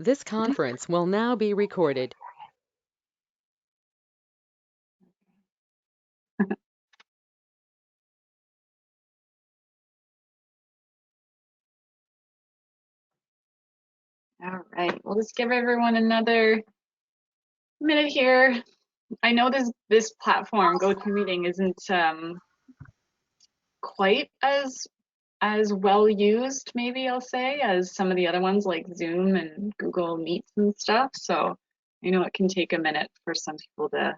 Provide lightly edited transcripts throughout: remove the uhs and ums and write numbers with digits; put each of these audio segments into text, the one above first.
This conference will now be recorded. All right, we'll just give everyone another minute here. I know this platform, GoToMeeting, isn't quite as well used, maybe I'll say, as some of the other ones like Zoom and Google Meets and stuff. So I know it can take a minute for some people to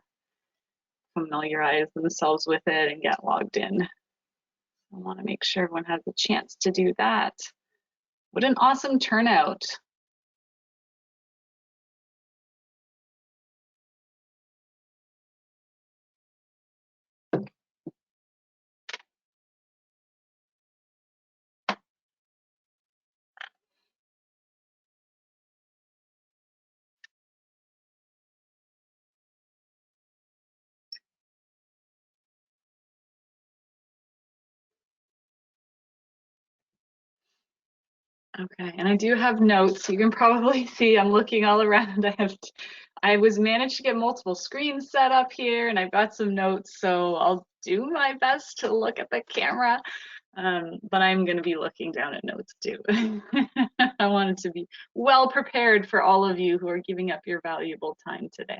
familiarize themselves with it and get logged in. I want to make sure everyone has a chance to do that. What an awesome turnout. Okay, and I do have notes. You can probably see I'm looking all around. I was managed to get multiple screens set up here, and I've got some notes, so I'll do my best to look at the camera. But I'm going to be looking down at notes too. I wanted to be well prepared for all of you who are giving up your valuable time today.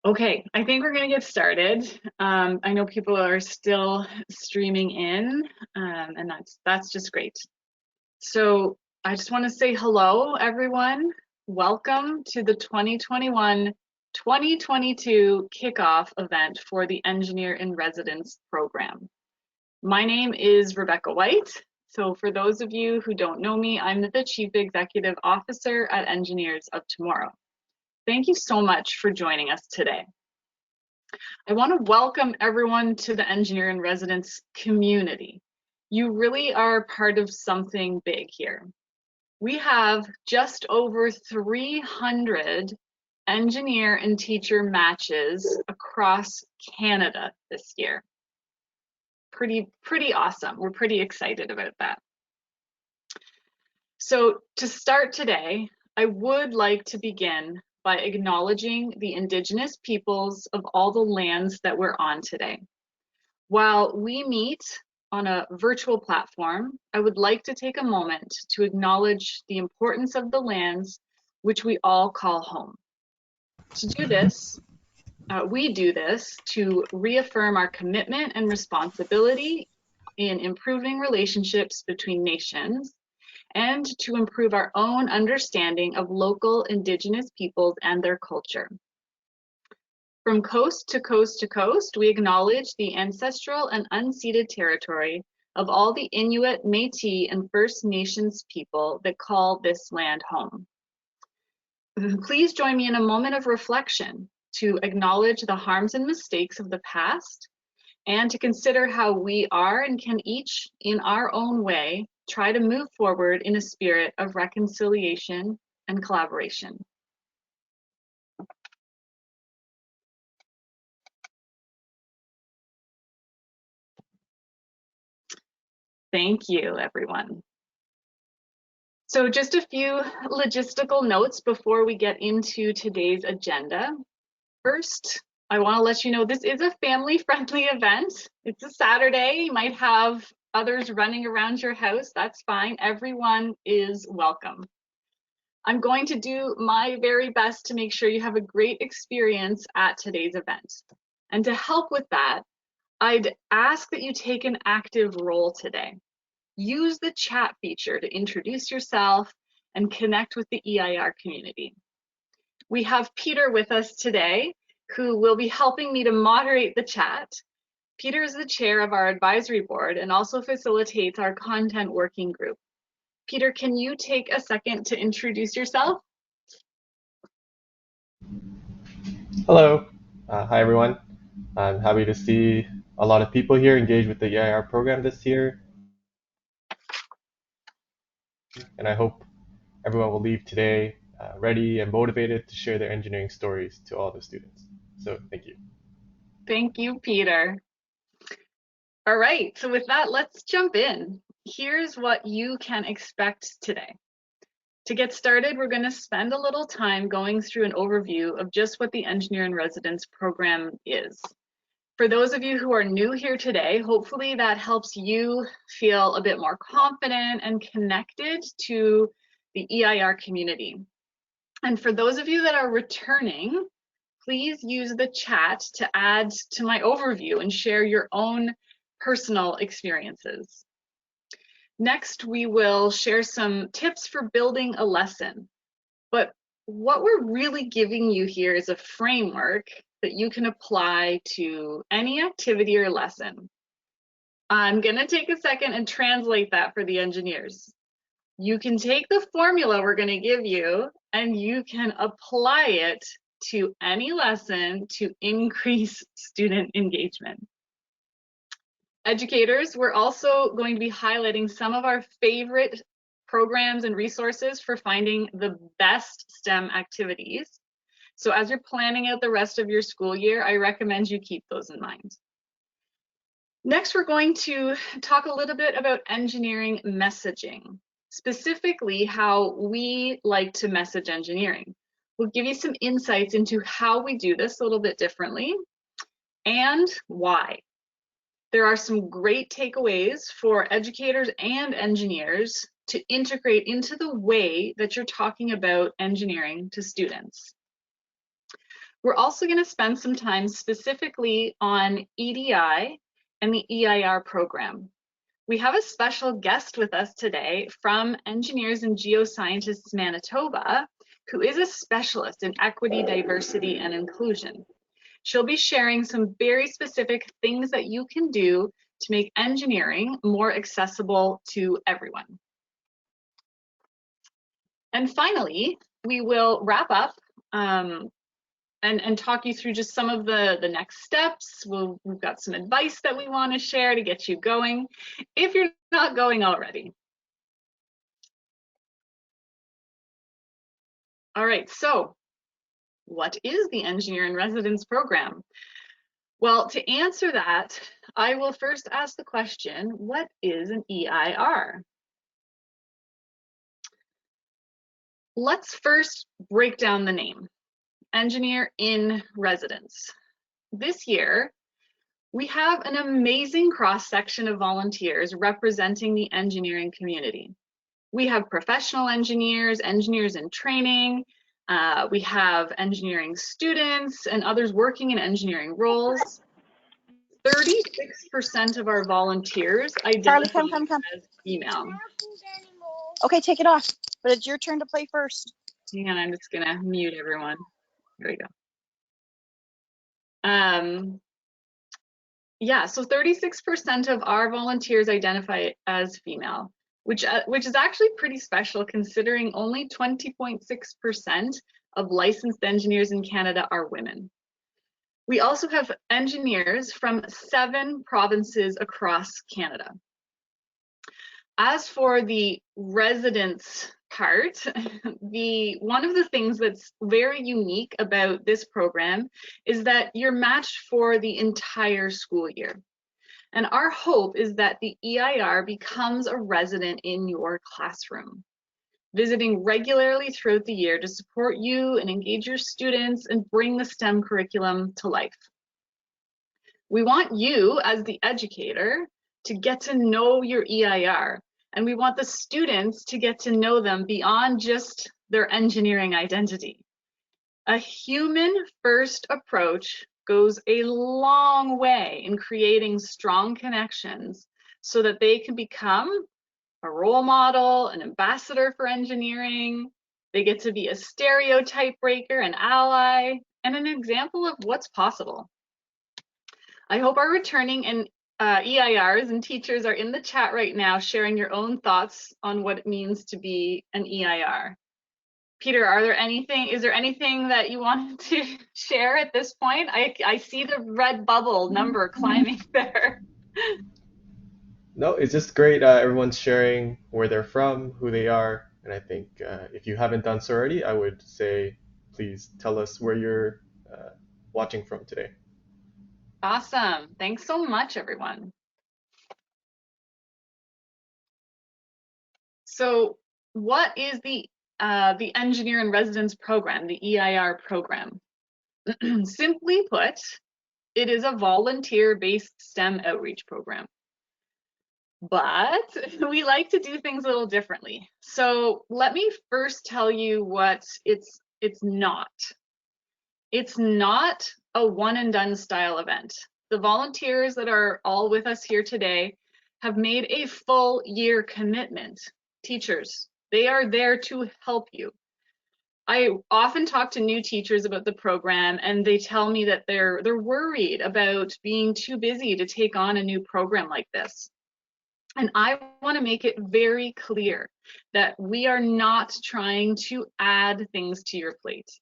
Okay, I think we're going to get started. I know people are still streaming in, and that's just great. So I just want to say hello, everyone. Welcome to the 2021-2022 kickoff event for the Engineer in Residence program. My name is Rebecca White. So for those of you who don't know me, I'm the Chief Executive Officer at Engineers of Tomorrow. Thank you so much for joining us today. I want to welcome everyone to the Engineer in Residence community. You really are part of something big here. We have just over 300 engineer and teacher matches across Canada this year. Pretty awesome. We're pretty excited about that. So to start today, I would like to begin by acknowledging the Indigenous peoples of all the lands that we're on today. While we meet on a virtual platform, I would like to take a moment to acknowledge the importance of the lands which we all call home. To do this, we do this to reaffirm our commitment and responsibility in improving relationships between nations and to improve our own understanding of local Indigenous peoples and their culture. From coast to coast to coast, we acknowledge the ancestral and unceded territory of all the Inuit, Métis, and First Nations people that call this land home. Please join me in a moment of reflection to acknowledge the harms and mistakes of the past and to consider how we are and can each, in our own way, try to move forward in a spirit of reconciliation and collaboration. Thank you, everyone. So just a few logistical notes before we get into today's agenda. First, I want to let you know this is a family-friendly event. It's a Saturday. You might have others running around your house. That's fine. Everyone is welcome. I'm going to do my very best to make sure you have a great experience at today's event. And to help with that, I'd ask that you take an active role today. Use the chat feature to introduce yourself and connect with the EIR community. We have Peter with us today, who will be helping me to moderate the chat. Peter is the chair of our advisory board and also facilitates our content working group. Peter, can you take a second to introduce yourself? Hello. Hi, everyone. I'm happy to see a lot of people here engaged with the EIR program this year, and I hope everyone will leave today ready and motivated to share their engineering stories to all the students. So, thank you. Thank you, Peter. All right, so with that, let's jump in. Here's what you can expect today. To get started, we're going to spend a little time going through an overview of just what the Engineer in Residence program is. For those of you who are new here today, hopefully that helps you feel a bit more confident and connected to the EIR community. And for those of you that are returning, please use the chat to add to my overview and share your own personal experiences. Next, we will share some tips for building a lesson. But what we're really giving you here is a framework that you can apply to any activity or lesson. I'm going to take a second and translate that for the engineers. You can take the formula we're going to give you and you can apply it to any lesson to increase student engagement. Educators, we're also going to be highlighting some of our favorite programs and resources for finding the best STEM activities. So as you're planning out the rest of your school year, I recommend you keep those in mind. Next, we're going to talk a little bit about engineering messaging, specifically how we like to message engineering. We'll give you some insights into how we do this a little bit differently and why. There are some great takeaways for educators and engineers to integrate into the way that you're talking about engineering to students. We're also going to spend some time specifically on EDI and the EIR program. We have a special guest with us today from Engineers and Geoscientists Manitoba, who is a specialist in equity, diversity, and inclusion. She'll be sharing some very specific things that you can do to make engineering more accessible to everyone. And finally, we will wrap up and talk you through just some of the next steps. We've got some advice that we want to share to get you going, if you're not going already. All right, so what is the Engineer in Residence program? Well, to answer that, I will first ask the question, what is an EIR? Let's first break down the name, Engineer in Residence. This year, we have an amazing cross-section of volunteers representing the engineering community. We have professional engineers, engineers in training, we have engineering students and others working in engineering roles. 36% of our volunteers identify as female. Okay, take it off, but it's your turn to play first. Hang on, I'm just gonna mute everyone. Here we go. Yeah, so 36% of our volunteers identify as female, which is actually pretty special considering only 20.6% of licensed engineers in Canada are women. We also have engineers from 7 provinces across Canada. As for the residence part, one of the things that's very unique about this program is that you're matched for the entire school year. And our hope is that the EIR becomes a resident in your classroom, visiting regularly throughout the year to support you and engage your students and bring the STEM curriculum to life. We want you as the educator to get to know your EIR, and we want the students to get to know them beyond just their engineering identity. A human-first approach goes a long way in creating strong connections so that they can become a role model, an ambassador for engineering. They get to be a stereotype breaker, an ally, and an example of what's possible. I hope our returning and EIRs and teachers are in the chat right now sharing your own thoughts on what it means to be an EIR. Peter, is there anything that you wanted to share at this point? I see the red bubble number climbing there. No, it's just great. Everyone's sharing where they're from, who they are, and I think if you haven't done so already, I would say please tell us where you're watching from today. Awesome. Thanks so much, everyone. So what is the Engineer in Residence program, the EIR program? Simply put, it is a volunteer-based STEM outreach program. But we like to do things a little differently. So let me first tell you what it's not. It's not a one and done style event. The volunteers that are all with us here today have made a full year commitment. Teachers, they are there to help you. I often talk to new teachers about the program, and they tell me that they're worried about being too busy to take on a new program like this. And I want to make it very clear that we are not trying to add things to your plate.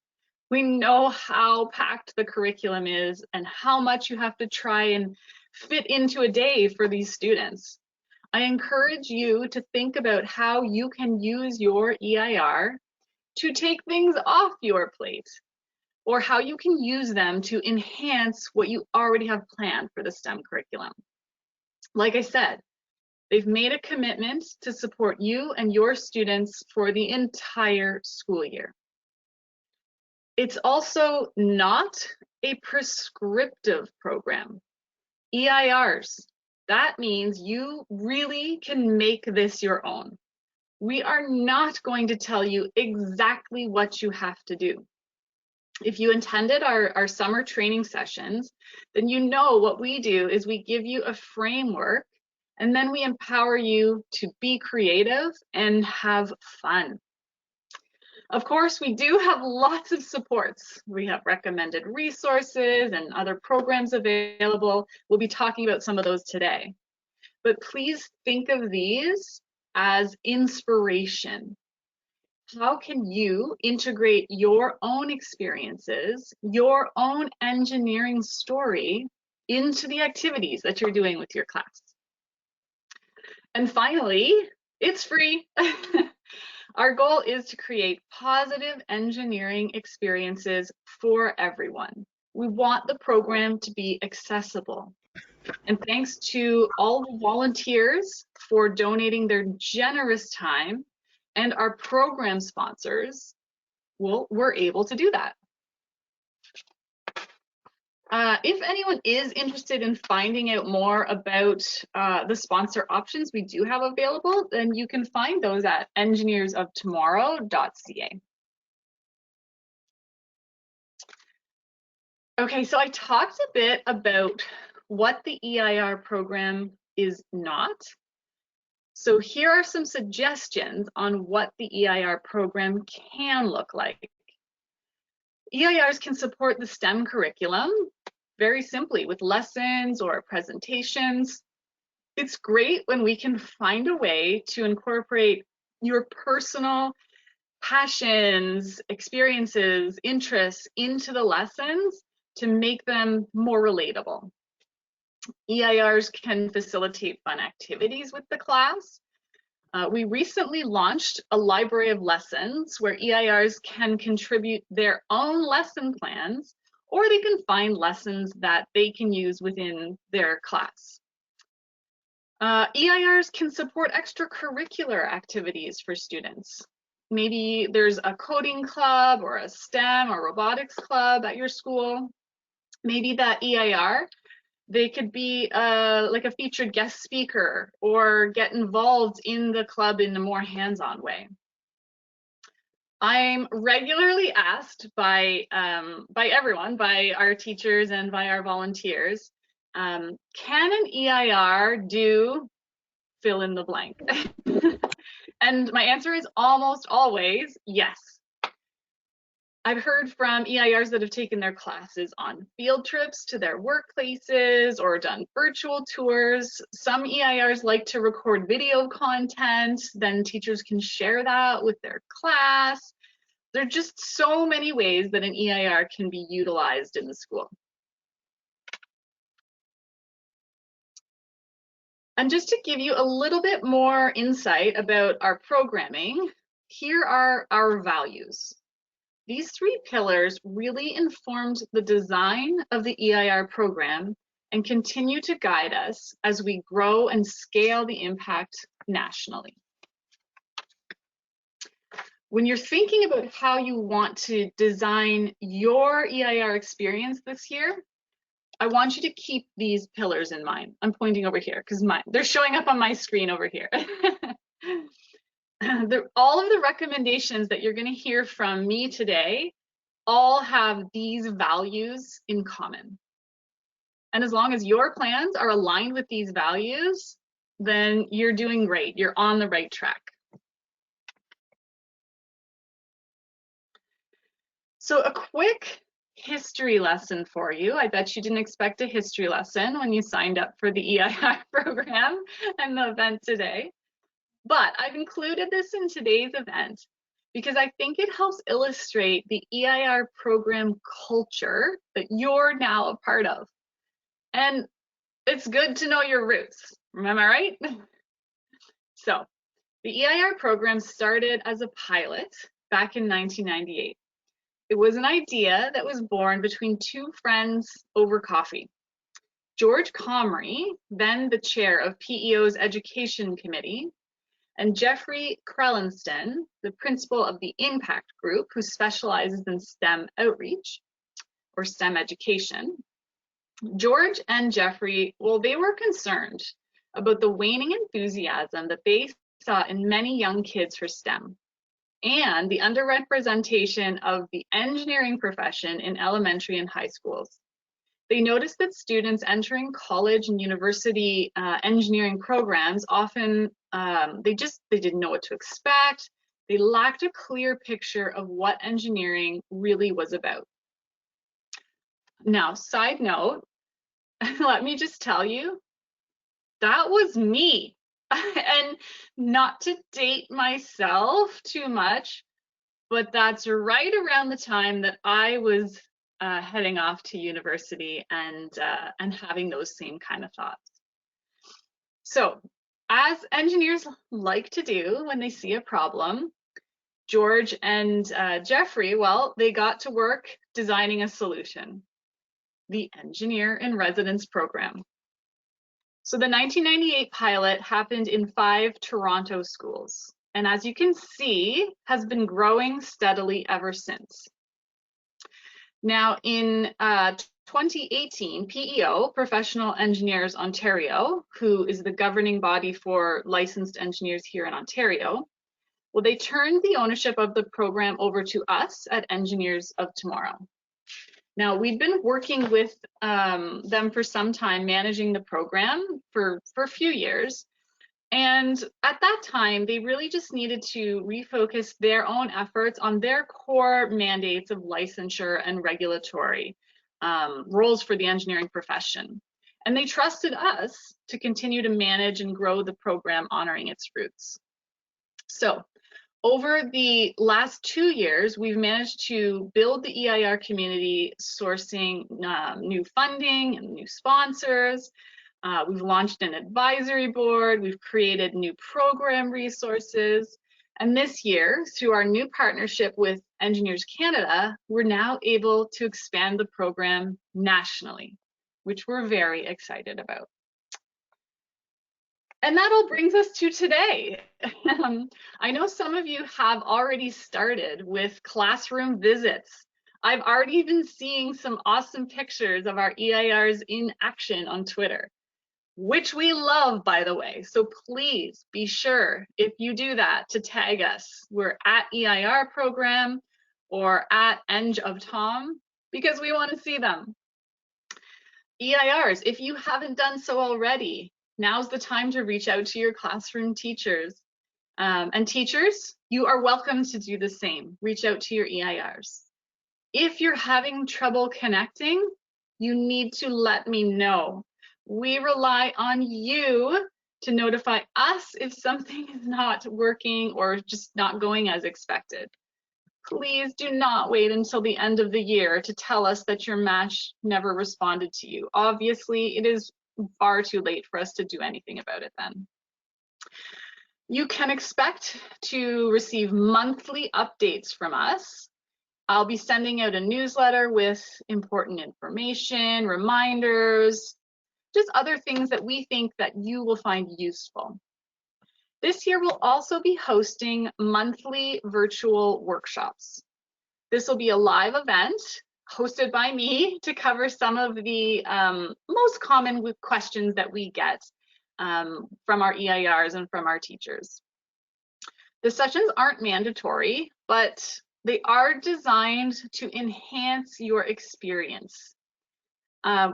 We know how packed the curriculum is and how much you have to try and fit into a day for these students. I encourage you to think about how you can use your EIR to take things off your plate, or how you can use them to enhance what you already have planned for the STEM curriculum. Like I said, they've made a commitment to support you and your students for the entire school year. It's also not a prescriptive program. EIRs, that means you really can make this your own. We are not going to tell you exactly what you have to do. If you attended our summer training sessions, then you know what we do is we give you a framework, and then we empower you to be creative and have fun. Of course, we do have lots of supports. We have recommended resources and other programs available. We'll be talking about some of those today. But please think of these as inspiration. How can you integrate your own experiences, your own engineering story into the activities that you're doing with your class? And finally, it's free. Our goal is to create positive engineering experiences for everyone. We want the program to be accessible. And thanks to all the volunteers for donating their generous time, and our program sponsors, well, we're able to do that. If anyone is interested in finding out more about the sponsor options we do have available, then you can find those at engineersoftomorrow.ca. Okay, so I talked a bit about what the EIR program is not. So here are some suggestions on what the EIR program can look like. EIRs can support the STEM curriculum very simply with lessons or presentations. It's great when we can find a way to incorporate your personal passions, experiences, interests into the lessons to make them more relatable. EIRs can facilitate fun activities with the class. We recently launched a library of lessons where EIRs can contribute their own lesson plans, or they can find lessons that they can use within their class. EIRs can support extracurricular activities for students. Maybe there's a coding club or a STEM or robotics club at your school. Maybe that EIR, they could be like a featured guest speaker or get involved in the club in a more hands-on way. I'm regularly asked by everyone, by our teachers and by our volunteers, can an EIR do fill in the blank? And my answer is almost always yes. I've heard from EIRs that have taken their classes on field trips to their workplaces or done virtual tours. Some EIRs like to record video content, then teachers can share that with their class. There are just so many ways that an EIR can be utilized in the school. And just to give you a little bit more insight about our programming, here are our values. These 3 pillars really informed the design of the EIR program and continue to guide us as we grow and scale the impact nationally. When you're thinking about how you want to design your EIR experience this year, I want you to keep these pillars in mind. I'm pointing over here because they're showing up on my screen over here. All of the recommendations that you're going to hear from me today all have these values in common. And as long as your plans are aligned with these values, then you're doing great. You're on the right track. So a quick history lesson for you. I bet you didn't expect a history lesson when you signed up for the EIR program and the event today. But I've included this in today's event because I think it helps illustrate the EIR program culture that you're now a part of. And it's good to know your roots. Am I right? So the EIR program started as a pilot back in 1998. It was an idea that was born between 2 friends over coffee. George Comrie, then the chair of PEO's Education Committee, and Jeffrey Krellenston, the principal of the Impact Group, who specializes in STEM outreach or STEM education. George and Jeffrey, well, they were concerned about the waning enthusiasm that they saw in many young kids for STEM and the underrepresentation of the engineering profession in elementary and high schools. They noticed that students entering college and university engineering programs often, they didn't know what to expect. They lacked a clear picture of what engineering really was about. Now, side note, let me just tell you, that was me. And not to date myself too much, but that's right around the time that I was heading off to university and having those same kind of thoughts. So, as engineers like to do when they see a problem, George and Jeffrey, well, they got to work designing a solution, the Engineer in Residence program. So the 1998 pilot happened in 5 Toronto schools, and as you can see, has been growing steadily ever since. Now in 2018, PEO, Professional Engineers Ontario, who is the governing body for licensed engineers here in Ontario, well, they turned the ownership of the program over to us at Engineers of Tomorrow. Now, we've been working with them for some time, managing the program for a few years. And at that time, they really just needed to refocus their own efforts on their core mandates of licensure and regulatory roles for the engineering profession. And they trusted us to continue to manage and grow the program, honoring its roots. So, over the last 2 years, we've managed to build the EIR community, sourcing new funding and new sponsors. We've launched an advisory board. We've created new program resources. And this year, through our new partnership with Engineers Canada, we're now able to expand the program nationally, which we're very excited about. And that all brings us to today. I know some of you have already started with classroom visits. I've already been seeing some awesome pictures of our EIRs in action on Twitter, which we love, by the way. So please be sure, if you do that, to tag us. We're at EIR program or at Eng of Tom, because we want to see them. EIRs, if you haven't done so already, now's the time to reach out to your classroom teachers. And teachers, you are welcome to do the same. Reach out to your EIRs. If you're having trouble connecting, you need to let me know. We rely on you to notify us if something is not working or just not going as expected. please do not wait until the end of the year to tell us that your match never responded to you. Obviously, it is far too late for us to do anything about it then. You can expect to receive monthly updates from us. I'll be sending out a newsletter with important information, reminders, just other things that we think that you will find useful. This year, we'll also be hosting monthly virtual workshops. This will be a live event hosted by me to cover some of the most common questions that we get from our EIRs and from our teachers. The sessions aren't mandatory, but they are designed to enhance your experience.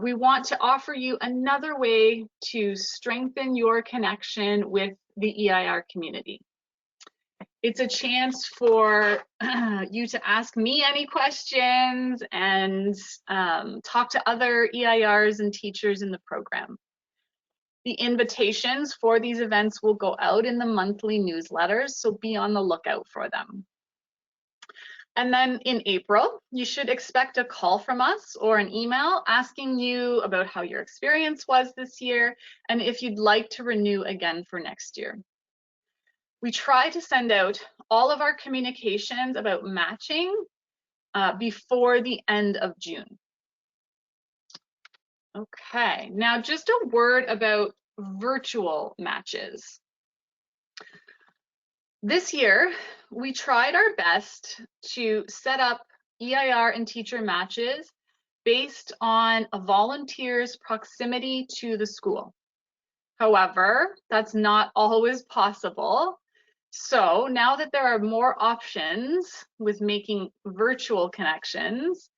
We want to offer you another way to strengthen your connection with the EIR community. It's a chance for you to ask me any questions and talk to other EIRs and teachers in the program. The invitations for these events will go out in the monthly newsletters, so be on the lookout for them. And then in April, you should expect a call from us or an email asking you about how your experience was this year and if you'd like to renew again for next year. We try to send out all of our communications about matching before the end of June. Okay, now just a word about virtual matches. This year, we tried our best to set up EIR and teacher matches based on a volunteer's proximity to the school. However, that's not always possible. So now that there are more options with making virtual connections,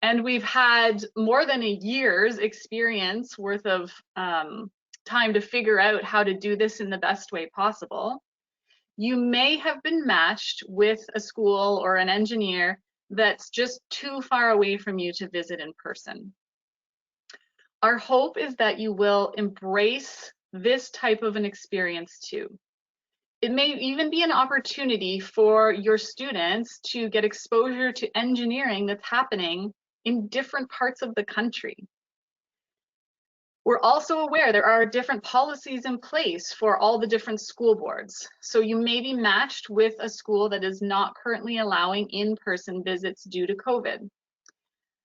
and we've had more than a year's experience worth of time to figure out how to do this in the best way possible, you may have been matched with a school or an engineer that's just too far away from you to visit in person. Our hope is that you will embrace this type of an experience too. It may even be an opportunity for your students to get exposure to engineering that's happening in different parts of the country. We're also aware there are different policies in place for all the different school boards. So you may be matched with a school that is not currently allowing in-person visits due to COVID.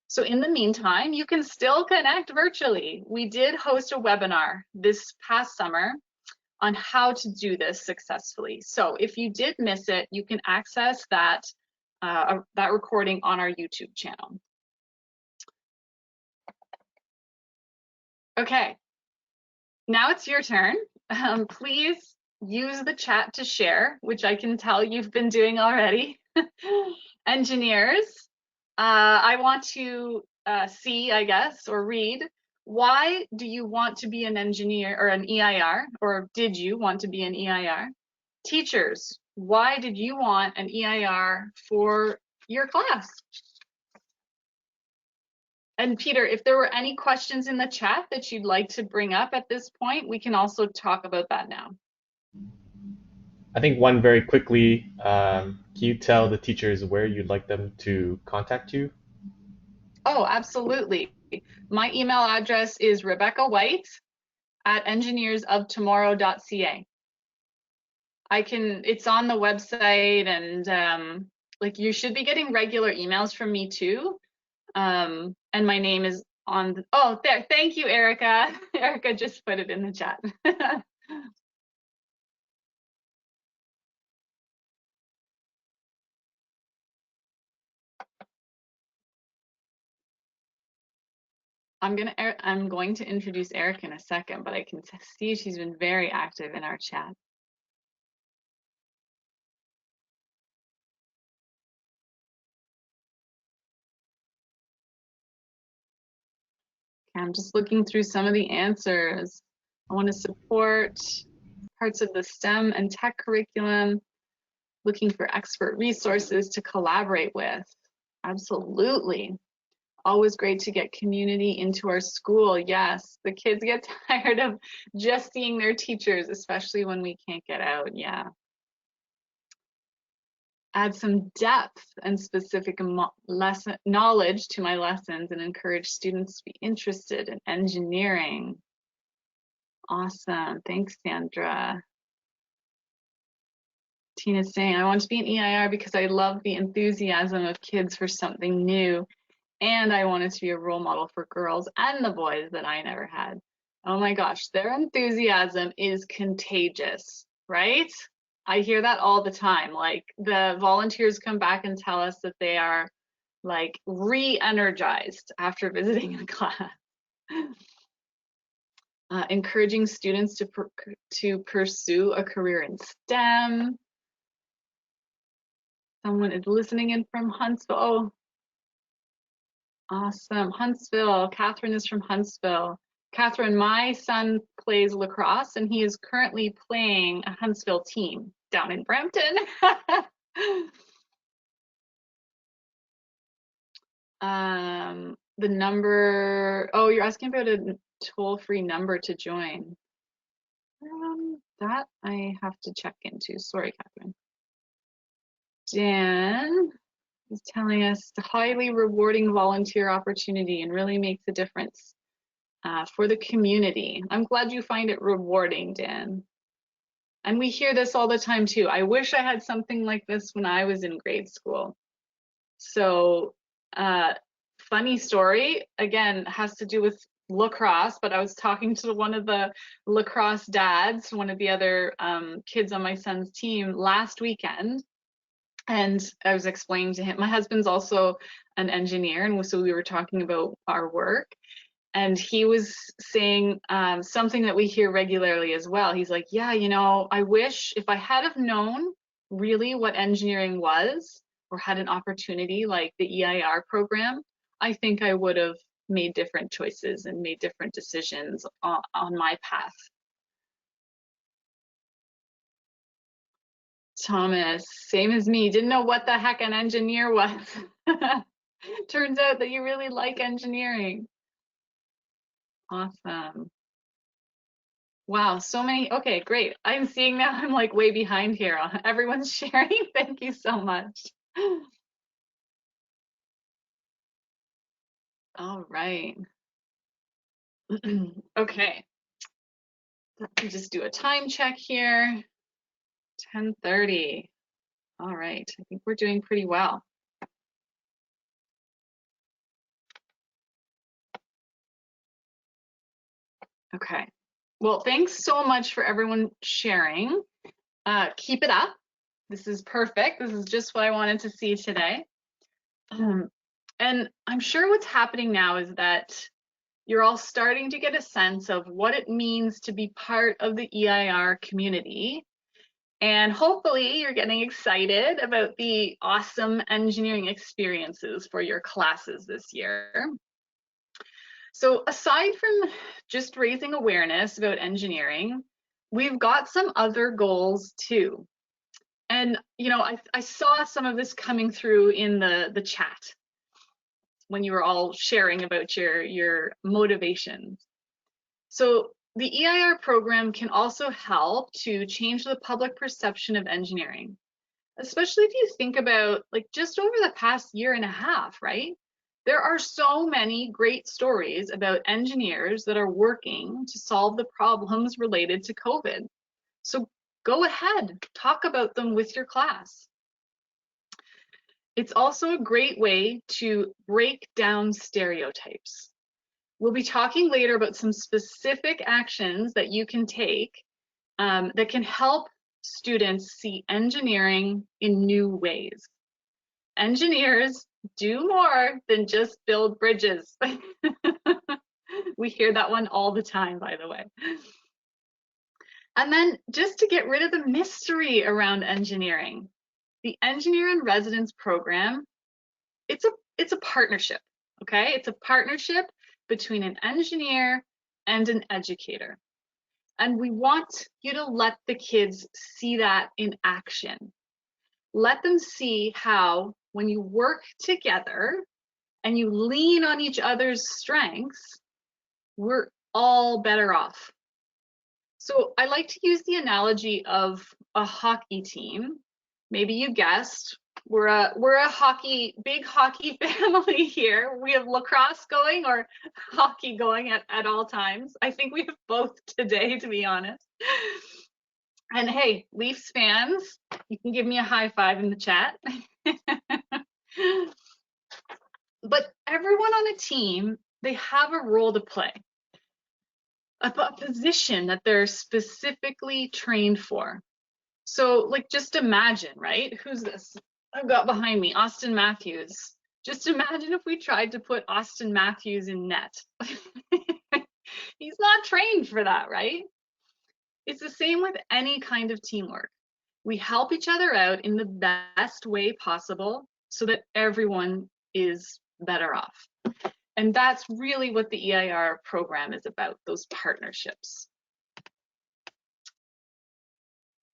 So in the meantime, you can still connect virtually. We did host a webinar this past summer on how to do this successfully. So if you did miss it, you can access that recording on our YouTube channel. Okay, now it's your turn. Please use the chat to share, which I can tell you've been doing already. Engineers, I want to see, I guess, or read, why do you want to be an engineer or an EIR, or did you want to be an EIR? Teachers, why did you want an EIR for your class? And Peter, if there were any questions in the chat that you'd like to bring up at this point, we can also talk about that now. I think one very quickly, can you tell the teachers where you'd like them to contact you? Oh, absolutely. My email address is rebecca.white@engineersoftomorrow.ca. It's on the website, and like you should be getting regular emails from me too. And my name is on the, oh, there, thank you, Erica. Erica just put it in the chat. I'm going to introduce Erica in a second, but I can see she's been very active in our chat. I'm just looking through some of the answers. I want to support parts of the STEM and tech curriculum, looking for expert resources to collaborate with. Absolutely. Always great to get community into our school. Yes, the kids get tired of just seeing their teachers, especially when we can't get out. Yeah. add some depth and specific lesson knowledge to my lessons and encourage students to be interested in engineering. Awesome. Thanks, Sandra. Tina's saying, I want to be an EIR because I love the enthusiasm of kids for something new, and I wanted to be a role model for girls and the boys that I never had. Oh my gosh, their enthusiasm is contagious, right? I hear that all the time. Like, the volunteers come back and tell us that they are like re-energized after visiting the class. Encouraging students to pursue a career in STEM. Someone is listening in from Huntsville. Oh, awesome. Huntsville. Catherine is from Huntsville. Catherine, my son plays lacrosse and he is currently playing a Huntsville team down in Brampton. The number, oh, you're asking about a toll-free number to join. That I have to check into. Sorry, Catherine. Dan is telling us it's a highly rewarding volunteer opportunity and really makes a difference for the community. I'm glad you find it rewarding, Dan. And we hear this all the time too. I wish I had something like this when I was in grade school. So, funny story, again, has to do with lacrosse, but I was talking to one of the lacrosse dads, one of the other kids on my son's team last weekend. And I was explaining to him, my husband's also an engineer, and so we were talking about our work. And he was saying something that we hear regularly as well. He's like, yeah, you know, I wish if I had have known really what engineering was or had an opportunity like the EIR program, I think I would have made different choices and made different decisions on my path. Thomas, same as me, didn't know what the heck an engineer was. Turns out that you really like engineering. Awesome. Wow, so many. Okay, great. I'm seeing now I'm like way behind here. Everyone's sharing. Thank you so much. All right. Okay. Let me just do a time check here. 10:30. All right. I think we're doing pretty well. Okay. Well, thanks so much for everyone sharing. Keep it up. This is perfect. This is just what I wanted to see today. And I'm sure what's happening now is that you're all starting to get a sense of what it means to be part of the EIR community. And hopefully you're getting excited about the awesome engineering experiences for your classes this year. So aside from just raising awareness about engineering, we've got some other goals too. And you know, I saw some of this coming through in the chat when you were all sharing about your motivations. So the EIR program can also help to change the public perception of engineering, especially if you think about like just over the past year and a half, right? There are so many great stories about engineers that are working to solve the problems related to COVID. So go ahead, talk about them with your class. It's also a great way to break down stereotypes. We'll be talking later about some specific actions that you can take that can help students see engineering in new ways. Engineers do more than just build bridges. We hear that one all the time, by the way. And then just to get rid of the mystery around engineering, the Engineer in Residence program, it's a partnership, okay? It's a partnership between an engineer and an educator. And we want you to let the kids see that in action. Let them see how when you work together and you lean on each other's strengths, we're all better off. So I like to use the analogy of a hockey team Maybe you guessed, we're a big hockey family here. We have lacrosse going or hockey going at all times. I think we have both today, to be honest. And hey, Leafs fans, you can give me a high five in the chat. But everyone on a team, they have a role to play, a position that they're specifically trained for. So like, just imagine, right? Who's this? I've got behind me, Austin Matthews. Just imagine if we tried to put Austin Matthews in net. He's not trained for that, right? It's the same with any kind of teamwork. We help each other out in the best way possible so that everyone is better off. And that's really what the EIR program is about, those partnerships.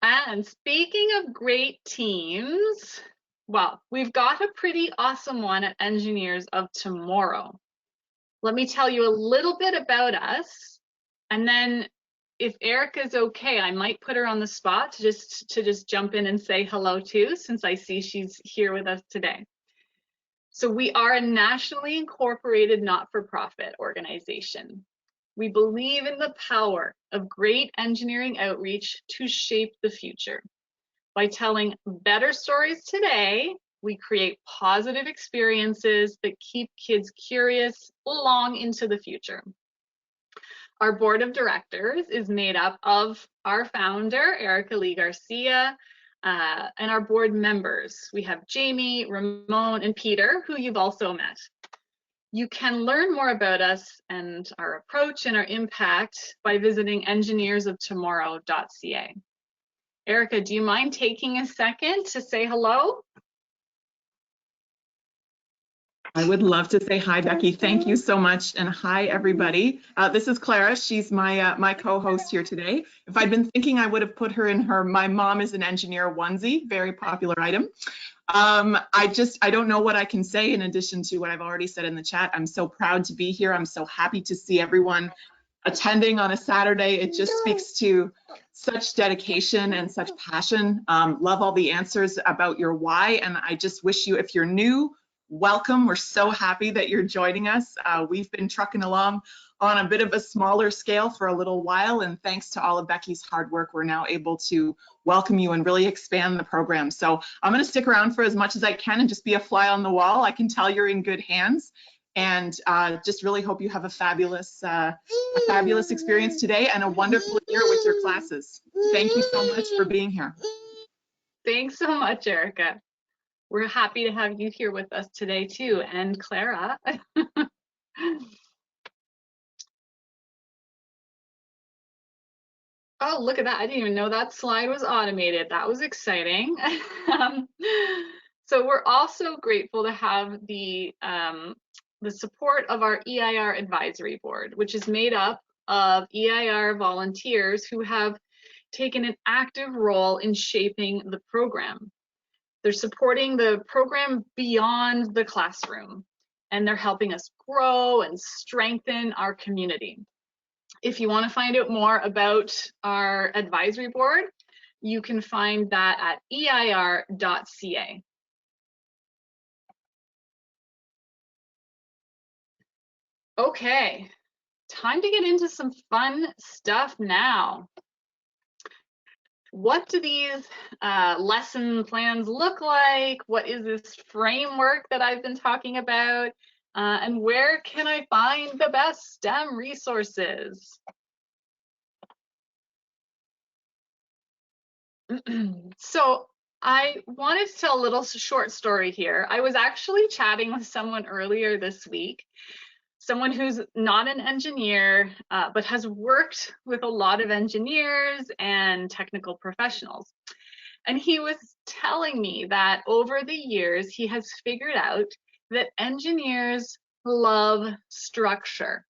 And speaking of great teams, well, we've got a pretty awesome one at Engineers of Tomorrow. Let me tell you a little bit about us, and then if Erica's okay, I might put her on the spot to just jump in and say hello too, since I see she's here with us today. So we are a nationally incorporated not-for-profit organization. We believe in the power of great engineering outreach to shape the future. By telling better stories today, we create positive experiences that keep kids curious long into the future. Our board of directors is made up of our founder, Erica Lee Garcia, and our board members. We have Jamie, Ramon, and Peter, who you've also met. You can learn more about us and our approach and our impact by visiting engineersoftomorrow.ca. Erica, do you mind taking a second to say hello? I would love to say hi, Becky. Thank you so much, and hi, everybody. This is Clara. She's my co-host here today. If I'd been thinking, I would have put her in her "My Mom is an Engineer" onesie, very popular item. I don't know what I can say in addition to what I've already said in the chat. I'm so proud to be here. I'm so happy to see everyone attending on a Saturday. It just speaks to such dedication and such passion. Love all the answers about your why, and I just wish you, if you're new, welcome. We're so happy that you're joining us. We've been trucking along on a bit of a smaller scale for a little while, and thanks to all of Becky's hard work, we're now able to welcome you and really expand the program. So I'm going to stick around for as much as I can and just be a fly on the wall. I can tell you're in good hands, and just really hope you have a fabulous experience today and a wonderful year with your classes. Thank you so much for being here. Thanks so much, Erica. We're happy to have you here with us today too, and Clara. Oh, look at that. I didn't even know that slide was automated. That was exciting. So we're also grateful to have the support of our EIR advisory board, which is made up of EIR volunteers who have taken an active role in shaping the program. They're supporting the program beyond the classroom, and they're helping us grow and strengthen our community. If you want to find out more about our advisory board, you can find that at EIR.ca. Okay, time to get into some fun stuff now. What do these lesson plans look like? What is this framework that I've been talking about? And where can I find the best STEM resources? So I wanted to tell a little short story here. I was actually chatting with someone earlier this week, someone who's not an engineer, but has worked with a lot of engineers and technical professionals. And he was telling me that over the years, he has figured out that engineers love structure,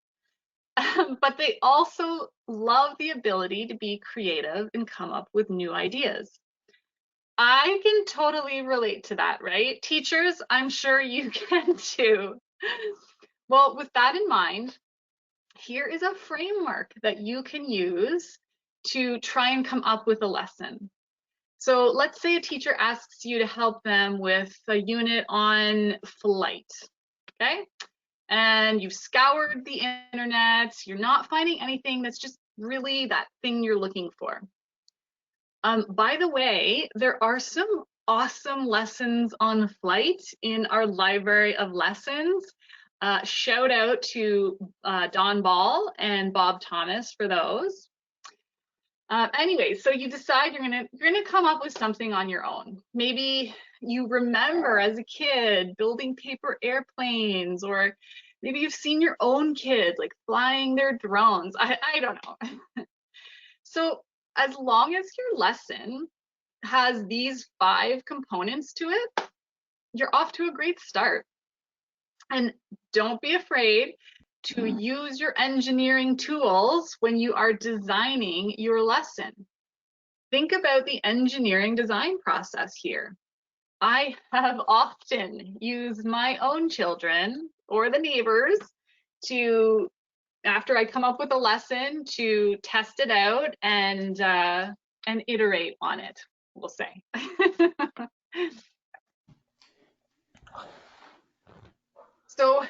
but they also love the ability to be creative and come up with new ideas. I can totally relate to that, right? Teachers, I'm sure you can too. Well, with that in mind, here is a framework that you can use to try and come up with a lesson. So let's say a teacher asks you to help them with a unit on flight, okay? And you've scoured the internet, you're not finding anything that's just really that thing you're looking for. By the way, there are some awesome lessons on flight in our library of lessons. Shout out to Don Ball and Bob Thomas for those. Anyway, so you decide you're gonna come up with something on your own. Maybe you remember as a kid building paper airplanes, or maybe you've seen your own kids like flying their drones. I don't know. So as long as your lesson has these 5 components to it, you're off to a great start. And don't be afraid to use your engineering tools when you are designing your lesson. Think about the engineering design process here. I have often used my own children or the neighbors to, after I come up with a lesson, to test it out and iterate on it, we'll say. So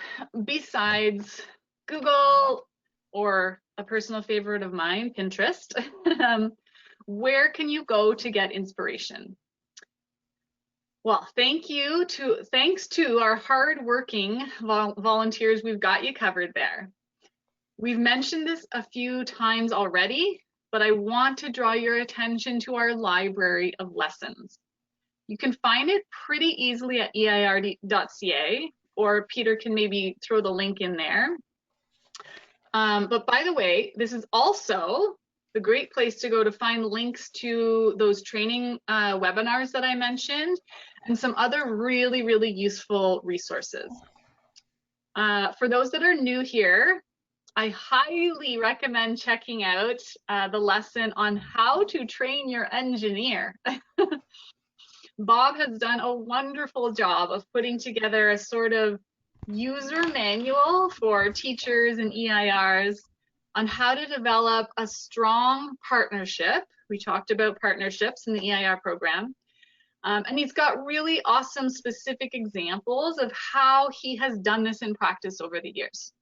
besides Google or a personal favorite of mine, Pinterest, where can you go to get inspiration? Well, thanks to our hardworking volunteers, we've got you covered there. We've mentioned this a few times already, but I want to draw your attention to our library of lessons. You can find it pretty easily at EIR.ca, or Peter can maybe throw the link in there. But by the way, this is also the great place to go to find links to those training webinars that I mentioned, and some other really, really useful resources. For those that are new here, I highly recommend checking out the lesson on how to train your engineer. Bob has done a wonderful job of putting together a sort of user manual for teachers and EIRs on how to develop a strong partnership. We talked about partnerships in the EIR program. And he's got really awesome specific examples of how he has done this in practice over the years.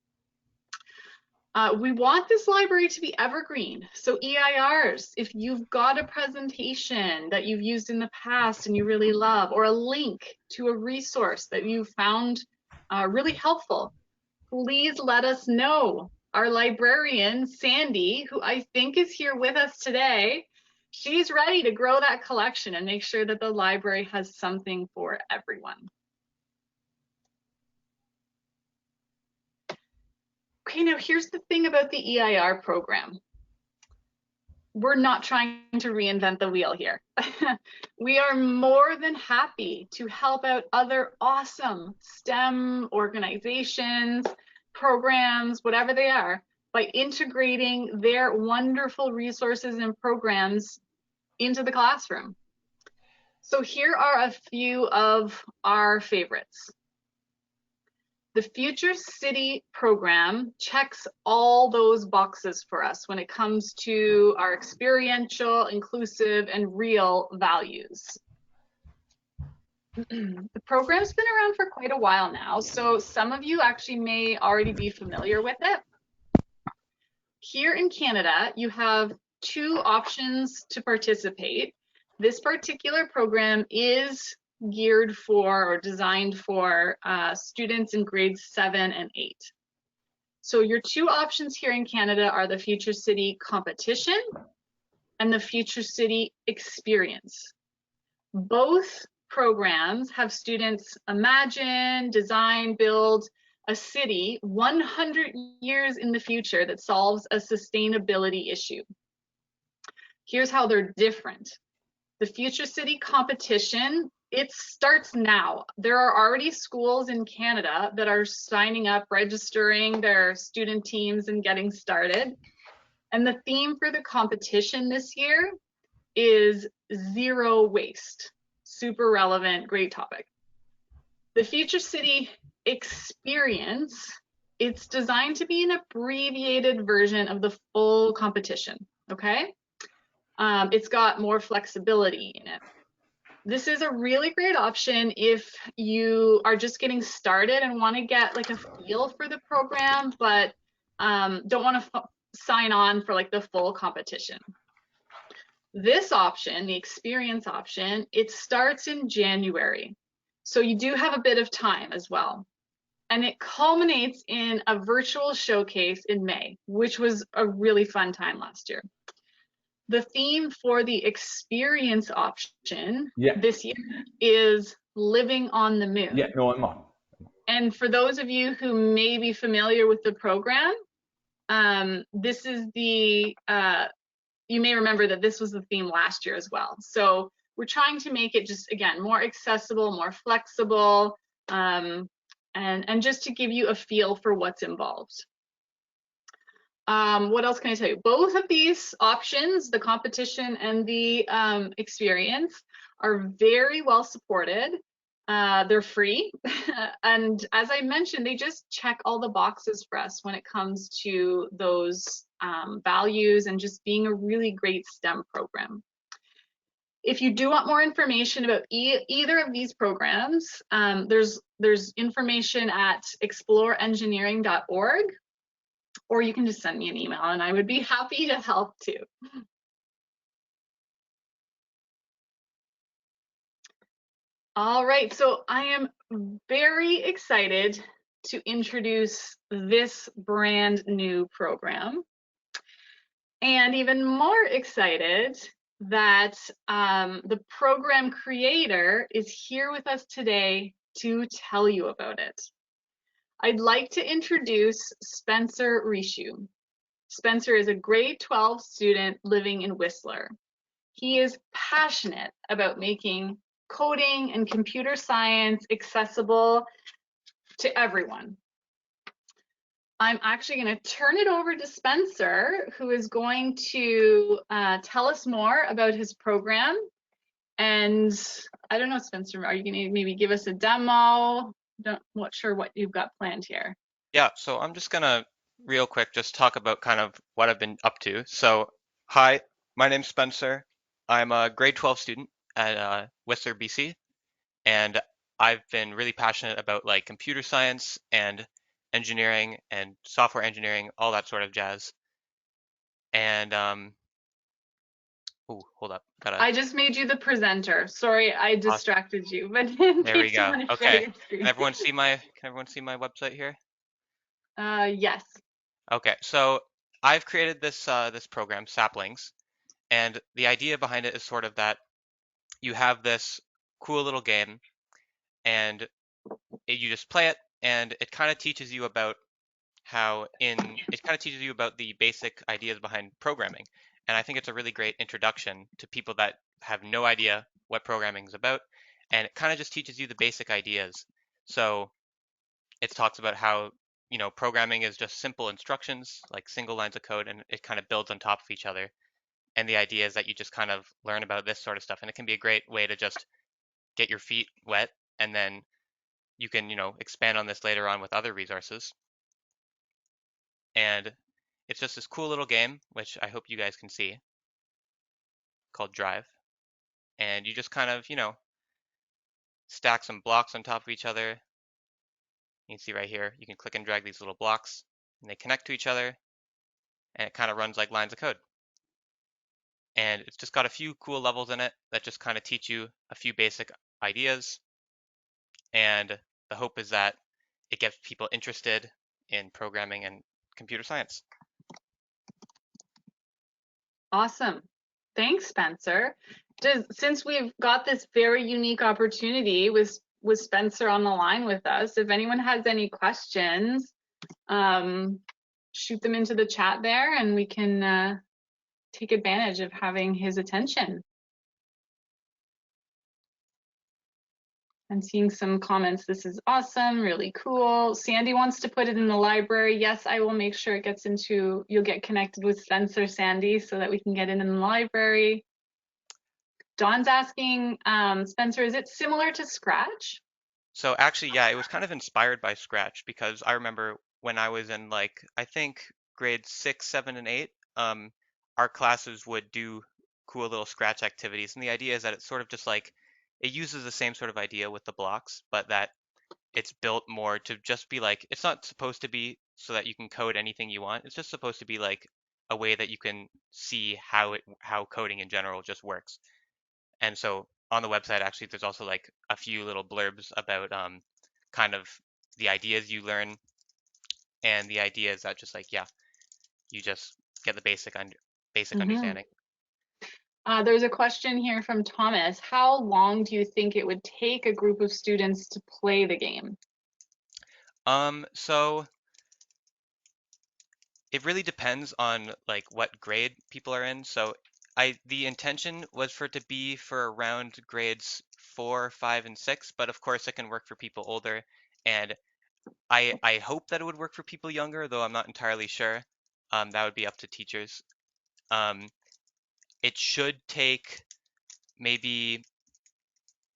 We want this library to be evergreen. So EIRs, if you've got a presentation that you've used in the past and you really love, or a link to a resource that you found really helpful, please let us know. Our librarian, Sandy, who I think is here with us today, she's ready to grow that collection and make sure that the library has something for everyone. Okay, now here's the thing about the EIR program. We're not trying to reinvent the wheel here. We are more than happy to help out other awesome STEM organizations, programs, whatever they are, by integrating their wonderful resources and programs into the classroom. So here are a few of our favorites. The Future City program checks all those boxes for us when it comes to our experiential, inclusive, and real values. The program's been around for quite a while now, so some of you actually may already be familiar with it. Here in Canada, you have 2 options to participate. This particular program is geared for or designed for students in grades 7 and 8. So your 2 options here in Canada are the Future City Competition and the Future City Experience. Both programs have students imagine, design, build a city 100 years in the future that solves a sustainability issue. Here's how they're different. The Future City Competition, it starts now. There are already schools in Canada that are signing up, registering their student teams and getting started. And the theme for the competition this year is zero waste. Super relevant, great topic. The Future City Experience, it's designed to be an abbreviated version of the full competition, okay? It's got more flexibility in it. This is a really great option if you are just getting started and want to get like a feel for the program, but don't want to sign on for like the full competition. This option, the experience option, it starts in January. So you do have a bit of time as well. And it culminates in a virtual showcase in May, which was a really fun time last year. The theme for the experience option this year is living on the moon. Yeah, no, I'm on. And for those of you who may be familiar with the program, this is the, you may remember that this was the theme last year as well. So we're trying to make it just, again, more accessible, more flexible, and just to give you a feel for what's involved. What else can I tell you? Both of these options, the competition and the experience, are very well supported. They're free. And as I mentioned, they just check all the boxes for us when it comes to those values and just being a really great STEM program. If you do want more information about either of these programs, there's information at exploreengineering.org. Or you can just send me an email and I would be happy to help too. All right, so I am very excited to introduce this brand new program. And even more excited that the program creator is here with us today to tell you about it. I'd like to introduce Spencer Rishu. Spencer is a grade 12 student living in Whistler. He is passionate about making coding and computer science accessible to everyone. I'm actually going to turn it over to Spencer, who is going to tell us more about his program. And I don't know, Spencer, are you going to maybe give us a demo? Not sure what you've got planned here. Yeah, so I'm just gonna real quick just talk about kind of what I've been up to. So, hi, my name's Spencer. I'm a grade 12 student at Whistler, BC, and I've been really passionate about like computer science and engineering and software engineering, all that sort of jazz. And oh, hold up, I just made you the presenter. Sorry, I distracted you, but in there we case you go. want to share Okay, your screen. can everyone see my website here? Yes. Okay, so I've created this this program, Saplings, and the idea behind it is sort of that you have this cool little game, and you just play it, and it kind of teaches you about the basic ideas behind programming. And I think it's a really great introduction to people that have no idea what programming is about, and it kind of just teaches you the basic ideas. So it talks about how, you know, programming is just simple instructions, like single lines of code, and it kind of builds on top of each other. And the idea is that you just kind of learn about this sort of stuff, and it can be a great way to just get your feet wet, and then you can, you know, expand on this later on with other resources. And it's just this cool little game, which I hope you guys can see, called Drive. And you just kind of, you know, stack some blocks on top of each other. You can see right here, you can click and drag these little blocks, and they connect to each other, and it kind of runs like lines of code. And it's just got a few cool levels in it that just kind of teach you a few basic ideas. And the hope is that it gets people interested in programming and computer science. Awesome. Thanks, Spencer. Since we've got this very unique opportunity with Spencer on the line with us, if anyone has any questions, shoot them into the chat there and we can take advantage of having his attention. I'm seeing some comments. This is awesome, really cool. Sandy wants to put it in the library. Yes, I will make sure it gets into, you'll get connected with Spencer, Sandy, so that we can get it in the library. Dawn's asking, Spencer, is it similar to Scratch? So actually, yeah, it was kind of inspired by Scratch, because I remember when I was in like, I think grade 6, 7, and 8, our classes would do cool little scratch activities. And the idea is that it's sort of just like, it uses the same sort of idea with the blocks, but that it's built more to just be like, it's not supposed to be so that you can code anything you want. It's just supposed to be like a way that you can see how coding in general just works. And so on the website, actually, there's also like a few little blurbs about kind of the ideas you learn, and the idea is that just like, yeah, you just get the basic Mhm. understanding. There's a question here from Thomas. How long do you think it would take a group of students to play the game? So it really depends on like what grade people are in. So the intention was for it to be for around grades 4, 5, and 6, but of course it can work for people older. And I hope that it would work for people younger, though I'm not entirely sure. That would be up to teachers. Um, it should take maybe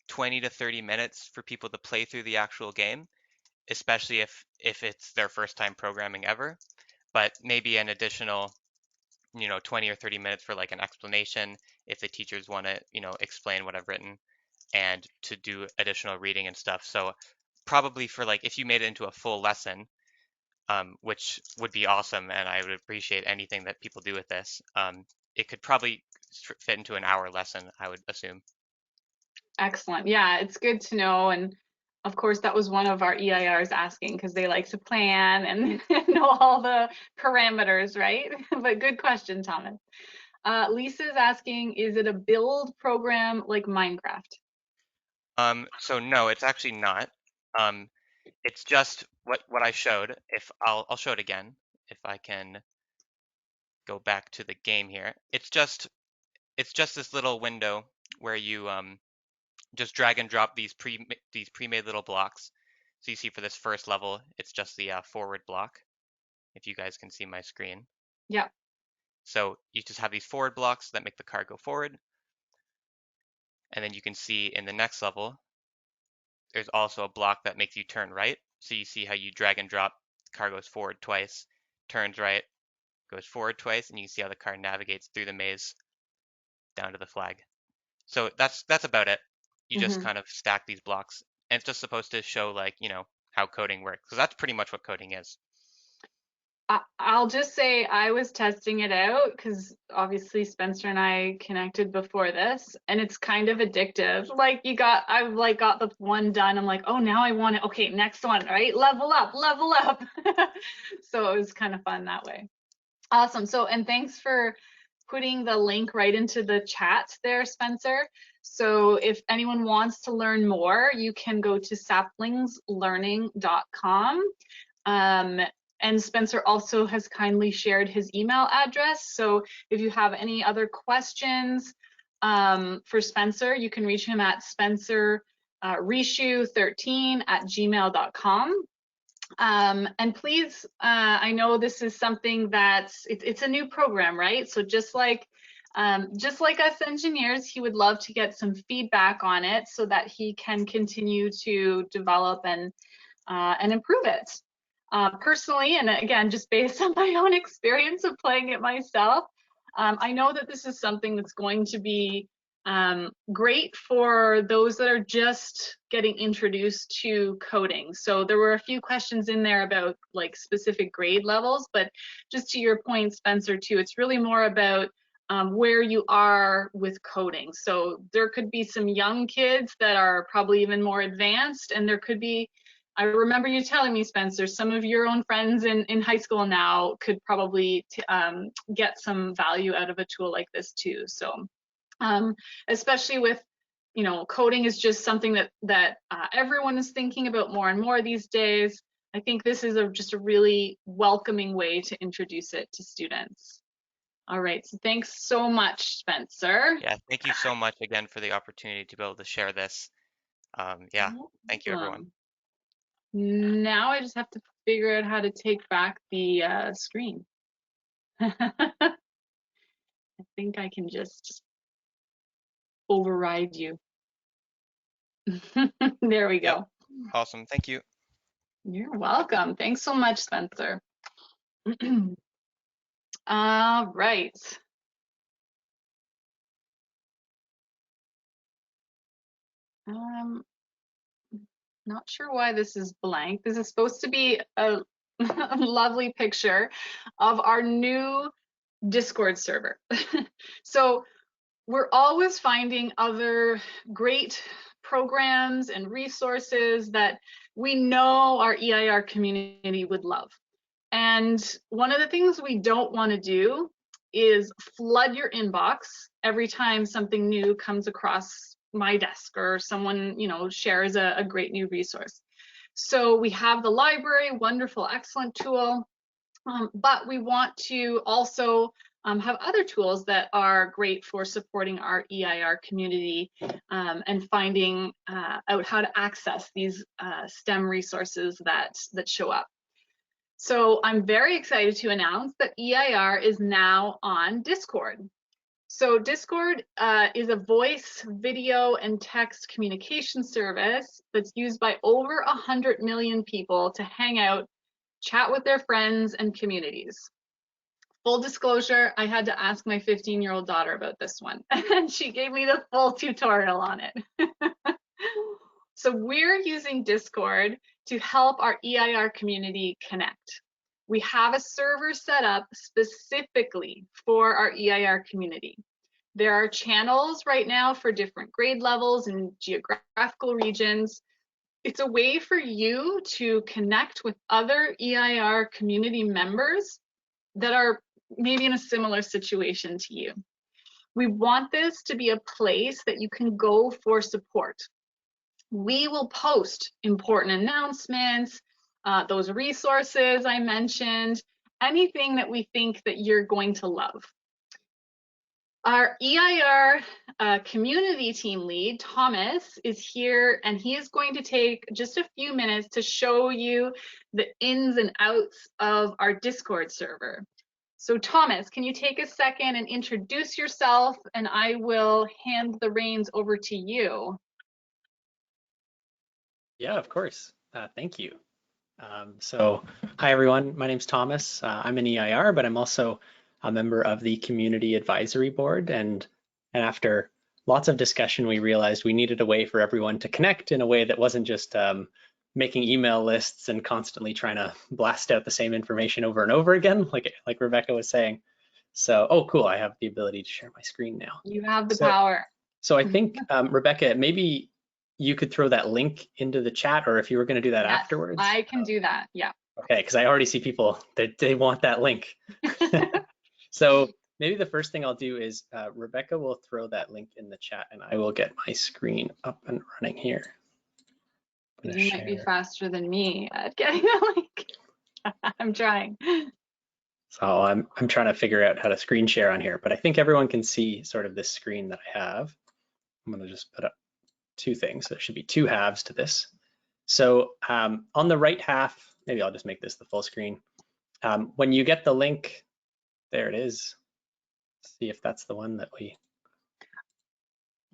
20 to 30 minutes for people to play through the actual game, especially if it's their first time programming ever. But maybe an additional 20 or 30 minutes for like an explanation if the teachers want to, explain what I've written and to do additional reading and stuff. So probably for like if you made it into a full lesson, which would be awesome, and I would appreciate anything that people do with this. It could probably fit into an hour lesson, I would assume. Excellent. Yeah, it's good to know. And of course, that was one of our EIRs asking because they like to plan and know all the parameters, right? But good question, Thomas. Lisa's asking, is it a build program like Minecraft? So no, it's actually not. Um, it's just what I showed. If I'll show it again if I can go back to the game here. It's just this little window where you just drag and drop these pre-made little blocks. So you see for this first level, it's just the forward block, if you guys can see my screen. Yeah. So you just have these forward blocks that make the car go forward. And then you can see in the next level, there's also a block that makes you turn right. So you see how you drag and drop, the car goes forward twice, turns right, goes forward twice, and you can see how the car navigates through the maze down to the flag. So that's about it. You just Hmm. kind of stack these blocks, and it's just supposed to show like, how coding works, because that's pretty much what coding is. I'll just say I was testing it out because obviously Spencer and I connected before this, and it's kind of addictive. Like I've like got the one done. I'm like, oh, now I want it. Okay, next one, right? Level up, level up. So it was kind of fun that way. Awesome. So, and thanks for putting the link right into the chat there, Spencer. So if anyone wants to learn more, you can go to saplingslearning.com. And Spencer also has kindly shared his email address. So if you have any other questions for Spencer, you can reach him at spencerrishu13@gmail.com. And please, I know this is something it's a new program, right? So just like us engineers, he would love to get some feedback on it so that he can continue to develop and improve it. Personally, and again, just based on my own experience of playing it myself, I know that this is something that's going to be great for those that are just getting introduced to coding. So there were a few questions in there about like specific grade levels, but just to your point, Spencer, too, it's really more about where you are with coding. So there could be some young kids that are probably even more advanced, and there could be, I remember you telling me, Spencer, some of your own friends in high school now could probably get some value out of a tool like this too. So especially with, coding is just something that everyone is thinking about more and more these days. I think this is just a really welcoming way to introduce it to students. All right, so thanks so much, Spencer. Yeah, thank you so much again for the opportunity to be able to share this. Yeah, No thank you everyone. problem. Now I just have to figure out how to take back the screen. I think I can just override you. There we Yep, go. awesome, thank you. You're welcome. Thanks so much, Spencer. All right. Not sure why this is blank. This is supposed to be a lovely picture of our new Discord server. So we're always finding other great programs and resources that we know our EIR community would love. And one of the things we don't want to do is flood your inbox every time something new comes across my desk or someone, shares a great new resource. So we have the library, wonderful, excellent tool, but we want to also have other tools that are great for supporting our EIR community and finding out how to access these STEM resources that show up. So I'm very excited to announce that EIR is now on Discord. So Discord is a voice, video, and text communication service that's used by over 100 million people to hang out, chat with their friends and communities. Full disclosure, I had to ask my 15-year-old daughter about this one, and she gave me the full tutorial on it. So we're using Discord to help our EIR community connect. We have a server set up specifically for our EIR community. There are channels right now for different grade levels and geographical regions. It's a way for you to connect with other EIR community members that are maybe in a similar situation to you. We want this to be a place that you can go for support. We will post important announcements, those resources I mentioned, anything that we think that you're going to love. Our EIR community team lead, Thomas, is here, and he is going to take just a few minutes to show you the ins and outs of our Discord server. So Thomas, can you take a second and introduce yourself, and I will hand the reins over to you. Yeah, of course. Thank you. So hi, everyone. My name's Thomas. I'm an EIR, but I'm also a member of the Community Advisory Board. And after lots of discussion, we realized we needed a way for everyone to connect in a way that wasn't just making email lists and constantly trying to blast out the same information over and over again, like Rebecca was saying. So, oh, cool. I have the ability to share my screen now. You have the power. So I think, Rebecca, maybe you could throw that link into the chat, or if you were going to do that afterwards. I can do that. Yeah. Okay, because I already see people that they want that link. So maybe the first thing I'll do is Rebecca will throw that link in the chat, and I will get my screen up and running here. You might be faster than me at getting the link. I'm trying. So I'm trying to figure out how to screen share on here, but I think everyone can see sort of this screen that I have. I'm going to just put up two things. There should be two halves to this. So on the right half, maybe I'll just make this the full screen. When you get the link, there it is. Let's see if that's the one that we.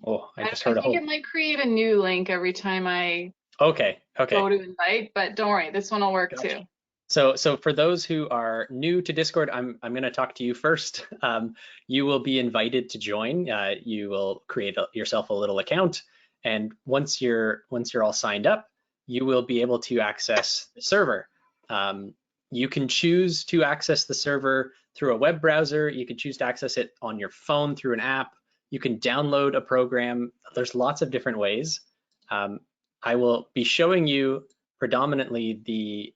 Oh, I just heard a whole. I think it might create a new link every time I go to invite, but don't worry, this one will work too. So for those who are new to Discord, I'm going to talk to you first. You will be invited to join. You will create yourself a little account, and once you're all signed up, you will be able to access the server. You can choose to access the server through a web browser. You can choose to access it on your phone through an app. You can download a program. There's lots of different ways. I will be showing you predominantly the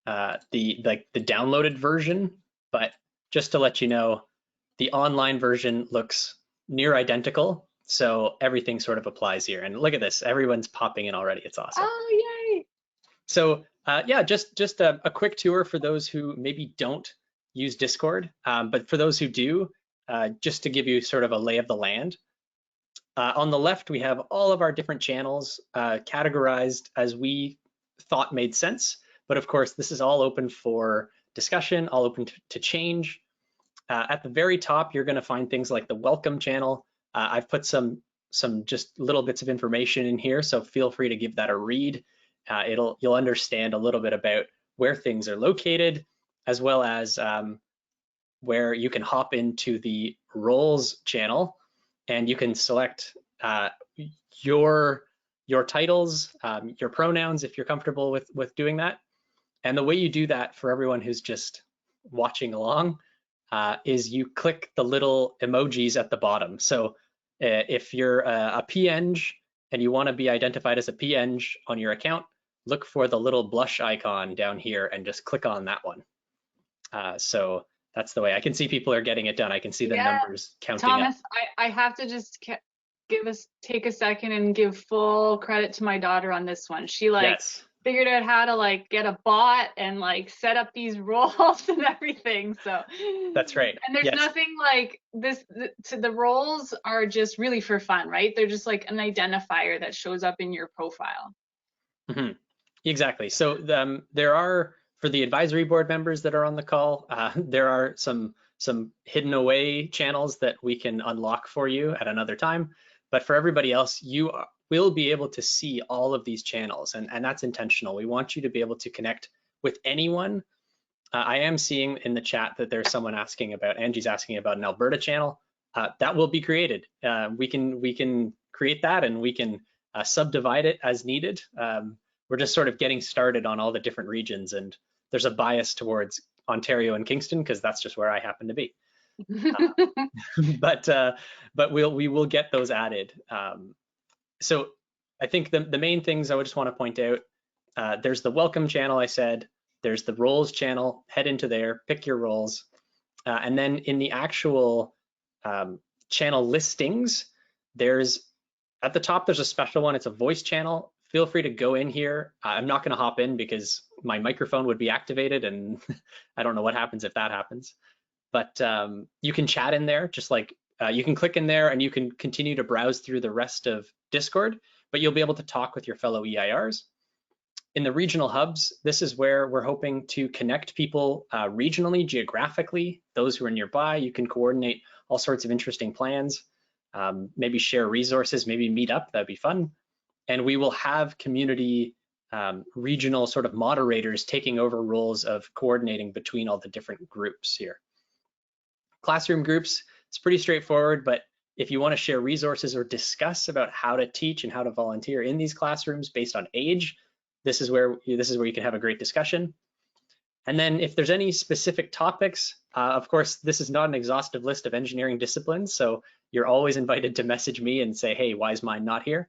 downloaded version, but just to let you know, the online version looks near identical, so everything sort of applies here. And look at this, everyone's popping in already. It's awesome. Oh, yay! So yeah, just a quick tour for those who maybe don't use Discord, but for those who do, just to give you sort of a lay of the land. On the left, we have all of our different channels categorized as we thought made sense. But of course, this is all open for discussion, all open to change. At the very top, you're going to find things like the welcome channel. I've put some just little bits of information in here, so feel free to give that a read. You'll understand a little bit about where things are located, as well as where you can hop into the roles channel, and you can select your titles, your pronouns, if you're comfortable with doing that. And the way you do that for everyone who's just watching along is you click the little emojis at the bottom. So if you're a PNG and you want to be identified as a PNG on your account, look for the little blush icon down here and just click on that one. So that's the way. I can see people are getting it done. I can see the numbers counting Thomas, up. I have to just take a second and give full credit to my daughter on this one. She Yes. figured out how to get a bot and set up these roles and everything. So that's right. And there's nothing like this. The roles are just really for fun, right? They're just like an identifier that shows up in your profile. Mm-hmm. Exactly. So there are, for the advisory board members that are on the call, there are some hidden away channels that we can unlock for you at another time. But for everybody else, you will be able to see all of these channels, and that's intentional. We want you to be able to connect with anyone. I am seeing in the chat that there's someone asking about, Angie's asking about an Alberta channel. That will be created. We can create that, and we can subdivide it as needed. We're just sort of getting started on all the different regions, and there's a bias towards Ontario and Kingston because that's just where I happen to be. But we will get those added. So I think the main things I would just want to point out, there's the welcome channel I said, there's the roles channel, head into there, pick your roles. And then in the actual channel listings, at the top, there's a special one, it's a voice channel. Feel free to go in here. I'm not gonna hop in because my microphone would be activated and I don't know what happens if that happens. But you can chat in there, just like you can click in there and you can continue to browse through the rest of Discord, but you'll be able to talk with your fellow EIRs. In the regional hubs, this is where we're hoping to connect people regionally, geographically, those who are nearby. You can coordinate all sorts of interesting plans, maybe share resources, maybe meet up, that'd be fun. And we will have community regional sort of moderators taking over roles of coordinating between all the different groups here. Classroom groups, it's pretty straightforward, but if you want to share resources or discuss about how to teach and how to volunteer in these classrooms based on age, this is where you can have a great discussion. And then if there's any specific topics, of course, this is not an exhaustive list of engineering disciplines, so you're always invited to message me and say, hey, why is mine not here?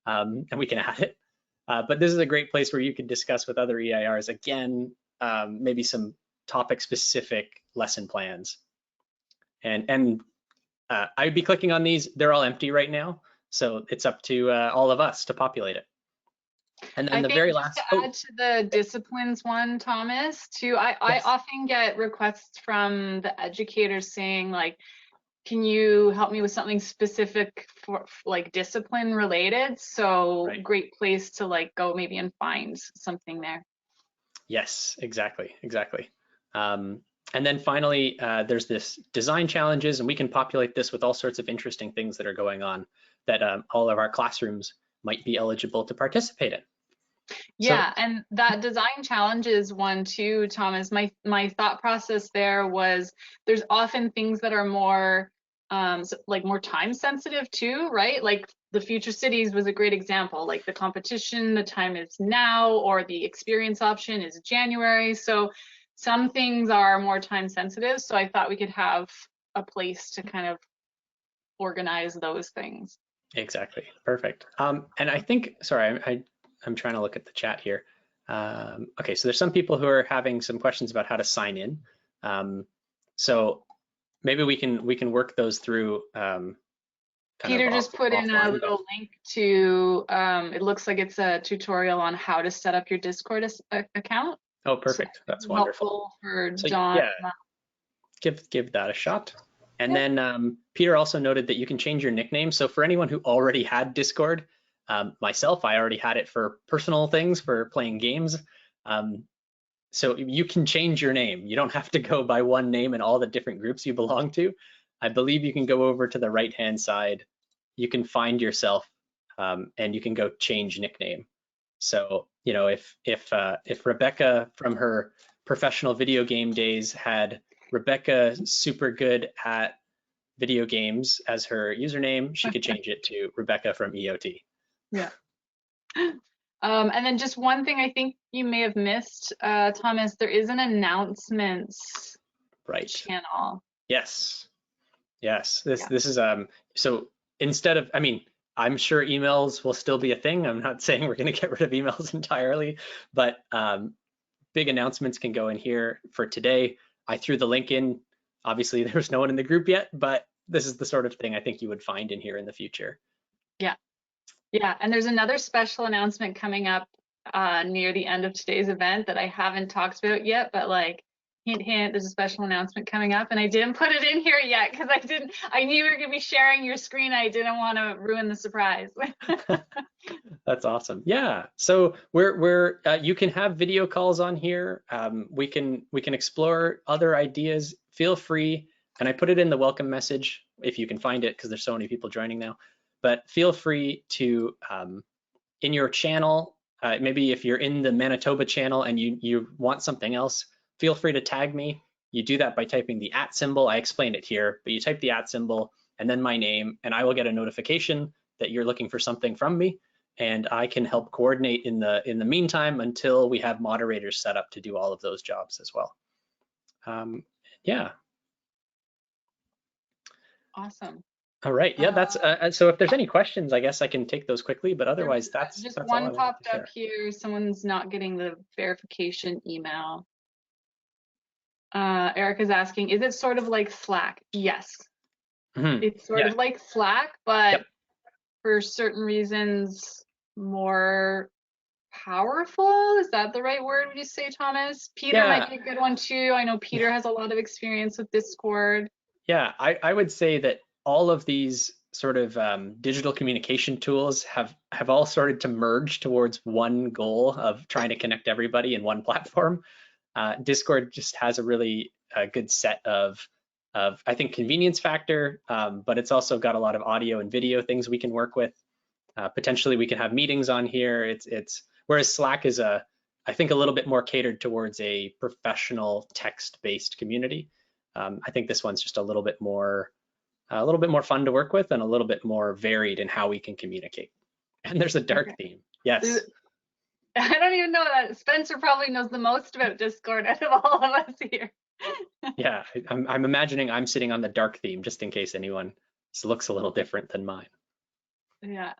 And we can add it. But this is a great place where you can discuss with other EIRs, again, maybe some topic-specific lesson plans. And I'd be clicking on these. They're all empty right now, so it's up to all of us to populate it. And then the very last, to add to the disciplines one, Thomas, too, I often get requests from the educators saying can you help me with something specific for discipline related? So great place to go maybe and find something there. Yes, exactly. And then finally, there's this design challenges, and we can populate this with all sorts of interesting things that are going on that all of our classrooms might be eligible to participate in. Yeah, and that design challenges one too, Thomas. My thought process there was there's often things that are more more time sensitive too, right? Like the future cities was a great example. Like the competition, the time is now, or the experience option is January. So some things are more time sensitive. So I thought we could have a place to kind of organize those things. Exactly, perfect. And I think, sorry, I'm trying to look at the chat here. Okay, so there's some people who are having some questions about how to sign in. So maybe we can work those through. Peter just put in a little link to, it looks like it's a tutorial on how to set up your Discord account. Oh, perfect. So that's wonderful. For John. Yeah, give that a shot. And then Peter also noted that you can change your nickname. So for anyone who already had Discord, myself, I already had it for personal things, for playing games. So you can change your name. You don't have to go by one name in all the different groups you belong to. I believe you can go over to the right-hand side. You can find yourself and you can go change nickname. So, you know, if Rebecca from her professional video game days had Rebecca super good at video games as her username, she could change it to Rebecca from EOT. Yeah. And then just one thing I think you may have missed, Thomas, there is an announcements Right. channel. Yes. Yes. This is so instead of, I mean, I'm sure emails will still be a thing. I'm not saying we're going to get rid of emails entirely, but big announcements can go in here. For today, I threw the link in. Obviously, there's no one in the group yet, but this is the sort of thing I think you would find in here in the future. Yeah. Yeah, and there's another special announcement coming up near the end of today's event that I haven't talked about yet, but like, hint, hint, there's a special announcement coming up, and I didn't put it in here yet because I knew you were gonna be sharing your screen. I didn't want to ruin the surprise. That's awesome. Yeah. So we're you can have video calls on here. We can explore other ideas. Feel free, and I put it in the welcome message if you can find it because there's so many people joining now. But feel free to in your channel, maybe if you're in the Manitoba channel and you want something else, feel free to tag me. You do that by typing the @ symbol. I explained it here, but you type the @ symbol and then my name, and I will get a notification that you're looking for something from me, and I can help coordinate in the meantime until we have moderators set up to do all of those jobs as well. Yeah. Awesome. All right. Yeah, that's so if there's any questions, I guess I can take those quickly, but otherwise that's just all I one wanted popped to share. up here. Someone's not getting the verification email. Erica's asking, is it sort of like Slack? Yes. It's sort of like Slack, but for certain reasons more powerful. Is that the right word, would you say, Thomas? Peter might be a good one too. I know Peter has a lot of experience with Discord. Yeah, I would say that all of these sort of digital communication tools have all started to merge towards one goal of trying to connect everybody in one platform. Discord just has a really good set of I think convenience factor, but it's also got a lot of audio and video things we can work with. Potentially we can have meetings on here. It's whereas Slack is I think a little bit more catered towards a professional text-based community. I think this one's just a little bit more fun to work with and a little bit more varied in how we can communicate. And there's a dark theme. Yes. I don't even know that. Spencer probably knows the most about Discord out of all of us here. Yeah, I'm imagining I'm sitting on the dark theme just in case anyone looks a little different than mine. Yeah.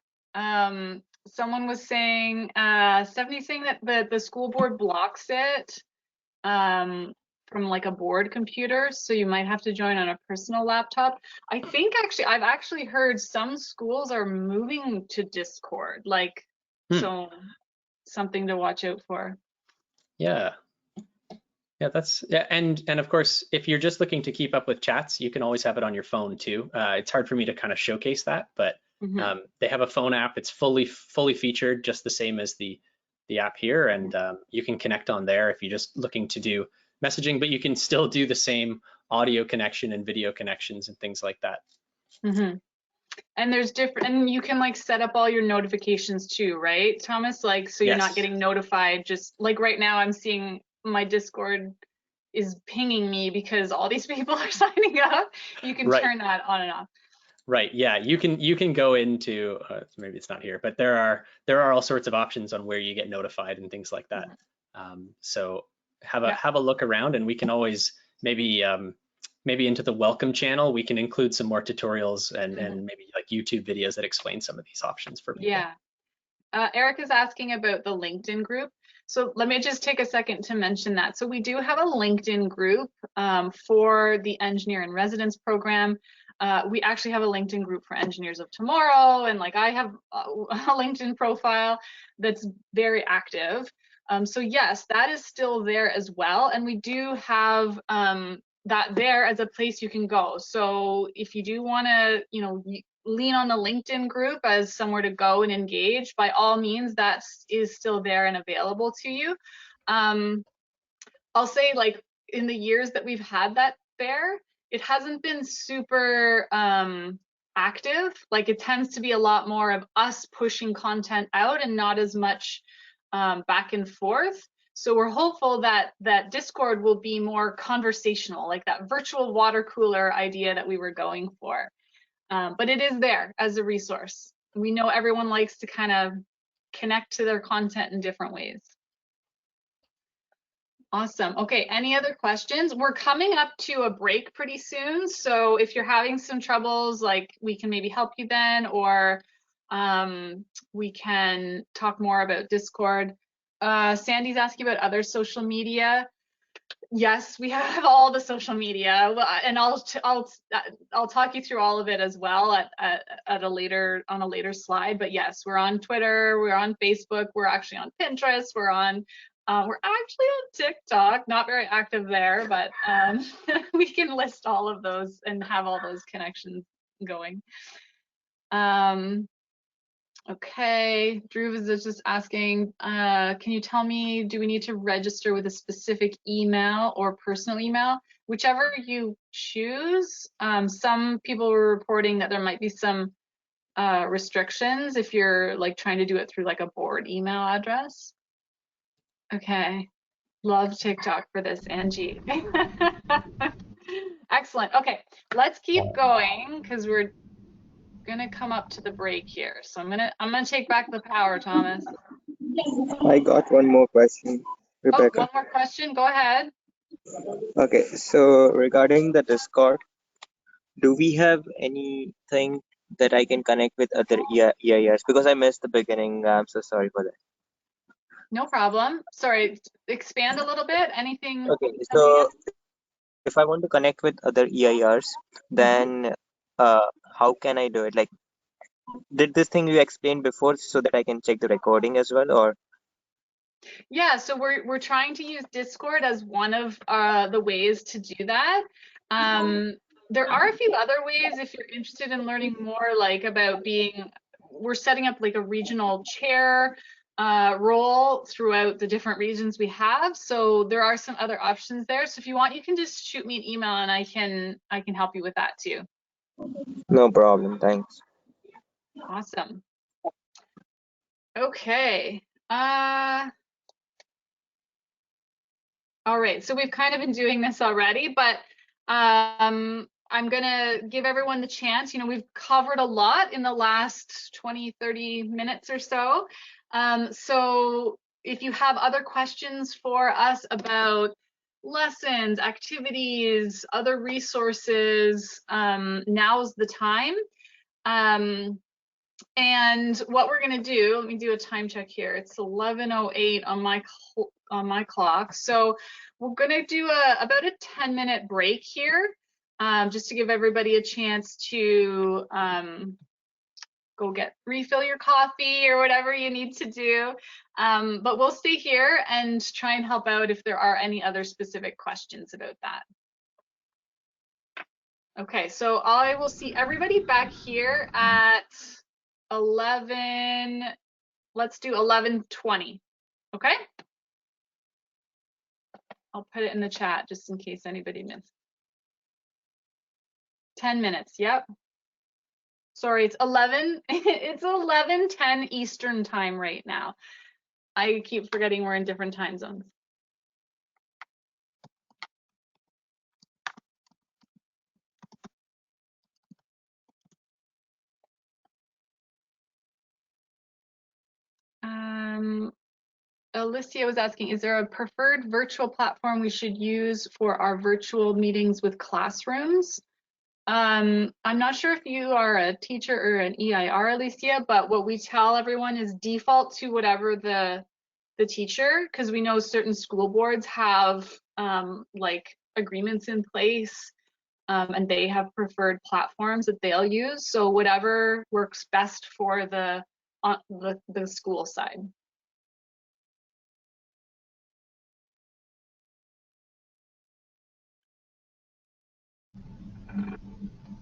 Someone was saying, Stephanie's saying that the school board blocks it from like a board computer, so you might have to join on a personal laptop. I think I've actually heard some schools are moving to Discord, like so something to watch out for. Yeah, and of course, if you're just looking to keep up with chats, you can always have it on your phone too. It's hard for me to kind of showcase that, but they have a phone app. It's fully featured, just the same as the app here, and you can connect on there if you're just looking to do messaging, but you can still do the same audio connection and video connections and things like that. And there's different, and you can like set up all your notifications too, right, Thomas? Like, so you're not getting notified. Just like right now, I'm seeing my Discord is pinging me because all these people are signing up. You can turn that on and off. Right. Yeah. You can go into maybe it's not here, but there are all sorts of options on where you get notified and things like that. So have a look around, and we can always maybe into the welcome channel we can include some more tutorials and maybe like YouTube videos that explain some of these options for people. Yeah. Eric is asking about the LinkedIn group. So let me just take a second to mention that. So we do have a LinkedIn group for the Engineer in Residence program. We actually have a LinkedIn group for Engineers of Tomorrow, and like I have a LinkedIn profile that's very active. So yes, that is still there as well, and we do have that there as a place you can go. So if you do want to, lean on the LinkedIn group as somewhere to go and engage, by all means, that is still there and available to you. I'll say, like, in the years that we've had that there, it hasn't been super active. Like, it tends to be a lot more of us pushing content out and not as much back and forth. So we're hopeful that Discord will be more conversational, like that virtual water cooler idea that we were going for. But it is there as a resource. We know everyone likes to kind of connect to their content in different ways. Awesome. Okay, any other questions? We're coming up to a break pretty soon. So if you're having some troubles, like we can maybe help you then, or we can talk more about Discord. Sandy's asking about other social media. Yes, we have all the social media, and I'll talk you through all of it as well at a later slide. But yes, we're on Twitter, we're on Facebook, we're actually on Pinterest, we're actually on TikTok. Not very active there, but we can list all of those and have all those connections going. Okay, Drew is just asking, can you tell me, do we need to register with a specific email or personal email? Whichever you choose. Some people were reporting that there might be some restrictions if you're like trying to do it through like a board email address. Okay, love TikTok for this, Angie. Excellent. Okay, let's keep going because we're gonna come up to the break here. So I'm gonna take back the power, Thomas. I got one more question, Rebecca. Oh, one more question. Go ahead. Okay, so regarding the Discord, do we have anything that I can connect with other EIRs? Because I missed the beginning. I'm so sorry for that. No problem. Sorry, expand a little bit. Anything? Okay, so if I want to connect with other EIRs, then how can I do it? Like, did this thing you explained before so that I can check the recording as well, or? Yeah, so we're trying to use Discord as one of the ways to do that. There are a few other ways if you're interested in learning more, like about we're setting up like a regional chair role throughout the different regions we have. So there are some other options there. So if you want, you can just shoot me an email and I can help you with that too. No problem, thanks. Awesome. Okay. All right, so we've kind of been doing this already, but I'm gonna give everyone the chance. You know, we've covered a lot in the last 20, 30 minutes or so. So if you have other questions for us about lessons, activities, other resources, now's the time. And what we're gonna do, let me do a time check here. It's 11:08 on my clock. So we're gonna do about a 10-minute break here, just to give everybody a chance to go refill your coffee or whatever you need to do. But we'll stay here and try and help out if there are any other specific questions about that. Okay, so I will see everybody back here at 11, let's do 11:20, okay? I'll put it in the chat just in case anybody missed. 10 minutes, yep. Sorry, it's 11:10 Eastern time right now. I keep forgetting we're in different time zones. Alicia was asking, is there a preferred virtual platform we should use for our virtual meetings with classrooms? I'm not sure if you are a teacher or an EIR, Alicia, but what we tell everyone is default to whatever the teacher, because we know certain school boards have like agreements in place, and they have preferred platforms that they'll use. So whatever works best for the school side.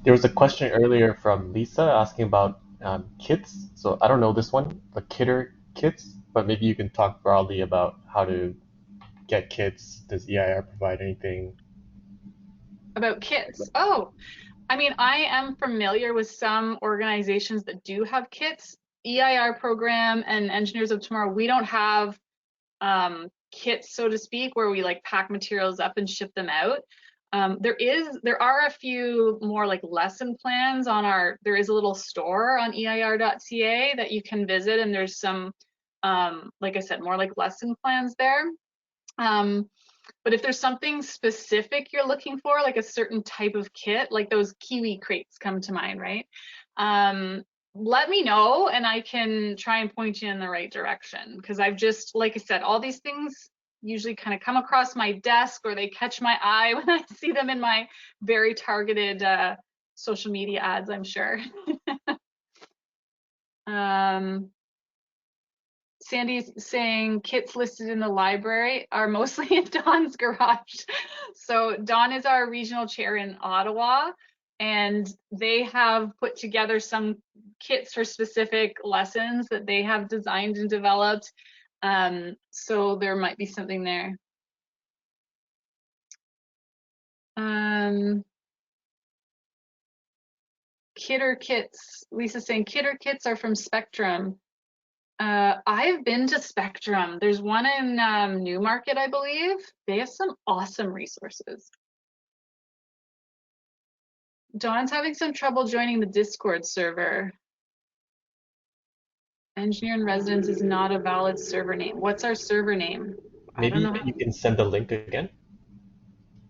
There was a question earlier from Lisa asking about kits. So I don't know this one, the Kitter kits, but maybe you can talk broadly about how to get kits. Does EIR provide anything? About kits? Oh, I mean, I am familiar with some organizations that do have kits. EIR program and Engineers of Tomorrow, we don't have kits, so to speak, where we like pack materials up and ship them out. There are a few more like lesson plans on there is a little store on EIR.ca that you can visit, and there's some, like I said, more like lesson plans there. But if there's something specific you're looking for, like a certain type of kit, like those kiwi crates come to mind, right? Let me know and I can try and point you in the right direction. Because I've just, like I said, all these things usually kind of come across my desk or they catch my eye when I see them in my very targeted social media ads, I'm sure. Sandy's saying kits listed in the library are mostly in Dawn's garage. So Dawn is our regional chair in Ottawa, and they have put together some kits for specific lessons that they have designed and developed. So there might be something there. Kidder kits, Lisa's saying kidder kits are from Spectrum. I've been to Spectrum. There's one in Newmarket, I believe. They have some awesome resources. Dawn's having some trouble joining the Discord server. Engineer in Residence is not a valid server name. What's our server name? I don't Maybe know. you can send the link again.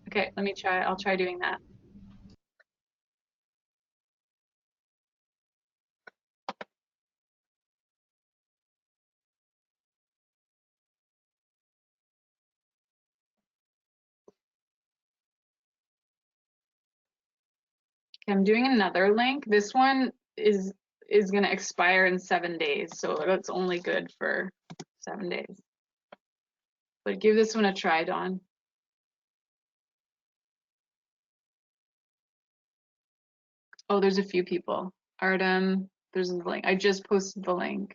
Okay, let me try. I'll try doing that. Okay, I'm doing another link. This one is going to expire in 7 days, so that's only good for 7 days. But give this one a try, Dawn. Oh, there's a few people. Artem, there's a link. I just posted the link.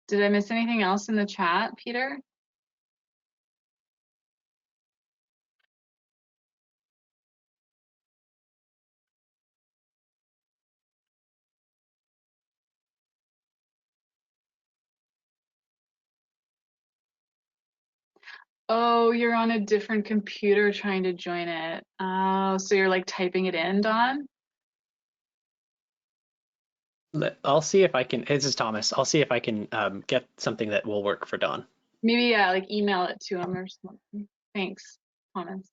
Did I miss anything else in the chat, Peter? Oh, you're on a different computer trying to join it. Oh, so you're like typing it in, Dawn? I'll see if I can, this is Thomas. I'll see if I can get something that will work for Dawn. Maybe, yeah, like email it to him or something. Thanks, Thomas.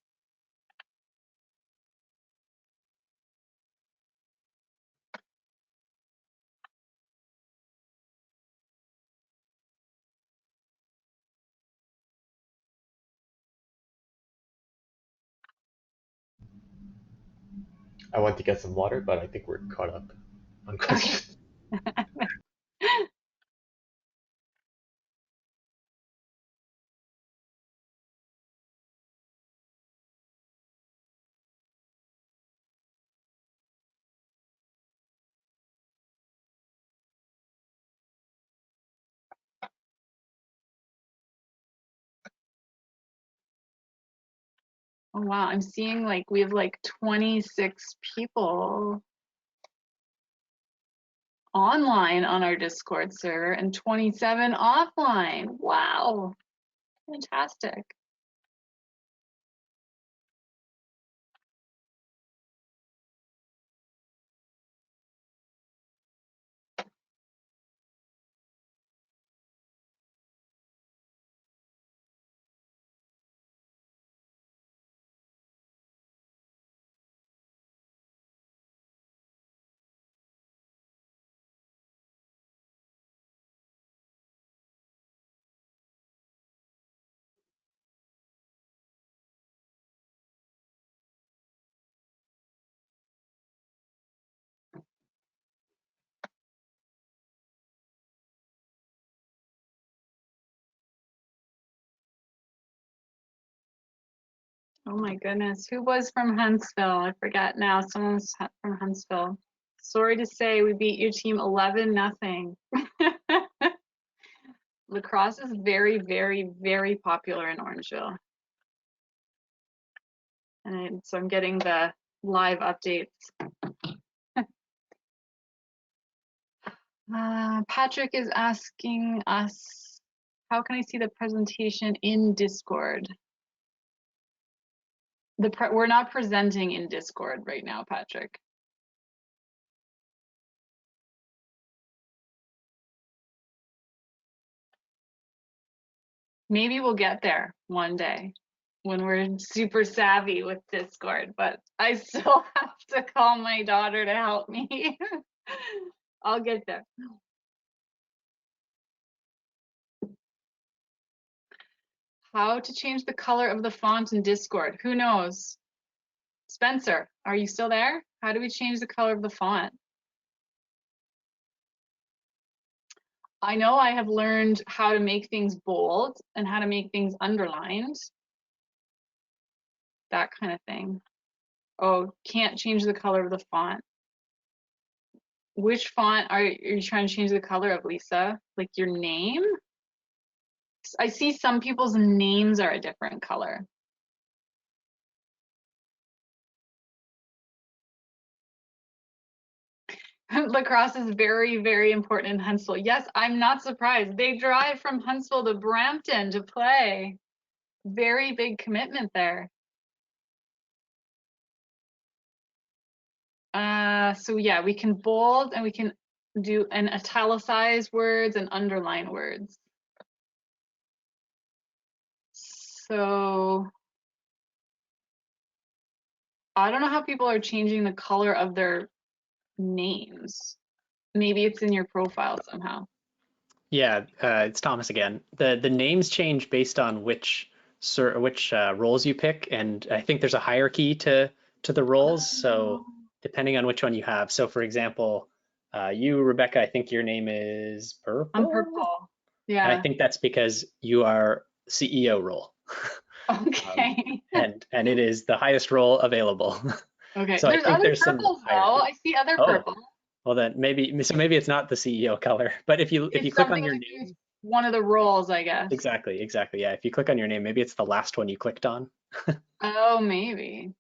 I want to get some water, but I think we're caught up on questions. Okay. Oh, wow, I'm seeing like we have like 26 people online on our Discord server and 27 offline. Wow, fantastic. Oh my goodness, who was from Huntsville? I forget now. Someone was from Huntsville. Sorry to say, we beat your team 11-0. Lacrosse is very, very, very popular in Orangeville. And so I'm getting the live updates. Patrick is asking us, how can I see the presentation in Discord? We're not presenting in Discord right now, Patrick. Maybe we'll get there one day when we're super savvy with Discord, but I still have to call my daughter to help me. I'll get there. How to change the color of the font in Discord? Who knows? Spencer, are you still there? How do we change the color of the font? I know I have learned how to make things bold and how to make things underlined. That kind of thing. Oh, can't change the color of the font. Which font are you trying to change the color of, Lisa? Like your name? I see some people's names are a different color. Lacrosse is very, very important in Huntsville. Yes, I'm not surprised. They drive from Huntsville to Brampton to play. Very big commitment there. So yeah, we can bold and we can do an italicize words and underline words. So I don't know how people are changing the color of their names. Maybe it's in your profile somehow. Yeah, it's Thomas again. The names change based on which roles you pick, and I think there's a hierarchy to the roles. So depending on which one you have. So for example, you, Rebecca, I think your name is Purple. I'm Purple. Yeah. And I think that's because you are CEO role. Okay. And it is the highest role available. Okay. So There's other purples though. I see other purple. Well then maybe it's not the CEO color, but if you click on your name, one of the roles, I guess. Exactly. Yeah. If you click on your name, maybe it's the last one you clicked on. Oh, maybe.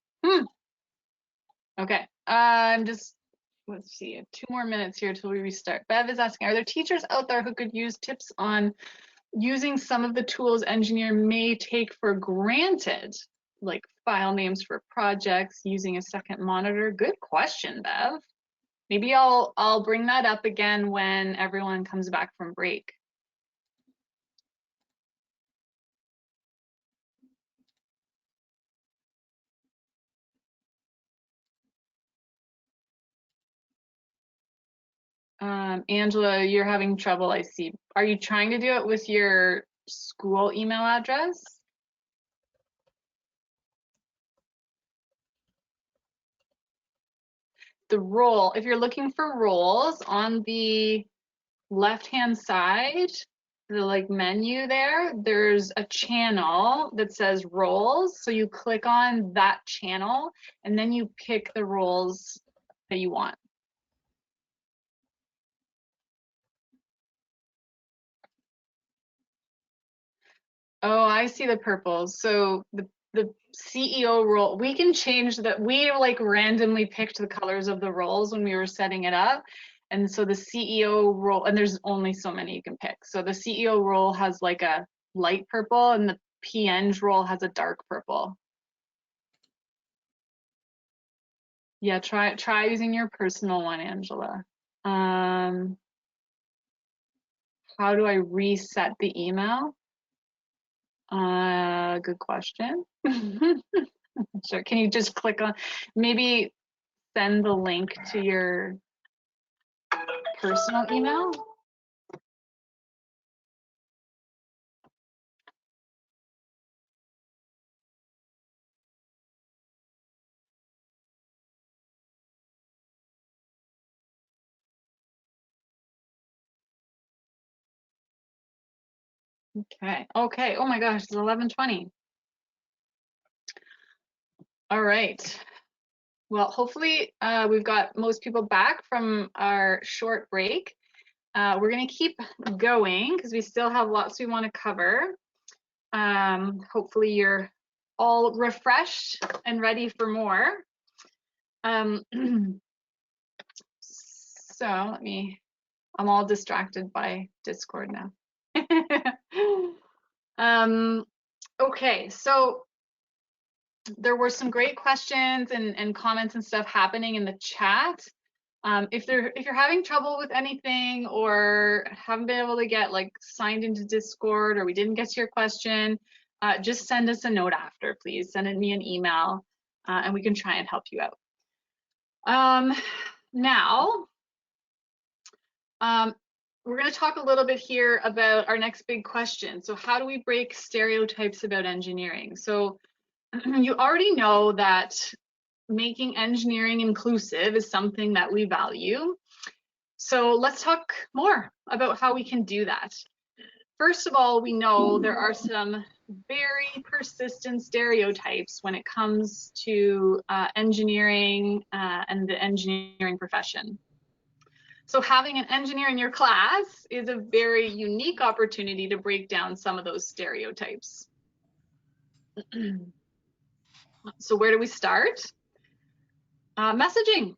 Okay. I'm just, let's see, 2 more minutes here till we restart. Bev is asking, are there teachers out there who could use tips on using some of the tools engineer may take for granted, like file names for projects, using a second monitor? Good question, Bev. Maybe I'll bring that up again when everyone comes back from break. Angela, you're having trouble, I see. Are you trying to do it with your school email address? The role, if you're looking for roles on the left-hand side, the like menu there, there's a channel that says roles. So you click on that channel and then you pick the roles that you want. Oh, I see the purples. So the CEO role, we can change that. We like randomly picked the colors of the roles when we were setting it up. And so the CEO role, and there's only so many you can pick. So the CEO role has like a light purple and the PN role has a dark purple. Yeah, try using your personal one, Angela. How do I reset the email? Good question. Sure. Can you just click on, maybe send the link to your personal email? Okay. Okay. Oh my gosh, it's 11:20. All right. Well, hopefully we've got most people back from our short break. We're going to keep going because we still have lots we want to cover. Hopefully you're all refreshed and ready for more. So let me, I'm all distracted by Discord now. Okay, so there were some great questions and comments and stuff happening in the chat. If you're having trouble with anything or haven't been able to get like signed into Discord or we didn't get to your question, just send us a note after, please. Send me an email and we can try and help you out. Now, we're going to talk a little bit here about our next big question. So how do we break stereotypes about engineering? So you already know that making engineering inclusive is something that we value. So let's talk more about how we can do that. First of all, we know there are some very persistent stereotypes when it comes to engineering and the engineering profession. So having an engineer in your class is a very unique opportunity to break down some of those stereotypes. So where do we start? Messaging,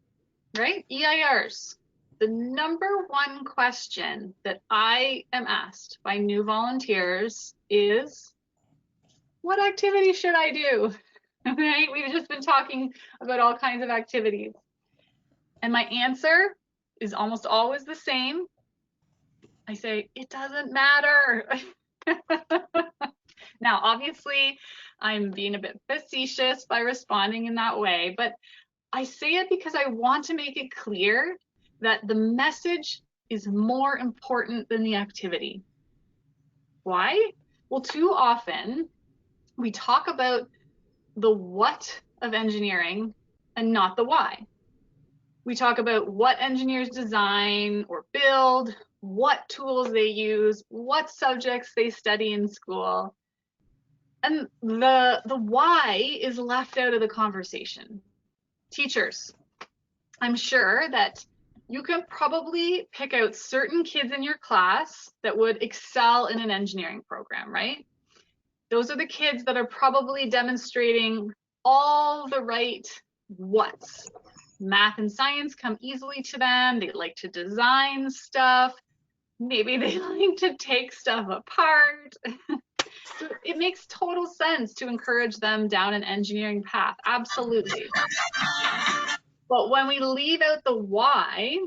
right? EIRs. The number 1 question that I am asked by new volunteers is, what activity should I do? Right? We've just been talking about all kinds of activities. And my answer is almost always the same. I say, it doesn't matter. Now, obviously, I'm being a bit facetious by responding in that way, but I say it because I want to make it clear that the message is more important than the activity. Why? Well, too often we talk about the what of engineering and not the why. We talk about what engineers design or build, what tools they use, what subjects they study in school. And the why is left out of the conversation. Teachers, I'm sure that you can probably pick out certain kids in your class that would excel in an engineering program, right? Those are the kids that are probably demonstrating all the right what's. Math and science come easily to them. They like to design stuff. Maybe they like to take stuff apart. So it makes total sense to encourage them down an engineering path, absolutely. But when we leave out the why,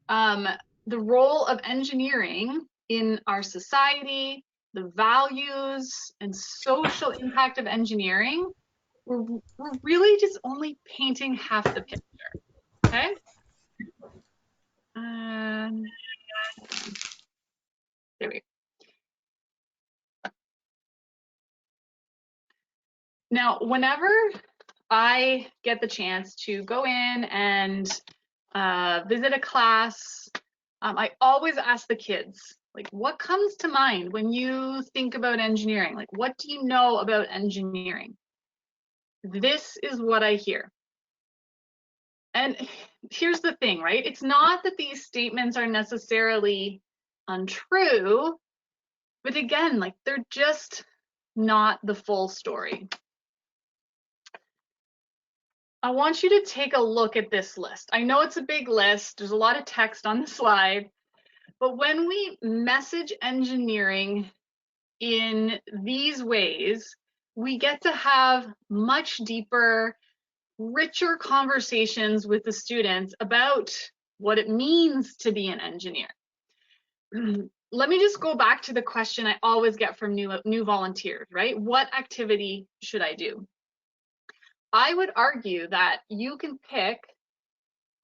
the role of engineering in our society, the values and social impact of engineering, we're really just only painting half the picture, okay? There we go. Now, whenever I get the chance to go in and visit a class, I always ask the kids, like, what comes to mind when you think about engineering? Like, what do you know about engineering? This is what I hear. And here's the thing, right? It's not that these statements are necessarily untrue, but again, like, they're just not the full story. I want you to take a look at this list. I know it's a big list. There's a lot of text on the slide, but when we message engineering in these ways, we get to have much deeper, richer conversations with the students about what it means to be an engineer. Let me just go back to the question I always get from new volunteers, right? What activity should I do? I would argue that you can pick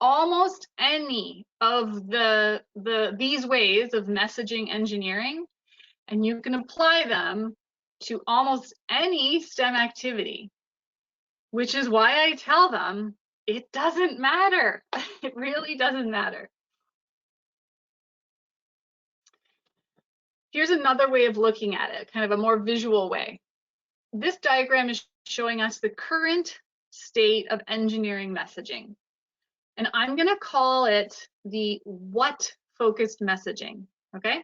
almost any of these ways of messaging engineering, and you can apply them to almost any STEM activity, which is why I tell them it doesn't matter. It really doesn't matter. Here's another way of looking at it, kind of a more visual way. This diagram is showing us the current state of engineering messaging. And I'm going to call it the what focused messaging, okay?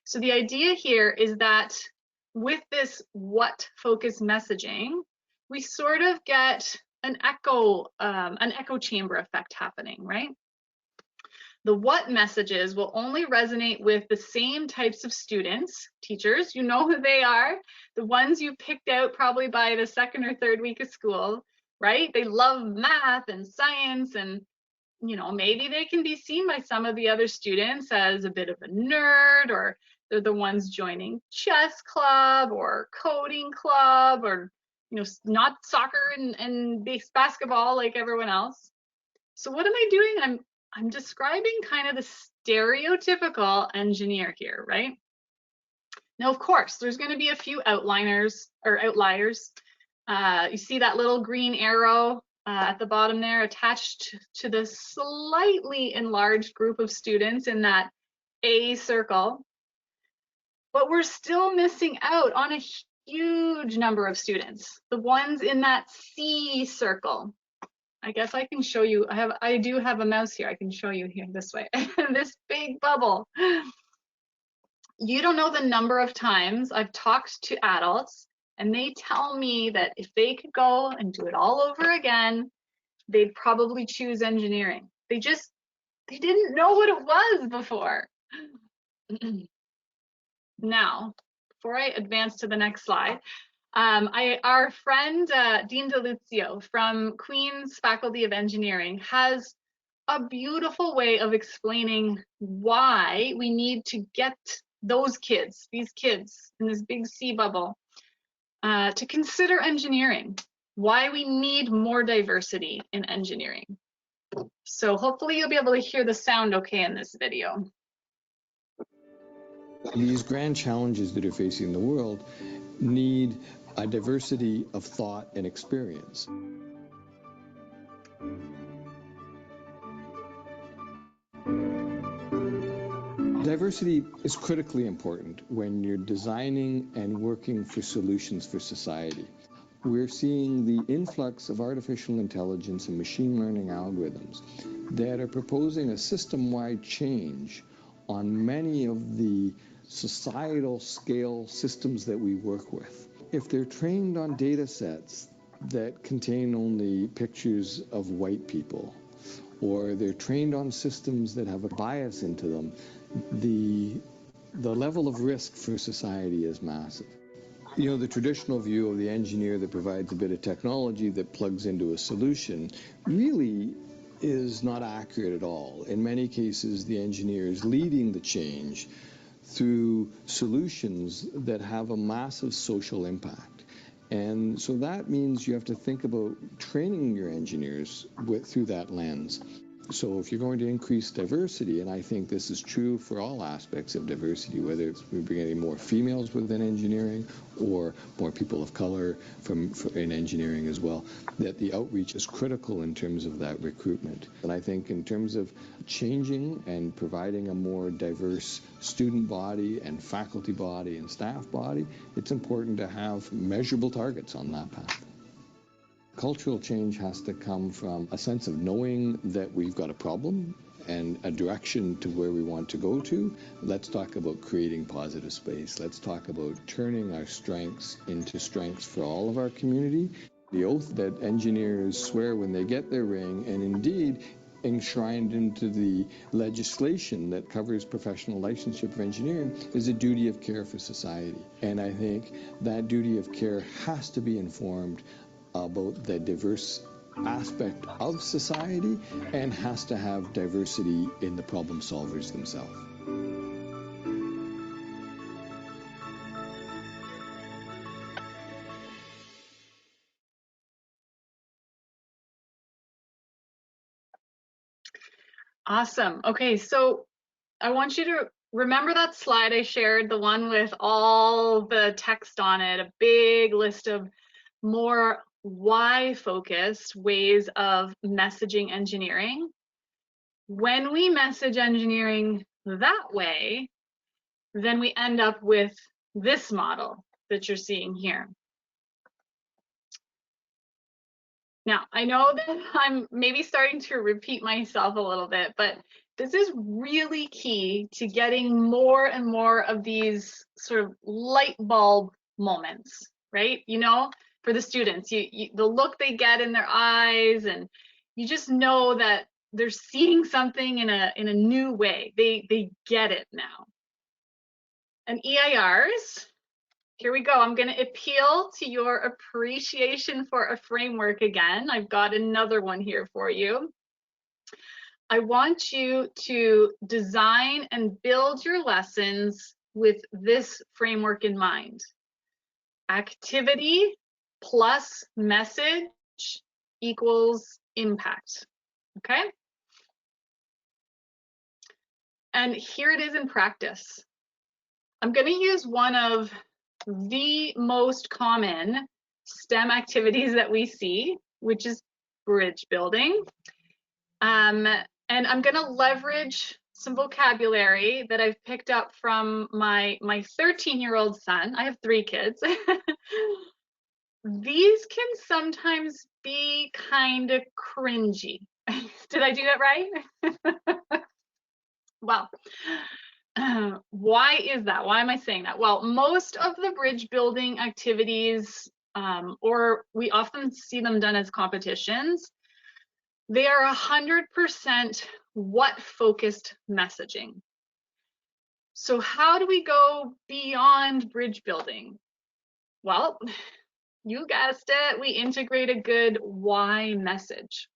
So the idea here is that with this what focused messaging, we sort of get an echo chamber effect happening, right? The what messages will only resonate with the same types of students, teachers, you know who they are, the ones you picked out probably by the second or third week of school, right? They love math and science, and maybe they can be seen by some of the other students as a bit of a nerd, or they're the ones joining chess club or coding club, or not soccer and basketball like everyone else. So what am I doing? I'm describing kind of the stereotypical engineer here, right? Now, of course, there's going to be a few outliers. You see that little green arrow at the bottom there attached to the slightly enlarged group of students in that A circle. But we're still missing out on a huge number of students, the ones in that C circle. I guess I can show you. I do have a mouse here. I can show you here this way. This big bubble. You don't know the number of times I've talked to adults and they tell me that if they could go and do it all over again, they'd probably choose engineering. They didn't know what it was before. Now, before I advance to the next slide, our friend Dean DeLuzio from Queen's Faculty of Engineering has a beautiful way of explaining why we need to get these kids in this big C bubble, to consider engineering, why we need more diversity in engineering. So hopefully you'll be able to hear the sound okay in this video. These grand challenges that are facing the world need a diversity of thought and experience. Diversity is critically important when you're designing and working for solutions for society. We're seeing the influx of artificial intelligence and machine learning algorithms that are proposing a system-wide change on many of the societal scale systems that we work with. If they're trained on data sets that contain only pictures of white people, or they're trained on systems that have a bias into them, the level of risk for society is massive. The traditional view of the engineer that provides a bit of technology that plugs into a solution really is not accurate at all. In many cases, the engineer is leading the change through solutions that have a massive social impact. And so that means you have to think about training your engineers through that lens. So if you're going to increase diversity, and I think this is true for all aspects of diversity, whether it's we're bringing more females within engineering or more people of color in engineering as well, that the outreach is critical in terms of that recruitment. And I think in terms of changing and providing a more diverse student body and faculty body and staff body, it's important to have measurable targets on that path. Cultural change has to come from a sense of knowing that we've got a problem and a direction to where we want to go to. Let's talk about creating positive space. Let's talk about turning our strengths into strengths for all of our community. The oath that engineers swear when they get their ring, and indeed enshrined into the legislation that covers professional licensure of engineering, is a duty of care for society. And I think that duty of care has to be informed about the diverse aspect of society and has to have diversity in the problem solvers themselves. Awesome. Okay, so I want you to remember that slide I shared, the one with all the text on it, a big list of more why-focused ways of messaging engineering. When we message engineering that way, then we end up with this model that you're seeing here. Now, I know that I'm maybe starting to repeat myself a little bit, but this is really key to getting more and more of these sort of light bulb moments, right? For the students, the look they get in their eyes, and you just know that they're seeing something in a new way. They get it now. And EIRs, here we go. I'm going to appeal to your appreciation for a framework again. I've got another one here for you. I want you to design and build your lessons with this framework in mind. Activity plus message equals impact. Okay? And here it is in practice. I'm going to use one of the most common STEM activities that we see, which is bridge building. And I'm going to leverage some vocabulary that I've picked up from my 13-year-old son. I have 3 kids. These can sometimes be kind of cringy. Did I do that right? Well, why is that? Why am I saying that? Well, most of the bridge building activities, or we often see them done as competitions, they are 100% what focused messaging. So how do we go beyond bridge building? Well, you guessed it, we integrate a good why message.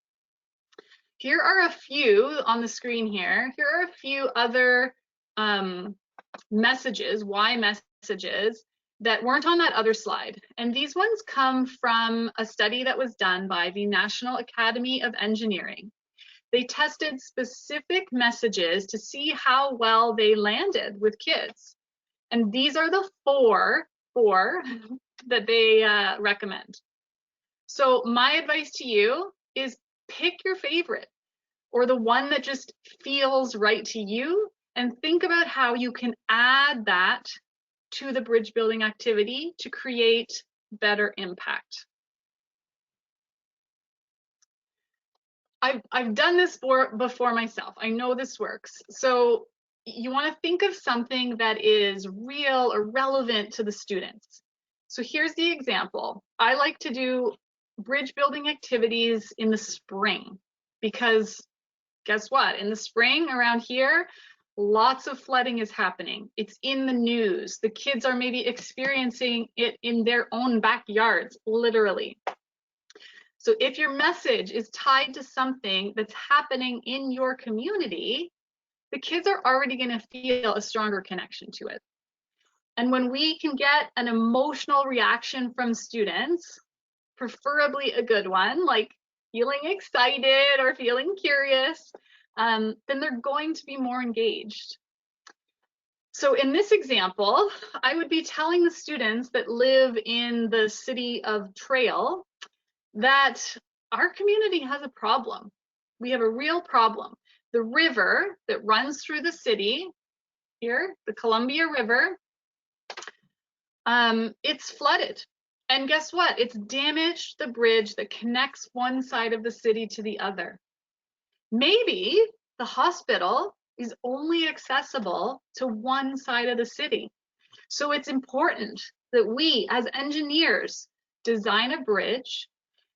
Here are a few on the screen here. Here are a few other messages, why messages, that weren't on that other slide. And these ones come from a study that was done by the National Academy of Engineering. They tested specific messages to see how well they landed with kids. And these are the four that they recommend. So my advice to you is pick your favorite, or the one that just feels right to you, and think about how you can add that to the bridge building activity to create better impact. I've done this before myself. I know this works. So you want to think of something that is real or relevant to the students. So here's the example. I like to do bridge building activities in the spring, because guess what? In the spring around here, lots of flooding is happening. It's in the news. The kids are maybe experiencing it in their own backyards, literally. So if your message is tied to something that's happening in your community, the kids are already going to feel a stronger connection to it. And when we can get an emotional reaction from students, preferably a good one, like feeling excited or feeling curious, then they're going to be more engaged. So in this example, I would be telling the students that live in the city of Trail that our community has a problem. We have a real problem. The river that runs through the city here, the Columbia River, it's flooded. And guess what? It's damaged the bridge that connects one side of the city to the other. Maybe the hospital is only accessible to one side of the city. So it's important that we, as engineers, design a bridge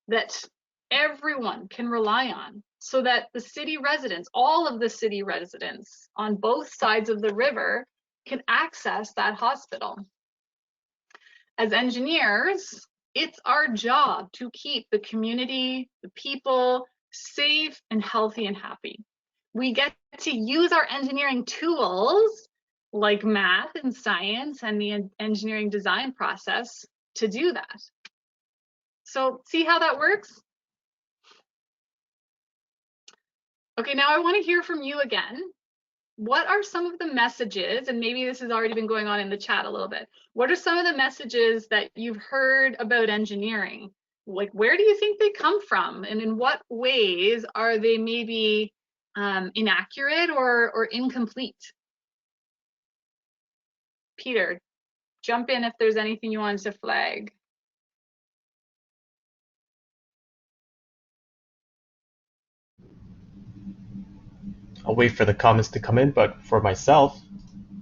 that everyone can rely on, so that the city residents, all of the city residents on both sides of the river, can access that hospital. As engineers, it's our job to keep the community, the people, safe and healthy and happy. We get to use our engineering tools like math and science and the engineering design process to do that. So see how that works? Okay, now I want to hear from you again. What are some of the messages, and maybe this has already been going on in the chat a little bit, what are some of the messages that you've heard about engineering? Like, where do you think they come from, and in what ways are they maybe inaccurate or incomplete? Peter, jump in if there's anything you wanted to flag. I'll wait for the comments to come in, but for myself,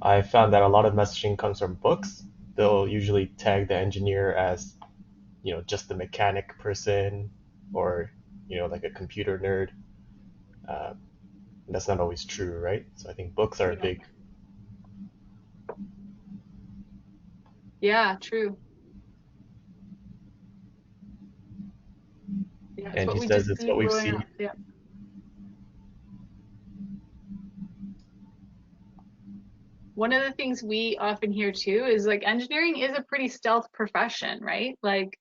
I found that a lot of messaging comes from books. They'll usually tag the engineer as, just the mechanic person, or, like a computer nerd. That's not always true, right? So I think books are a big. Yeah, true. Yeah, it's And what he we says just it's see what we've growing seen. up. Yeah. One of the things we often hear too is like engineering is a pretty stealth profession, right? Like,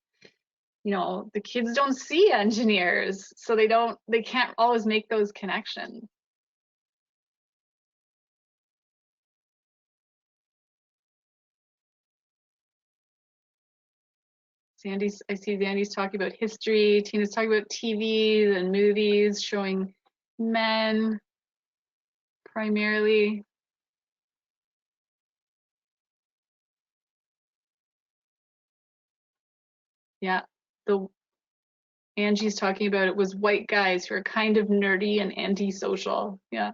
you know, the kids don't see engineers, so they can't always make those connections. I see Zandy's talking about history. Tina's talking about TVs and movies showing men primarily. Yeah, the Angie's talking about it was white guys who are kind of nerdy and antisocial. Yeah.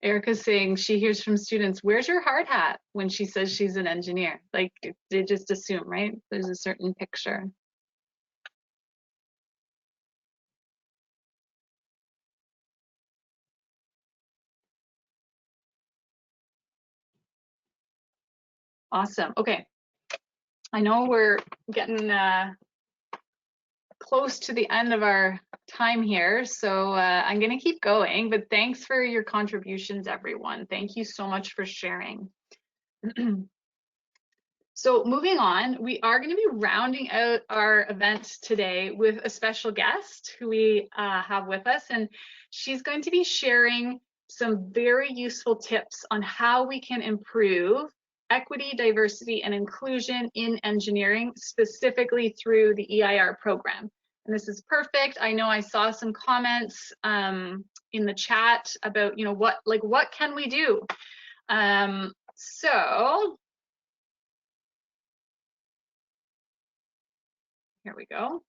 Erica's saying she hears from students, "Where's your hard hat?" when she says she's an engineer. Like they just assume, right? There's a certain picture. Awesome. Okay. I know we're getting close to the end of our time here, so I'm going to keep going, but thanks for your contributions, everyone. Thank you so much for sharing. So moving on, we are going to be rounding out our event today with a special guest who we have with us, and she's going to be sharing some very useful tips on how we can improve equity, diversity, and inclusion in engineering, specifically through the EIR program. And this is perfect. I know I saw some comments in the chat about, you know, what can we do? So here we go.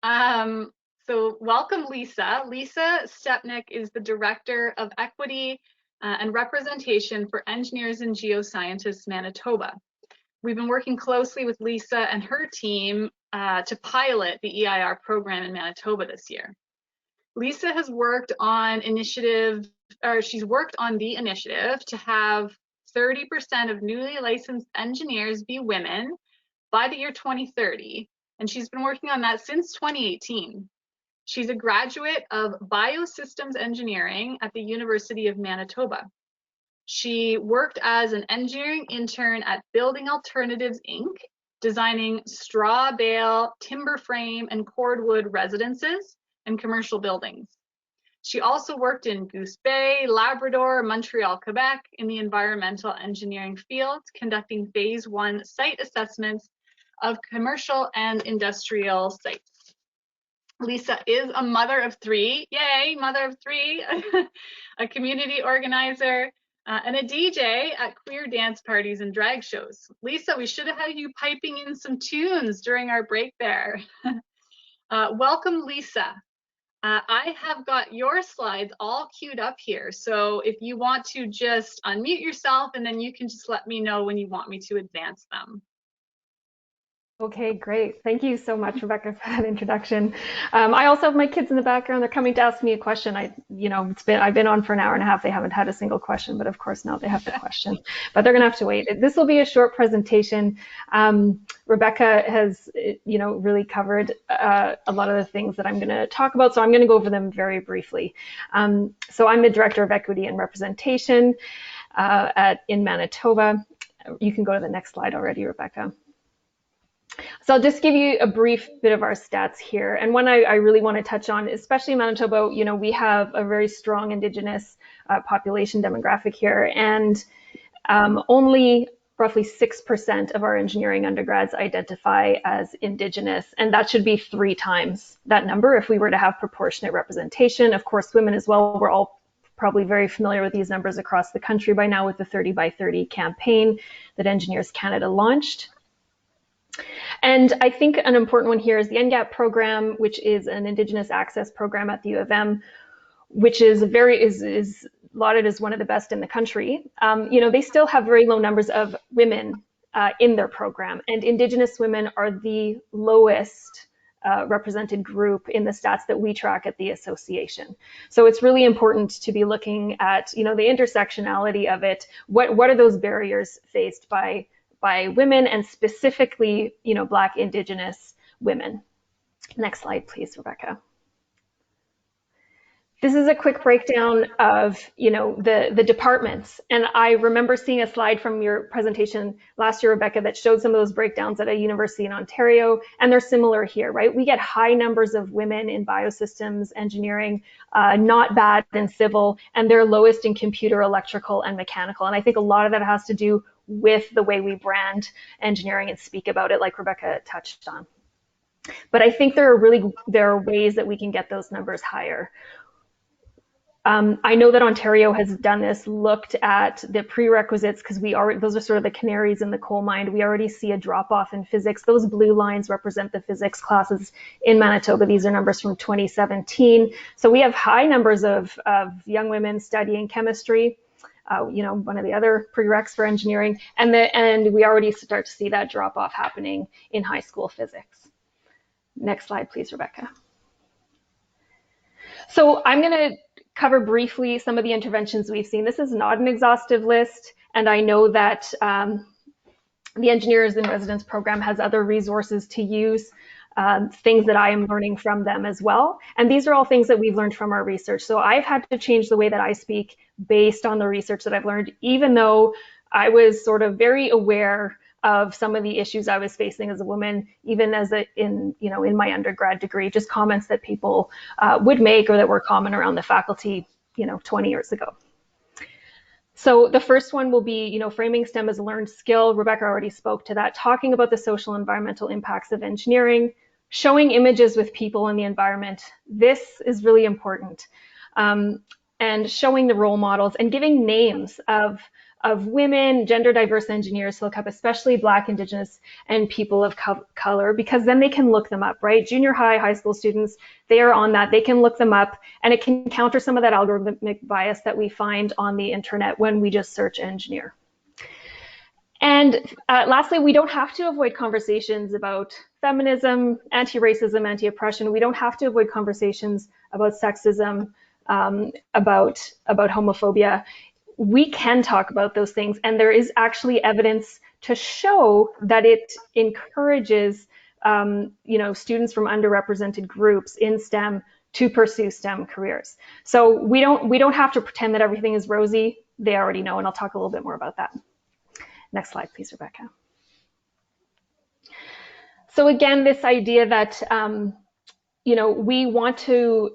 So welcome, Lisa. Lisa Stepnick is the Director of Equity and Representation for Engineers and Geoscientists Manitoba. We've been working closely with Lisa and her team to pilot the EIR program in Manitoba this year. Lisa has worked on the initiative to have 30% of newly licensed engineers be women by the year 2030, and she's been working on that since 2018. She's a graduate of Biosystems Engineering at the University of Manitoba. She worked as an engineering intern at Building Alternatives, Inc., designing straw bale, timber frame, and cordwood residences and commercial buildings. She also worked in Goose Bay, Labrador, Montreal, Quebec in the environmental engineering field, conducting phase 1 site assessments of commercial and industrial sites. Lisa is a mother of 3, yay, mother of 3, a community organizer, and a DJ at queer dance parties and drag shows. Lisa, we should have had you piping in some tunes during our break there. Welcome, Lisa. I have got your slides all queued up here. So if you want to just unmute yourself and then you can just let me know when you want me to advance them. Okay, great. Thank you so much, Rebecca, for that introduction. I also have my kids in the background. They're coming to ask me a question. I've been on for an hour and a half. They haven't had a single question, but of course now they have the question. But they're going to have to wait. This will be a short presentation. Rebecca has, really covered a lot of the things that I'm going to talk about. So I'm going to go over them very briefly. So I'm the Director of Equity and Representation in Manitoba. You can go to the next slide already, Rebecca. So I'll just give you a brief bit of our stats here. And one I really want to touch on, especially in Manitoba, we have a very strong Indigenous population demographic here. And only roughly 6% of our engineering undergrads identify as Indigenous. And that should be 3 times that number if we were to have proportionate representation. Of course, women as well. We're all probably very familiar with these numbers across the country by now with the 30 by 30 campaign that Engineers Canada launched. And I think an important one here is the NGAP program, which is an Indigenous access program at the U of M, which is is lauded as one of the best in the country. They still have very low numbers of women in their program, and Indigenous women are the lowest represented group in the stats that we track at the association. So it's really important to be looking at, you know, the intersectionality of it. What are those barriers faced by women, and specifically, you know, Black, Indigenous women? Next slide, please, Rebecca. This is a quick breakdown of, you know, the departments. And I remember seeing a slide from your presentation last year, Rebecca, that showed some of those breakdowns at a university in Ontario. And they're similar here, right? We get high numbers of women in biosystems engineering, not bad in civil, and they're lowest in computer, electrical, and mechanical. And I think a lot of that has to do with the way we brand engineering and speak about it, like Rebecca touched on. But I think there are ways that we can get those numbers higher. I know that Ontario has done this, looked at the prerequisites, because those are sort of the canaries in the coal mine. We already see a drop off in physics. Those blue lines represent the physics classes in Manitoba. These are numbers from 2017. So we have high numbers of young women studying chemistry, you know, one of the other prereqs for engineering. And we already start to see that drop off happening in high school physics. Next slide, please, Rebecca. So I'm going to cover briefly some of the interventions we've seen. This is not an exhaustive list, and I know that the Engineers in Residence program has other resources to use, things that I am learning from them as well. And these are all things that we've learned from our research. So I've had to change the way that I speak based on the research that I've learned, even though I was sort of very aware of some of the issues I was facing as a woman, even in my undergrad degree, just comments that people would make or that were common around the faculty, you know, 20 years ago. So the first one will be, you know, framing STEM as a learned skill. Rebecca already spoke to that, talking about the social and environmental impacts of engineering, showing images with people in the environment. This is really important. And showing the role models and giving names of women, gender diverse engineers to look up, especially Black, Indigenous, and people of color, because then they can look them up, right? Junior high school students, they are on that. They can look them up, and it can counter some of that algorithmic bias that we find on the internet when we just search engineer. And lastly, we don't have to avoid conversations about feminism, anti-racism, anti-oppression. We don't have to avoid conversations about sexism, about homophobia. We can talk about those things, and there is actually evidence to show that it encourages, you know, students from underrepresented groups in STEM to pursue STEM careers. So we don't have to pretend that everything is rosy. They already know, and I'll talk a little bit more about that. Next slide, please, Rebecca. So again, this idea that you know, we want to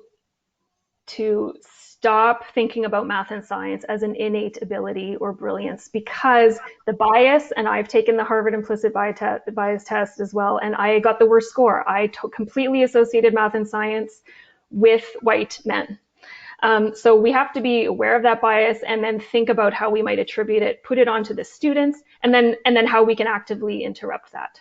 stop thinking about math and science as an innate ability or brilliance, because the bias, and I've taken the Harvard implicit bias test as well, and I got the worst score. I completely associated math and science with white men. So we have to be aware of that bias and then think about how we might attribute it, put it onto the students, and then how we can actively interrupt that.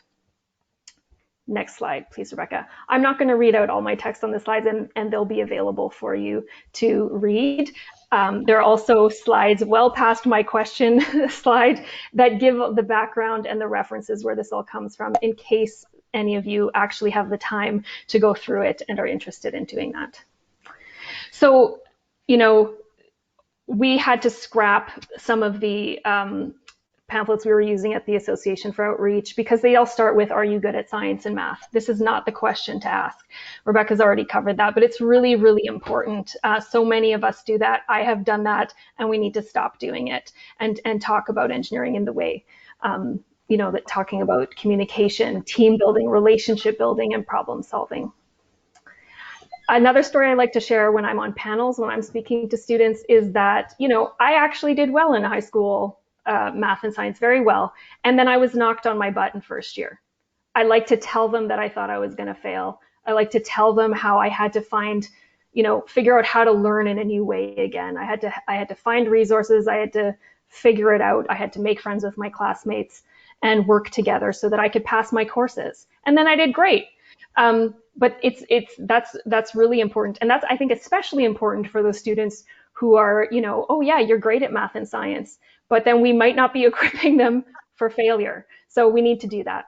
Next slide, please, Rebecca. I'm not going to read out all my text on the slides, and they'll be available for you to read. There are also slides well past my question slide that give the background and the references where this all comes from, in case any of you actually have the time to go through it and are interested in doing that. So, you know, we had to scrap some of the pamphlets we were using at the Association for Outreach, because they all start with, are you good at science and math? This is not the question to ask. Rebecca's already covered that, but it's really, really important. So many of us do that. I have done that, and we need to stop doing it and talk about engineering in the way, you know, that talking about communication, team building, relationship building, and problem solving. Another story I like to share when I'm on panels, when I'm speaking to students, is that, you know, I actually did well in high school math and science, very well. And then I was knocked on my butt in first year. I like to tell them that I thought I was going to fail. I like to tell them how I had to find, you know, figure out how to learn in a new way again. I had to find resources. I had to figure it out. I had to make friends with my classmates and work together so that I could pass my courses. And then I did great. But that's really important. And that's, I think, especially important for those students who are, you know, oh yeah, you're great at math and science, but then we might not be equipping them for failure. So we need to do that.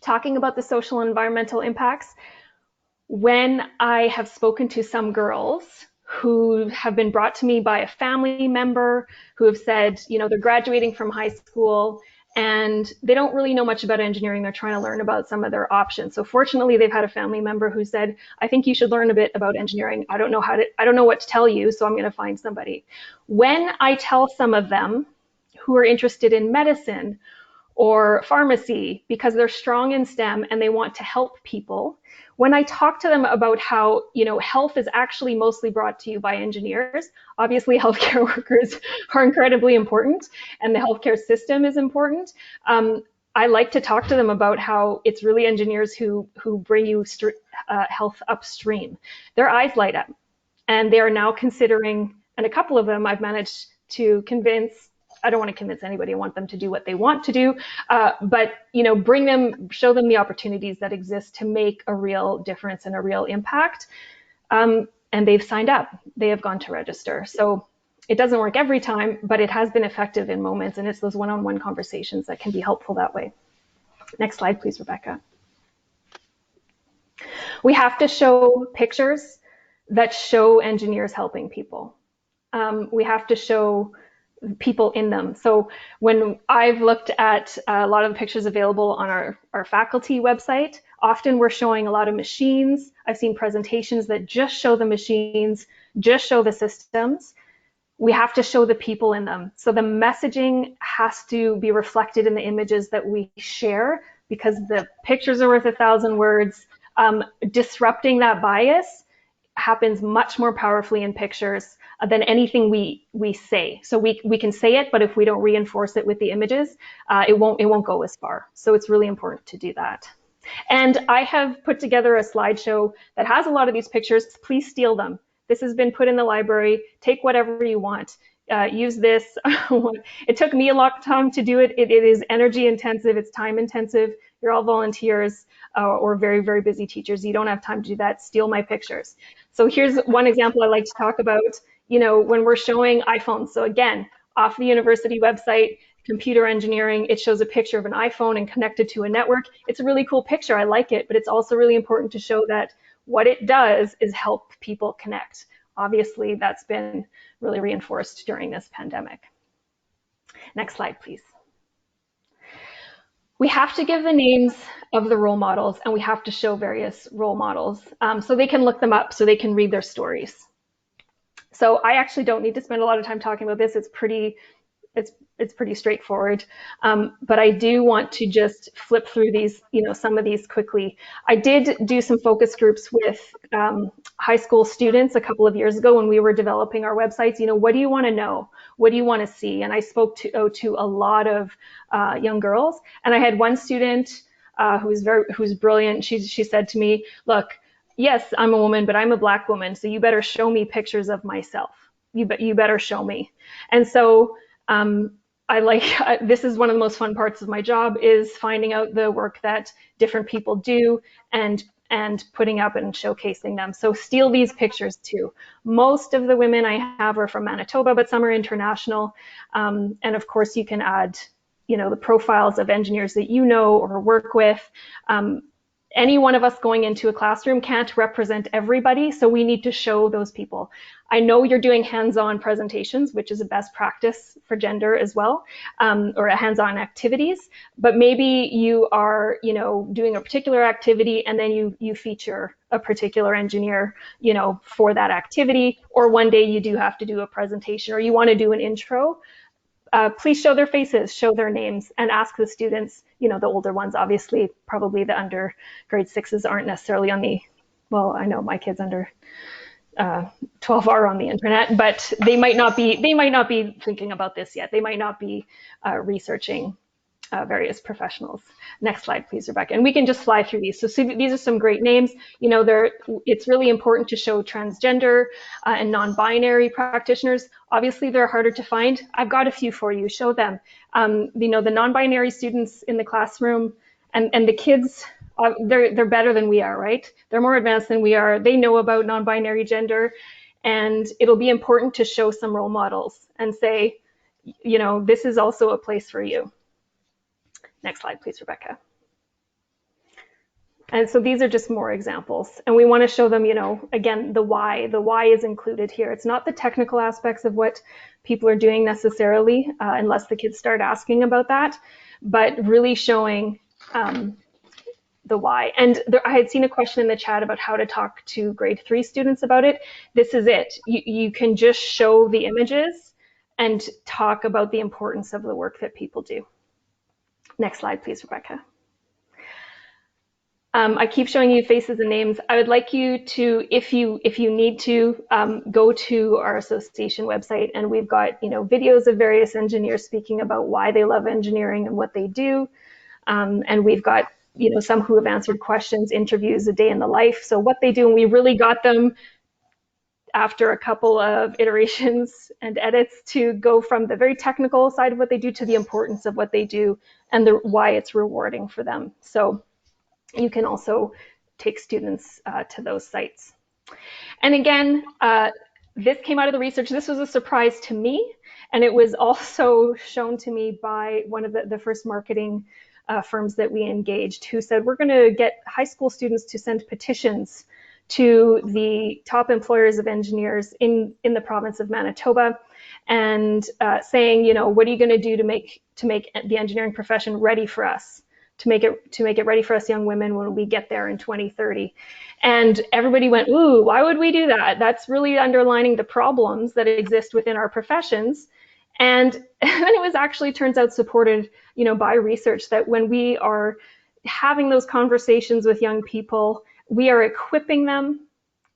talking about the social and environmental impacts, when I have spoken to some girls who have been brought to me by a family member who have said, they're graduating from high school and they don't really know much about engineering. They're trying to learn about some of their options. So fortunately, they've had a family member who said, I think you should learn a bit about engineering. I don't know what to tell you, so I'm going to find somebody. When I tell some of them who are interested in medicine or pharmacy because they're strong in STEM and they want to help people, when I talk to them about how, health is actually mostly brought to you by engineers, obviously healthcare workers are incredibly important and the healthcare system is important. I like to talk to them about how it's really engineers who bring you health upstream. Their eyes light up and they are now considering, and a couple of them I've managed to convince. I don't want to convince anybody. I want them to do what they want to do, but show them the opportunities that exist to make a real difference and a real impact. And they've signed up. They have gone to register. So it doesn't work every time, but it has been effective in moments, and it's those one-on-one conversations that can be helpful that way. Next slide, please, Rebecca. We have to show pictures that show engineers helping people. We have to show people in them. So when I've looked at a lot of the pictures available on our faculty website, often we're showing a lot of machines. I've seen presentations that just show the machines, just show the systems. We have to show the people in them. So the messaging has to be reflected in the images that we share, because the pictures are worth 1,000 words. Disrupting that bias happens much more powerfully in pictures than anything we say. So we can say it, but if we don't reinforce it with the images, it won't go as far. So it's really important to do that. And I have put together a slideshow that has a lot of these pictures. Please steal them. This has been put in the library. Take whatever you want. Use this. It took me a long time to do it. It is energy intensive. It's time intensive. You're all volunteers or very, very busy teachers. You don't have time to do that. Steal my pictures. So here's one example I like to talk about. When we're showing iPhones. So again, off the university website, computer engineering, it shows a picture of an iPhone and connected to a network. It's a really cool picture. I like it, but it's also really important to show that what it does is help people connect. Obviously, that's been really reinforced during this pandemic. Next slide, please. We have to give the names of the role models, and we have to show various role models so they can look them up, so they can read their stories. So I actually don't need to spend a lot of time talking about this. It's pretty straightforward. But I do want to just flip through these, some of these quickly. I did do some focus groups with high school students a couple of years ago when we were developing our websites. What do you want to know? What do you want to see? And I spoke to a lot of young girls. And I had one student who's brilliant. She said to me, look, yes, I'm a woman, but I'm a Black woman, so you better show me pictures of myself. You better show me. And so this is one of the most fun parts of my job, is finding out the work that different people do and putting up and showcasing them. So steal these pictures too. Most of the women I have are from Manitoba, but some are international. And of course you can add, the profiles of engineers that you know or work with. Any one of us going into a classroom can't represent everybody, so we need to show those people. I know you're doing hands-on presentations, which is a best practice for gender as well, or hands-on activities, but maybe you are, doing a particular activity and then you feature a particular engineer, for that activity, or one day you do have to do a presentation or you want to do an intro. Please show their faces, show their names, and ask the students, the older ones, obviously, probably the under grade 6s aren't necessarily on I know my kids under 12 are on the internet, but they might not be thinking about this yet. They might not be researching various professionals. Next slide, please, Rebecca. And we can just fly through these. So these are some great names. It's really important to show transgender and non-binary practitioners. Obviously, they're harder to find. I've got a few for you. Show them. The non-binary students in the classroom and the kids, they're better than we are, right? They're more advanced than we are. They know about non-binary gender, and it'll be important to show some role models and say, this is also a place for you. Next slide, please, Rebecca. And so these are just more examples. And we want to show them, again, the why. The why is included here. It's not the technical aspects of what people are doing necessarily, unless the kids start asking about that, but really showing the why. And I had seen a question in the chat about how to talk to grade 3 students about it. This is it. You can just show the images and talk about the importance of the work that people do. Next slide, please, Rebecca. I keep showing you faces and names. I would like you to, if you need to, go to our association website, and we've got videos of various engineers speaking about why they love engineering and what they do, and we've got some who have answered questions, interviews, a day in the life. So what they do, and we really got them after a couple of iterations and edits to go from the very technical side of what they do to the importance of what they do and why it's rewarding for them. So you can also take students to those sites. And again, this came out of the research. This was a surprise to me, and it was also shown to me by one of the first marketing firms that we engaged, who said, we're going to get high school students to send petitions to the top employers of engineers in the province of Manitoba, and saying, what are you going to do to make the engineering profession ready for us? To make it ready for us young women when we get there in 2030. And everybody went, ooh, why would we do that? That's really underlining the problems that exist within our professions. And then it was actually, turns out, supported by research that when we are having those conversations with young people, we are equipping them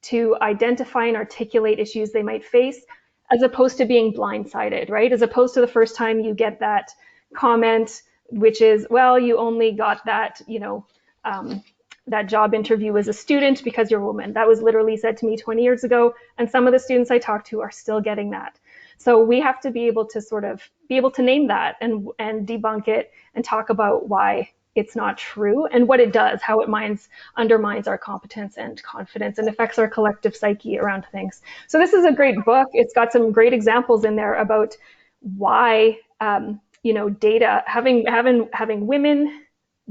to identify and articulate issues they might face, as opposed to being blindsided, right? As opposed to the first time you get that comment, which is, well, you only got that, that job interview as a student because you're a woman. That was literally said to me 20 years ago, and some of the students I talk to are still getting that. So we have to be able to name that and debunk it and talk about why it's not true and what it does, how it undermines our competence and confidence and affects our collective psyche around things. So this is a great book. It's got some great examples in there about why data, having women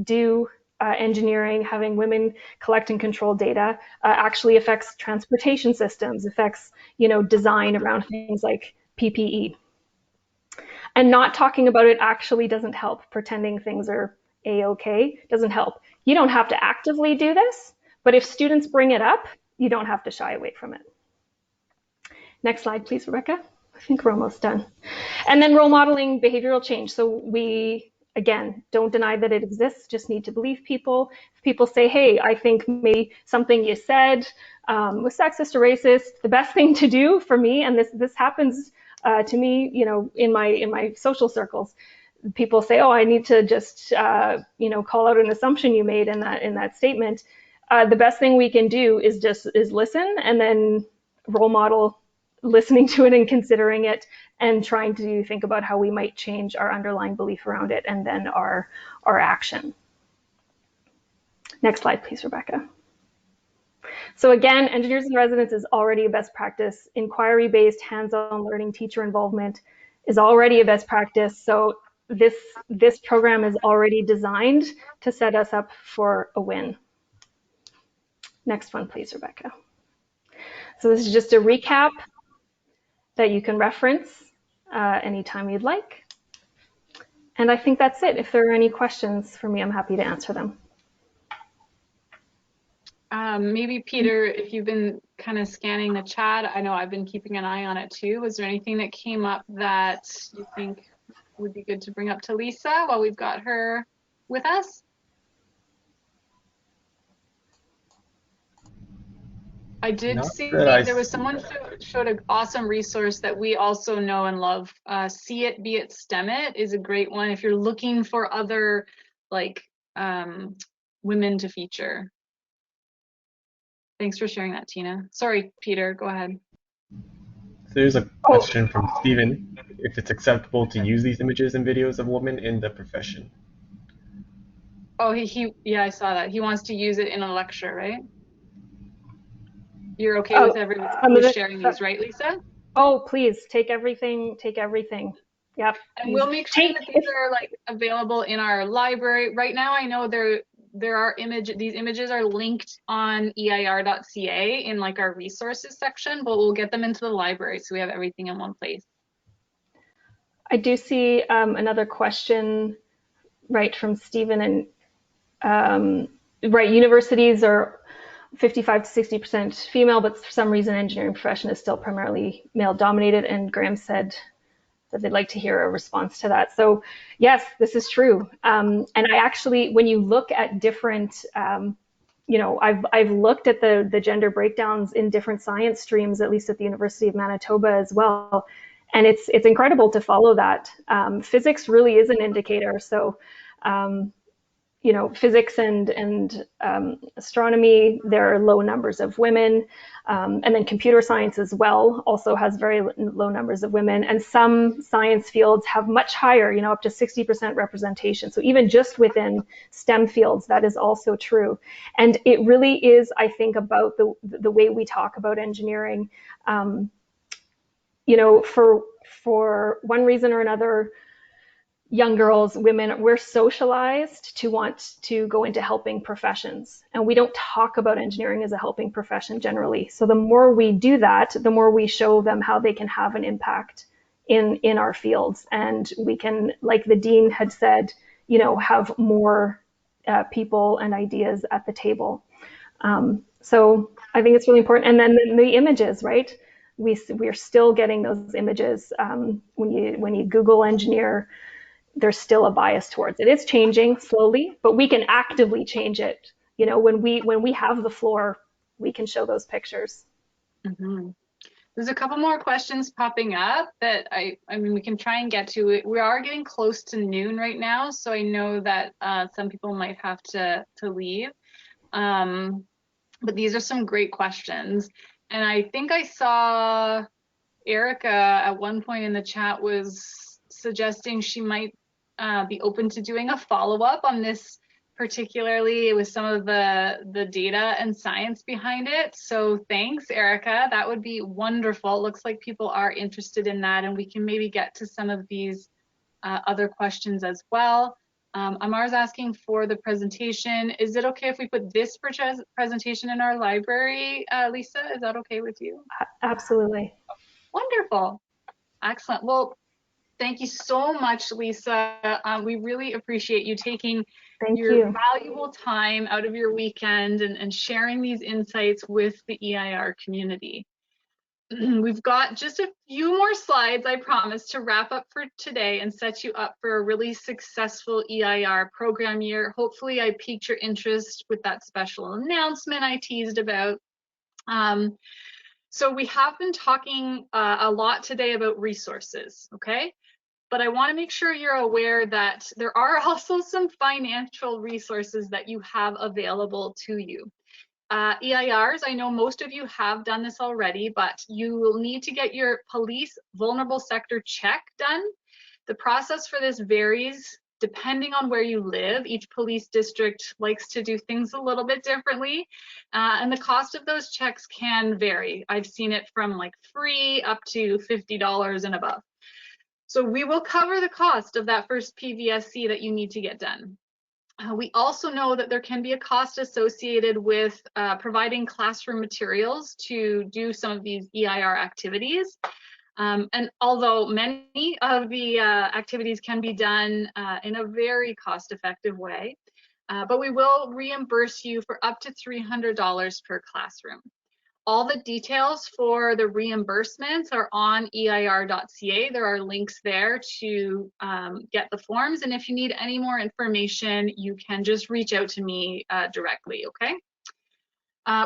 do engineering, having women collect and control data actually affects transportation systems, affects design around things like PPE. And not talking about it actually doesn't help. Pretending things are A-okay doesn't help. You don't have to actively do this, but if students bring it up, you don't have to shy away from it. Next slide, please, Rebecca. I think we're almost done. And then role modeling behavioral change. So we, again, don't deny that it exists, just need to believe people. If people say, hey, I think maybe something you said was sexist or racist, the best thing to do for me, and this happens to me, in my social circles, people say, oh, I need to just, call out an assumption you made in that statement. The best thing we can do is listen and then role model listening to it and considering it and trying to think about how we might change our underlying belief around it and then our action. Next slide, please, Rebecca. So again, engineers in residence is already a best practice. Inquiry-based, hands-on learning, teacher involvement is already a best practice. So this program is already designed to set us up for a win. Next one, please, Rebecca. So this is just a recap that you can reference anytime you'd like. And I think that's it. If there are any questions for me, I'm happy to answer them. Maybe Peter, if you've been kind of scanning the chat, I know I've been keeping an eye on it too. Was there anything that came up that you think would be good to bring up to Lisa while we've got her with us? I did see there was someone showed an awesome resource that we also know and love. See It, Be It, STEM It is a great one if you're looking for other women to feature. Thanks for sharing that, Tina. Sorry, Peter, go ahead. So there's a question from Stephen, if it's acceptable to use these images and videos of women in the profession. Oh, yeah, I saw that. He wants to use it in a lecture, right? You're okay with everyone who's sharing these, right, Lisa? Oh, please, take everything. Yep. And we'll make sure that these are available in our library. Right now, I know there are these images are linked on EIR.ca in like our resources section, but we'll get them into the library so we have everything in one place. I do see another question, right, from Stephen, and right, universities are 55 to 60% female, but for some reason engineering profession is still primarily male dominated, and Graham said that they'd like to hear a response to that. So yes, this is true. And I actually, when you look at different, I've looked at the gender breakdowns in different science streams, at least at the University of Manitoba as well. And it's incredible to follow that. Physics really is an indicator. So, physics and astronomy, there are low numbers of women. And then computer science as well also has very low numbers of women. And some science fields have much higher, up to 60% representation. So even just within STEM fields, that is also true. And it really is, I think, about the way we talk about engineering. For one reason or another, young girls, women, we're socialized to want to go into helping professions. And we don't talk about engineering as a helping profession generally. So the more we do that, the more we show them how they can have an impact in our fields. And we can, like the dean had said, have more people and ideas at the table. So I think it's really important. And then the images, right? We're still getting those images. When you Google engineer, there's still a bias towards it. It's changing slowly, but we can actively change it. When we have the floor, we can show those pictures. Mm-hmm. There's a couple more questions popping up that I mean we can try and get to. We are getting close to noon right now, so I know that some people might have to leave. But these are some great questions, and I think I saw Erica at one point in the chat was suggesting she might be open to doing a follow-up on this, particularly with some of the data and science behind it. So thanks, Erica. That would be wonderful. It looks like people are interested in that, and we can maybe get to some of these other questions as well. Amar's asking for the presentation. Is it okay if we put this presentation in our library, Lisa? Is that okay with you? Absolutely. Wonderful. Excellent. Well, thank you so much, Lisa. We really appreciate you taking your valuable time out of your weekend and sharing these insights with the EIR community. We've got just a few more slides, I promise, to wrap up for today and set you up for a really successful EIR program year. Hopefully I piqued your interest with that special announcement I teased about. So we have been talking a lot today about resources, okay? But I want to make sure you're aware that there are also some financial resources that you have available to you. EIRs, I know most of you have done this already, but you will need to get your police vulnerable sector check done. The process for this varies depending on where you live. Each police district likes to do things a little bit differently, and the cost of those checks can vary. I've seen it from like free up to $50 and above. So we will cover the cost of that first PVSC that you need to get done. We also know that there can be a cost associated with providing classroom materials to do some of these EIR activities. And although many of the activities can be done in a very cost-effective way, but we will reimburse you for up to $300 per classroom. All the details for the reimbursements are on EIR.ca. There are links there to get the forms. And if you need any more information, you can just reach out to me directly, okay?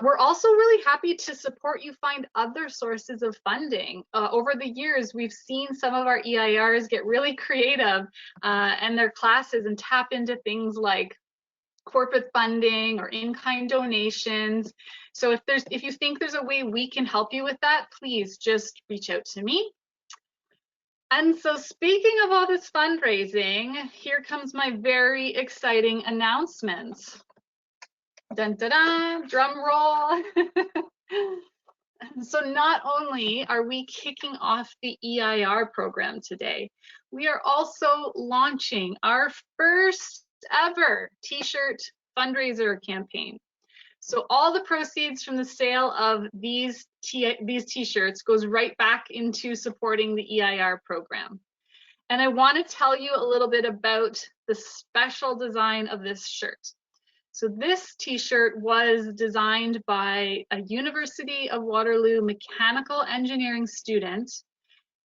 We're also really happy to support you find other sources of funding. Over the years, we've seen some of our EIRs get really creative in their classes and tap into things like corporate funding or in-kind donations. So if you think there's a way we can help you with that, please just reach out to me. And so speaking of all this fundraising, here comes my very exciting announcement. Dun, dun, dun, drum roll. So not only are we kicking off the EIR program today, we are also launching our first ever t-shirt fundraiser campaign. So all the proceeds from the sale of these t-shirts goes right back into supporting the EIR program. And I want to tell you a little bit about the special design of this shirt. So this t-shirt was designed by a University of Waterloo mechanical engineering student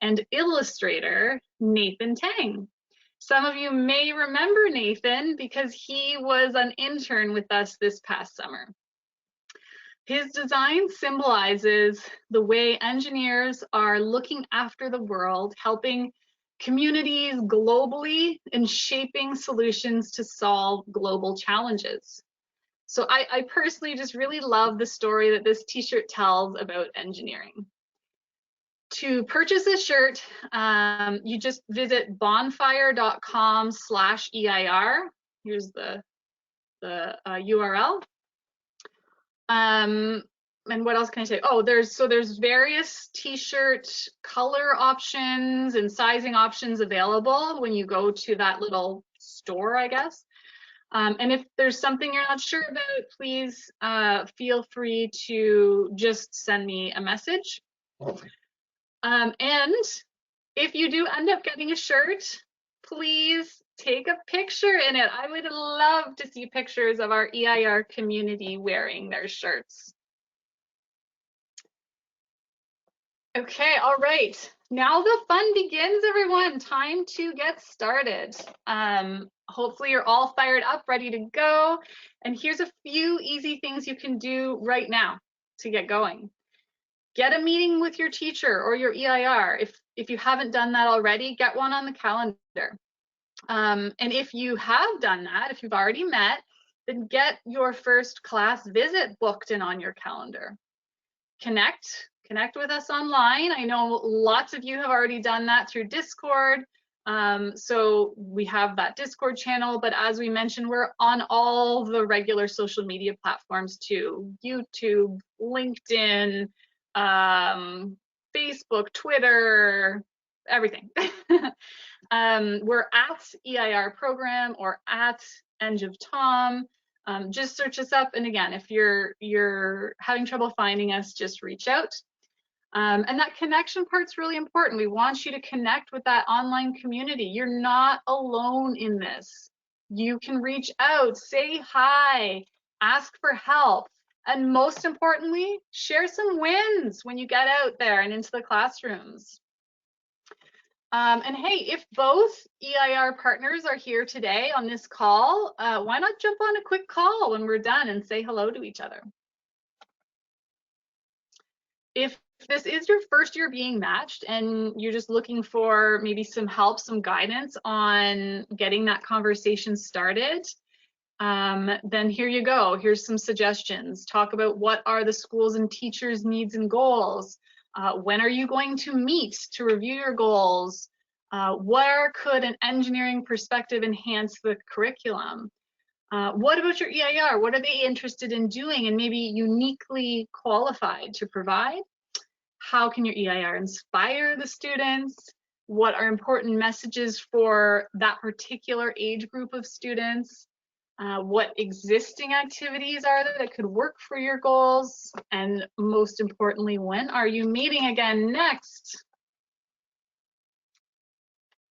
and illustrator, Nathan Tang. Some of you may remember Nathan because he was an intern with us this past summer. His design symbolizes the way engineers are looking after the world, helping communities globally and shaping solutions to solve global challenges. So I personally just really love the story that this t-shirt tells about engineering. To purchase this shirt, you just visit bonfire.com/EIR. Here's the URL. And what else can I say? Oh, there's various t-shirt color options and sizing options available when you go to that little store, I guess. And if there's something you're not sure about, please feel free to just send me a message. And if you do end up getting a shirt, please take a picture in it. I would love to see pictures of our EIR community wearing their shirts. Okay, all right. Now the fun begins, everyone. Time to get started. Hopefully you're all fired up, ready to go. And here's a few easy things you can do right now to get going. Get a meeting with your teacher or your EIR. If you haven't done that already, get one on the calendar. And if you have done that, if you've already met, then get your first class visit booked in on your calendar. Connect with us online. I know lots of you have already done that through Discord. So we have that Discord channel, but as we mentioned, we're on all the regular social media platforms too. YouTube, LinkedIn, Facebook, Twitter, everything. We're at EIR program or at Eng of Tom. Just search us up. And again, if you're having trouble finding us, just reach out. And that connection part's really important. We want you to connect with that online community. You're not alone in this. You can reach out, say hi, ask for help, and most importantly, share some wins when you get out there and into the classrooms. And hey, if both EIR partners are here today on this call, why not jump on a quick call when we're done and say hello to each other? If this is your first year being matched and you're just looking for maybe some help, some guidance on getting that conversation started, then here you go. Here's some suggestions. Talk about what are the schools and teachers' needs and goals. When are you going to meet to review your goals? Where could an engineering perspective enhance the curriculum? What about your EIR? What are they interested in doing and maybe uniquely qualified to provide? How can your EIR inspire the students? What are important messages for that particular age group of students? What existing activities are there that could work for your goals? And most importantly, when are you meeting again next?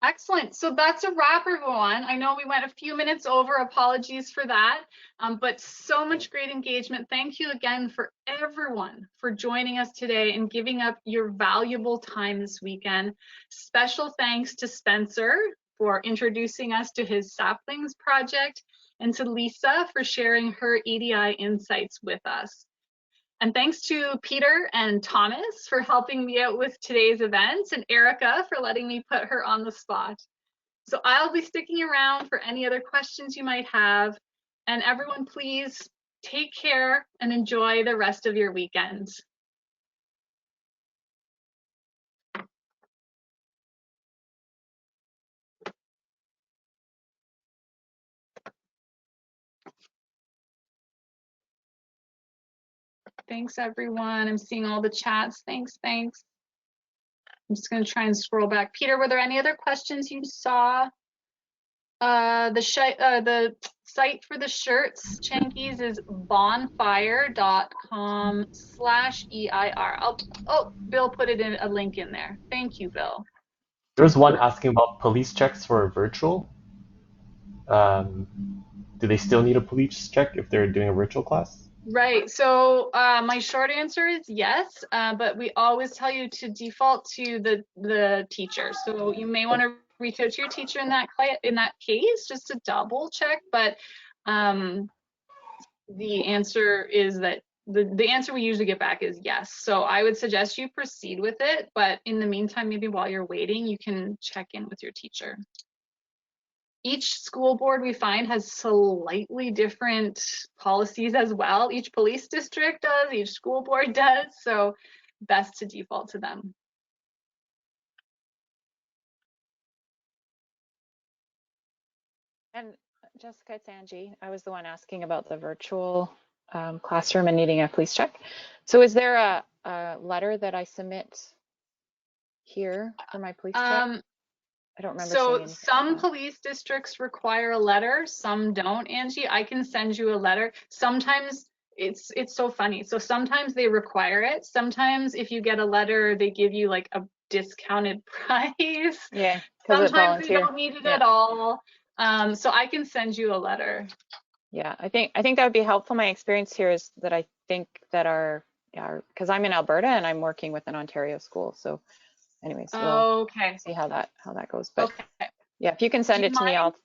Excellent. So that's a wrap, everyone. I know we went a few minutes over. Apologies for that, but so much great engagement. Thank you again for everyone for joining us today and giving up your valuable time this weekend. Special thanks to Spencer for introducing us to his Saplings project and to Lisa for sharing her EDI insights with us. And thanks to Peter and Thomas for helping me out with today's events, and Erica for letting me put her on the spot. So I'll be sticking around for any other questions you might have. And everyone, please take care and enjoy the rest of your weekend. Thanks, everyone. I'm seeing all the chats. Thanks. I'm just going to try and scroll back. Peter, were there any other questions you saw? The site for the shirts, Chankies, is bonfire.com/EIR. Oh, Bill put it in a link in there. Thank you, Bill. There's one asking about police checks for virtual. Do they still need a police check if they're doing a virtual class? Right. So my short answer is yes, but we always tell you to default to the teacher. So you may want to reach out to your teacher in that case just to double check. But the answer is that the answer we usually get back is yes. So I would suggest you proceed with it. But in the meantime, maybe while you're waiting, you can check in with your teacher. Each school board we find has slightly different policies as well. Each police district does, each school board does, so best to default to them. And Jessica, it's Angie. I was the one asking about the virtual classroom and needing a police check. So is there a letter that I submit here for my police check? I don't remember seeing So anything some like that. police districts require a letter, some don't, Angie. I can send you a letter. Sometimes it's so funny. So sometimes they require it. Sometimes if you get a letter, they give you like a discounted price. Yeah, sometimes they don't need it at all. So I can send you a letter. Yeah, I think that would be helpful. My experience here is that I think that because I'm in Alberta and I'm working with an Ontario school. So anyways, we'll see how that goes. But yeah, if you can send it to me, I'll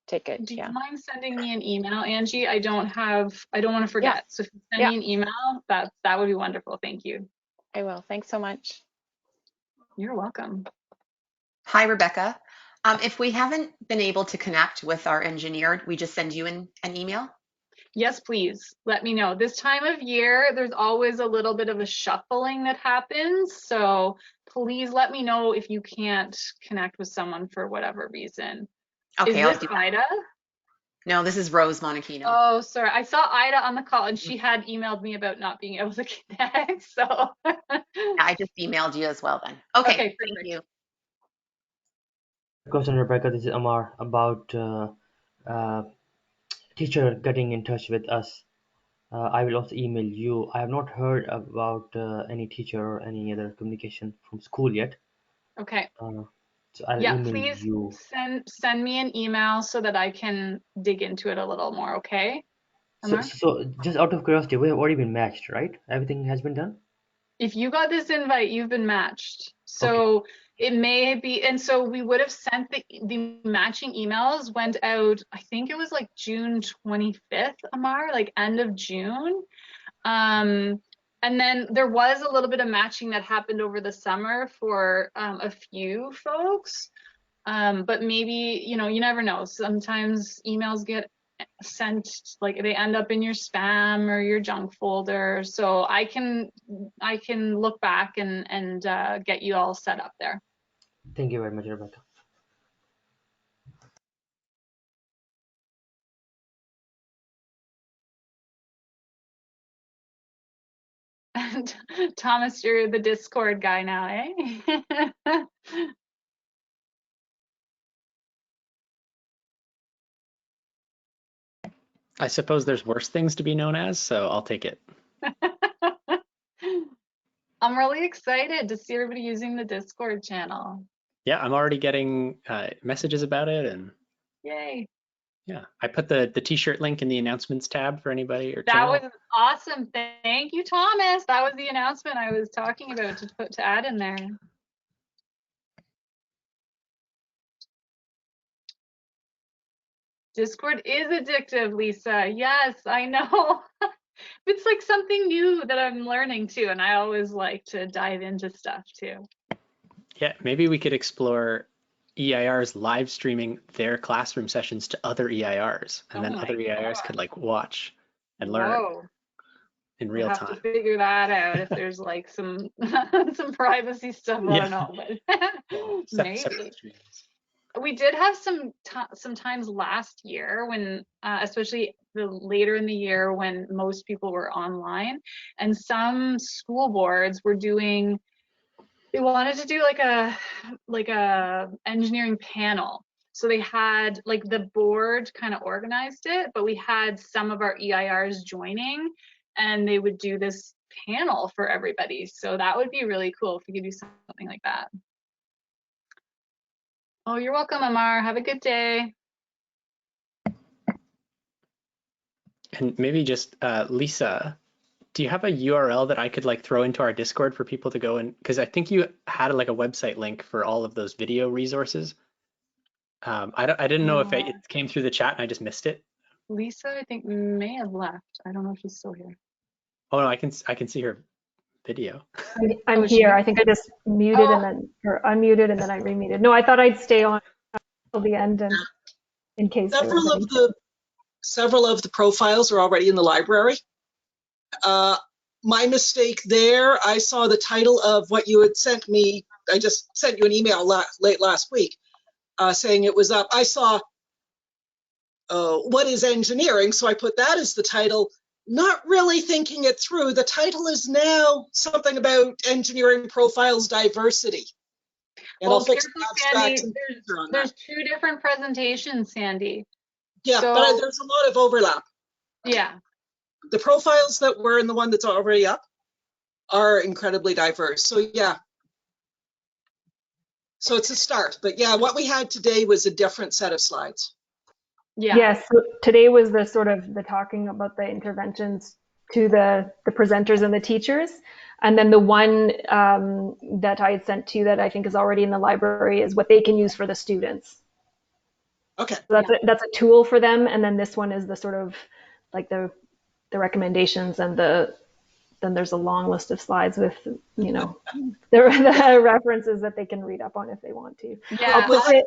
take it. Do you mind sending me an email, Angie? I don't want to forget. So if you send me an email, that would be wonderful. Thank you. I will. Thanks so much. You're welcome. Hi, Rebecca. If we haven't been able to connect with our engineer, we just send you an email? Yes, please. Let me know. This time of year, there's always a little bit of a shuffling that happens. So please let me know if you can't connect with someone for whatever reason. Okay, Is this Ida? No, this is Rose Monachino. Oh, sorry. I saw Ida on the call and she had emailed me about not being able to connect. So I just emailed you as well then. Okay, thank you. Question, Rebecca. This is Amar about teacher getting in touch with us. I will also email you. I have not heard about any teacher or any other communication from school yet. Okay. So I'll email please you. send me an email so that I can dig into it a little more. Okay. So just out of curiosity, we have already been matched, right? Everything has been done. If you got this invite, you've been matched. So it may be, and so we would have sent the matching emails went out, I think it was like June 25th, Amar, like end of June. And then there was a little bit of matching that happened over the summer for a few folks. But maybe, you never know. Sometimes emails get sent, like they end up in your spam or your junk folder. So I can look back and get you all set up there. Thank you very much, Rebecca. And Thomas, you're the Discord guy now, eh? I suppose there's worse things to be known as, so I'll take it. I'm really excited to see everybody using the Discord channel. Yeah, I'm already getting messages about it, and yay. Yeah, I put the t-shirt link in the announcements tab for anybody. That was awesome. Thank you, Thomas. That was the announcement I was talking about to add in there. Discord is addictive, Lisa. Yes, I know. It's like something new that I'm learning too, and I always like to dive into stuff too. Yeah, maybe we could explore EIRs live streaming their classroom sessions to other EIRs, and then other EIRs could like watch and learn in real time. We'll have to figure that out if there's like some some privacy stuff. I don't know, but maybe. We did have some times last year when, especially the later in the year when most people were online, and some school boards were doing. They wanted to do like a engineering panel. So they had, like, the board kind of organized it, but we had some of our EIRs joining, and they would do this panel for everybody. So that would be really cool if we could do something like that. Oh, you're welcome, Amar. Have a good day. And maybe just Lisa, do you have a URL that I could like throw into our Discord for people to go and, because I think you had like a website link for all of those video resources. I didn't know if it came through the chat and I just missed it. Lisa, I think, may have left. I don't know if she's still here. Oh no, I can see her video. I'm here. I think I just muted and then, or unmuted and then I remuted. No, I thought I'd stay on till the end and in case there was any. Several of the profiles are already in the library. My mistake there, I saw the title of what you had sent me. I just sent you an email late last week saying it was up. I saw what is engineering, so I put that as the title, not really thinking it through. The title is now something about engineering profiles diversity. And well, I'll fix careful, the abstract Sandy. on There's that. 2 different presentations, Sandy. Yeah, so, but there's a lot of overlap. Yeah. The profiles that were in the one that's already up are incredibly diverse. So yeah. So it's a start. But yeah, what we had today was a different set of slides. Yeah. Yes, so today was the sort of the talking about the interventions to the presenters and the teachers. And then the one that I had sent to you that I think is already in the library is what they can use for the students. Okay. So that's a tool for them. And then this one is the sort of like the recommendations and then there's a long list of slides with, you know, the references that they can read up on if they want to. Yeah, I'll send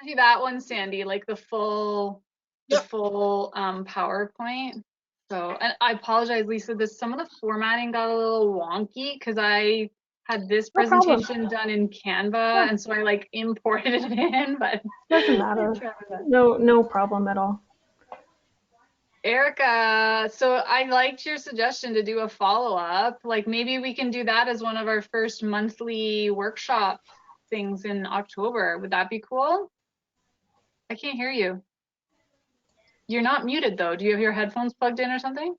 you that one, Sandy, like the full PowerPoint. So, and I apologize, Lisa, some of the formatting got a little wonky because I had this presentation done in Canva, and so I like imported it in, but doesn't matter. No problem at all. Erica, so I liked your suggestion to do a follow-up. Like maybe we can do that as one of our first monthly workshop things in October. Would that be cool? I can't hear you. You're not muted though. Do you have your headphones plugged in or something?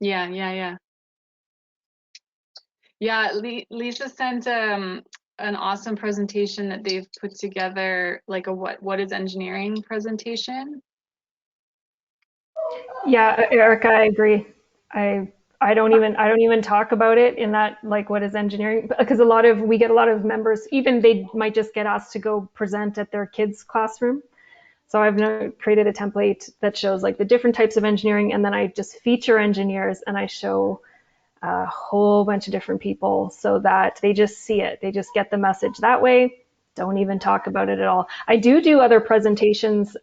Yeah. Yeah, Lisa sent an awesome presentation that they've put together, like a what is engineering presentation. Yeah, Erica, I agree. I don't even talk about it in that, like, what is engineering, because we get a lot of members, even they might just get asked to go present at their kids' classroom. So I've created a template that shows like the different types of engineering, and then I just feature engineers and I show a whole bunch of different people so that they just see it. They just get the message that way. Don't even talk about it at all. I do other presentations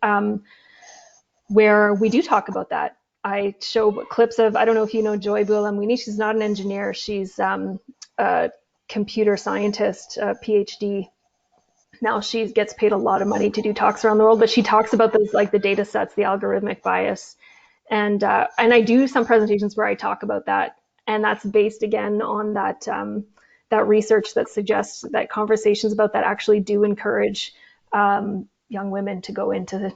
where we do talk about that. I show clips of, I don't know if you know Joy Buolamwini. She's not an engineer. She's a computer scientist, a PhD. Now she gets paid a lot of money to do talks around the world, but she talks about those, like the data sets, the algorithmic bias. And I do some presentations where I talk about that. And that's based again on that research that suggests that conversations about that actually do encourage young women to go into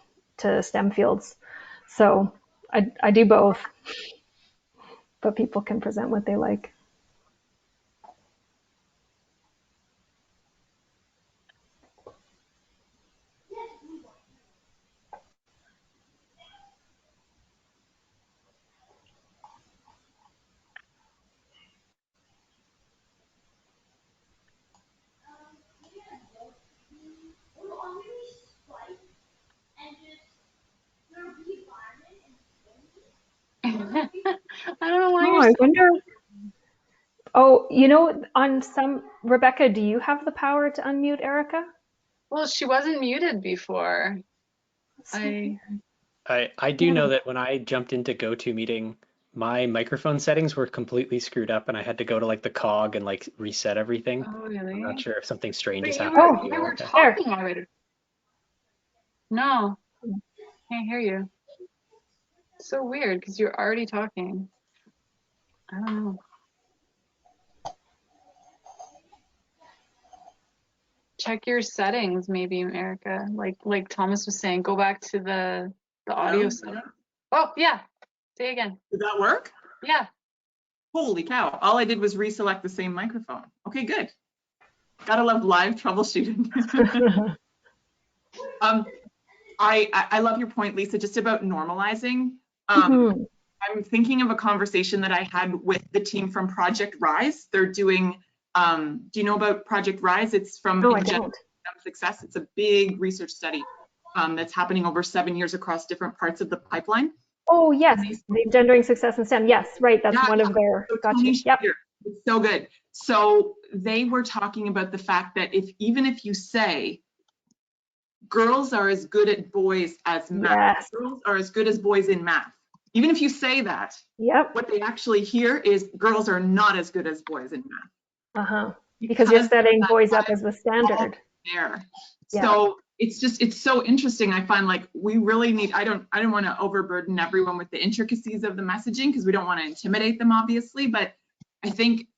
STEM fields. So I do both, but people can present what they like. I wonder. Oh, on some, Rebecca, do you have the power to unmute Erica? Well, she wasn't muted before. I do know that when I jumped into GoToMeeting, my microphone settings were completely screwed up and I had to go to like the cog and like reset everything. Oh, really? I'm not sure if something strange But is you happening. were talking already. No, can't hear you. So weird because you're already talking. I don't know. Check your settings, maybe, Erica. Like Thomas was saying, go back to the audio setting. Oh yeah, say again. Did that work? Yeah. Holy cow! All I did was reselect the same microphone. Okay, good. Gotta love live troubleshooting. I love your point, Lisa, just about normalizing. I'm thinking of a conversation that I had with the team from Project Rise. They're doing, do you know about Project Rise? It's from Engendering Success. It's a big research study that's happening over 7 years across different parts of the pipeline. Oh, yes, the Engendering Success in STEM. Yes, right, that's one of their, gotcha. Yep. It's so good. So they were talking about the fact that even if you say girls are as good at boys as math, girls are as good as boys in math, even if you say that, what they actually hear is girls are not as good as boys in math. Because you're setting boys up as the standard. There. So it's so interesting. I find like we really need, I don't want to overburden everyone with the intricacies of the messaging because we don't want to intimidate them, obviously, but I think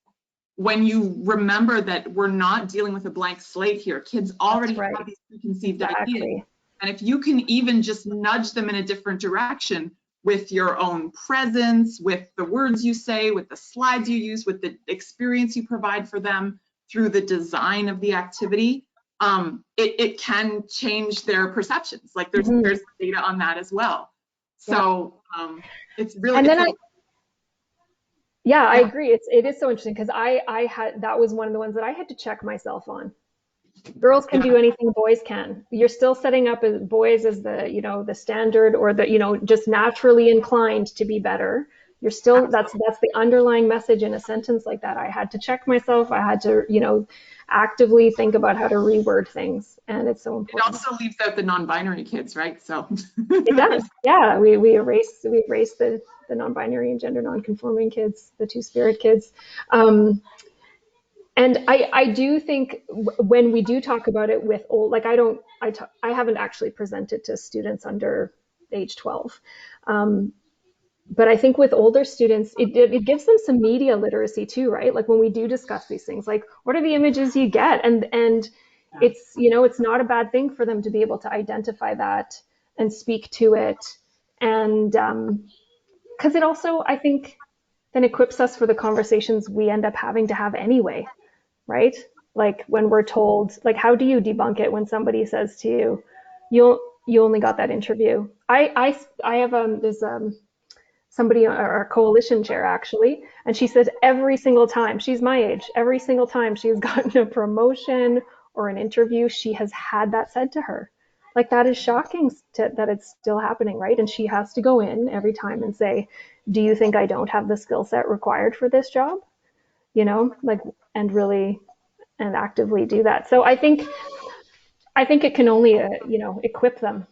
when you remember that we're not dealing with a blank slate here, kids already have these preconceived ideas. And if you can even just nudge them in a different direction with your own presence, with the words you say, with the slides you use, with the experience you provide for them through the design of the activity, it can change their perceptions. Like there's data on that as well. So it's really, I agree. It is so interesting because I had, that was one of the ones that I had to check myself on. Girls can do anything boys can. You're still setting up as boys as the, the standard or the, just naturally inclined to be better. You're still, that's the underlying message in a sentence like that. I had to check myself. I had to, actively think about how to reword things. And it's so important. It also leaves out the non-binary kids, right? So it does. Yeah. We erase the non-binary and gender non-conforming kids, the two-spirit kids. And I do think when we do talk about it with old, like I haven't actually presented to students under age 12. But I think with older students, it gives them some media literacy too, right? Like when we do discuss these things, like what are the images you get? And it's, it's not a bad thing for them to be able to identify that and speak to it. And because it also, I think, then equips us for the conversations we end up having to have anyway, right? Like when we're told, like, how do you debunk it when somebody says to you, you only got that interview? I have there's somebody, our coalition chair actually, and she says every single time, she's my age, every single time she's gotten a promotion or an interview, she has had that said to her. Like that is shocking that it's still happening, right? And she has to go in every time and say, do you think I don't have the skill set required for this job? And really and actively do that. So I think it can only, equip them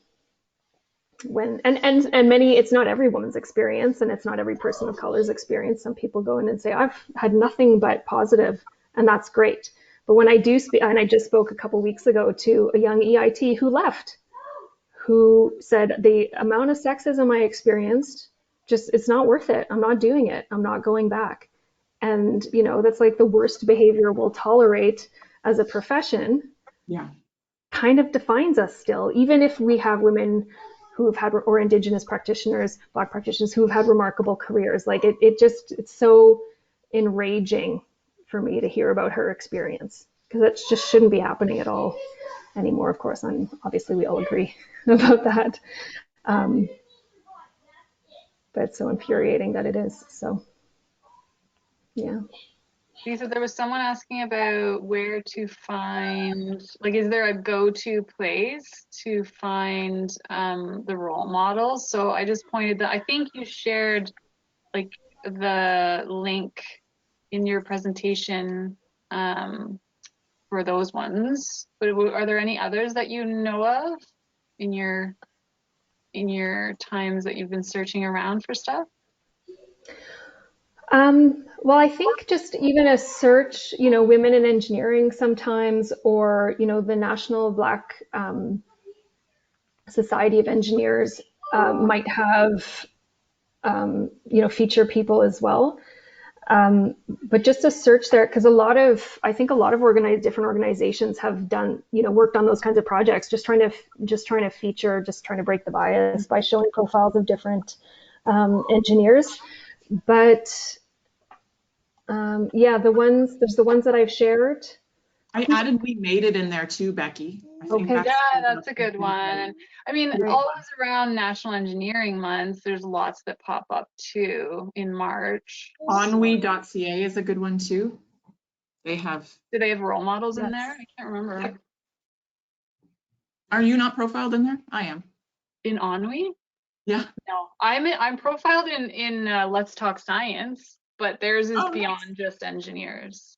when, and many, it's not every woman's experience and it's not every person of color's experience. Some people go in and say, I've had nothing but positive, and that's great. But when I do speak, and I just spoke a couple weeks ago to a young EIT who left, who said the amount of sexism I experienced, it's not worth it. I'm not doing it. I'm not going back. And, that's like the worst behavior we'll tolerate as a profession. Yeah. Kind of defines us still, even if we have women who have had, or Indigenous practitioners, Black practitioners who have had remarkable careers. Like it's so enraging for me to hear about her experience because it just shouldn't be happening at all anymore. Of course, obviously we all agree about that. But it's so infuriating that it is. So, yeah. Lisa, there was someone asking about where to find, like, is there a go-to place to find the role models? So I just pointed that, I think you shared, like, the link in your presentation for those ones. But are there any others that you know of in your times that you've been searching around for stuff? Well, I think just even a search, women in engineering sometimes, or, the National Black Society of Engineers might have, feature people as well. But just a search there, because I think a lot of different organizations have done, worked on those kinds of projects, just trying to feature, just trying to break the bias by showing profiles of different engineers. But there's the ones that I've shared. I added We Made It in there too, Becky. Yeah, that's a good one. I mean, always around National Engineering Month, there's lots that pop up too in March. Onwe.ca is a good one too. Do they have role models in there? I can't remember. Are you not profiled in there? I am. In Onwe? Yeah. No, I'm profiled in Let's Talk Science, but theirs is beyond just engineers.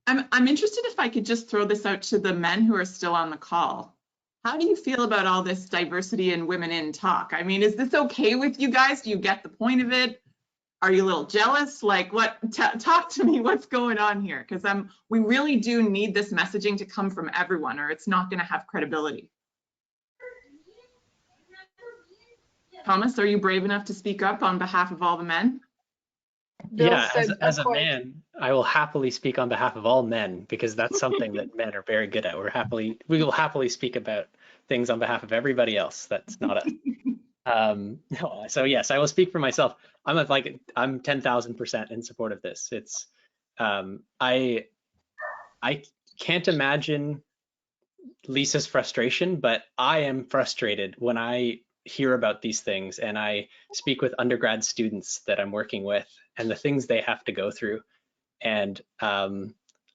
I'm interested if I could just throw this out to the men who are still on the call. How do you feel about all this diversity and women in talk? I mean, is this okay with you guys? Do you get the point of it? Are you a little jealous? Like, what? Talk to me. What's going on here? Because we really do need this messaging to come from everyone, or it's not going to have credibility. Thomas, are you brave enough to speak up on behalf of all the men? Yeah, as a man, I will happily speak on behalf of all men, because that's something that men are very good at. We will happily speak about things on behalf of everybody else. That's not us. No, so yes, I will speak for myself. I'm 10,000% in support of this. It's I can't imagine Lisa's frustration, but I am frustrated when I hear about these things and I speak with undergrad students that I'm working with and the things they have to go through. And I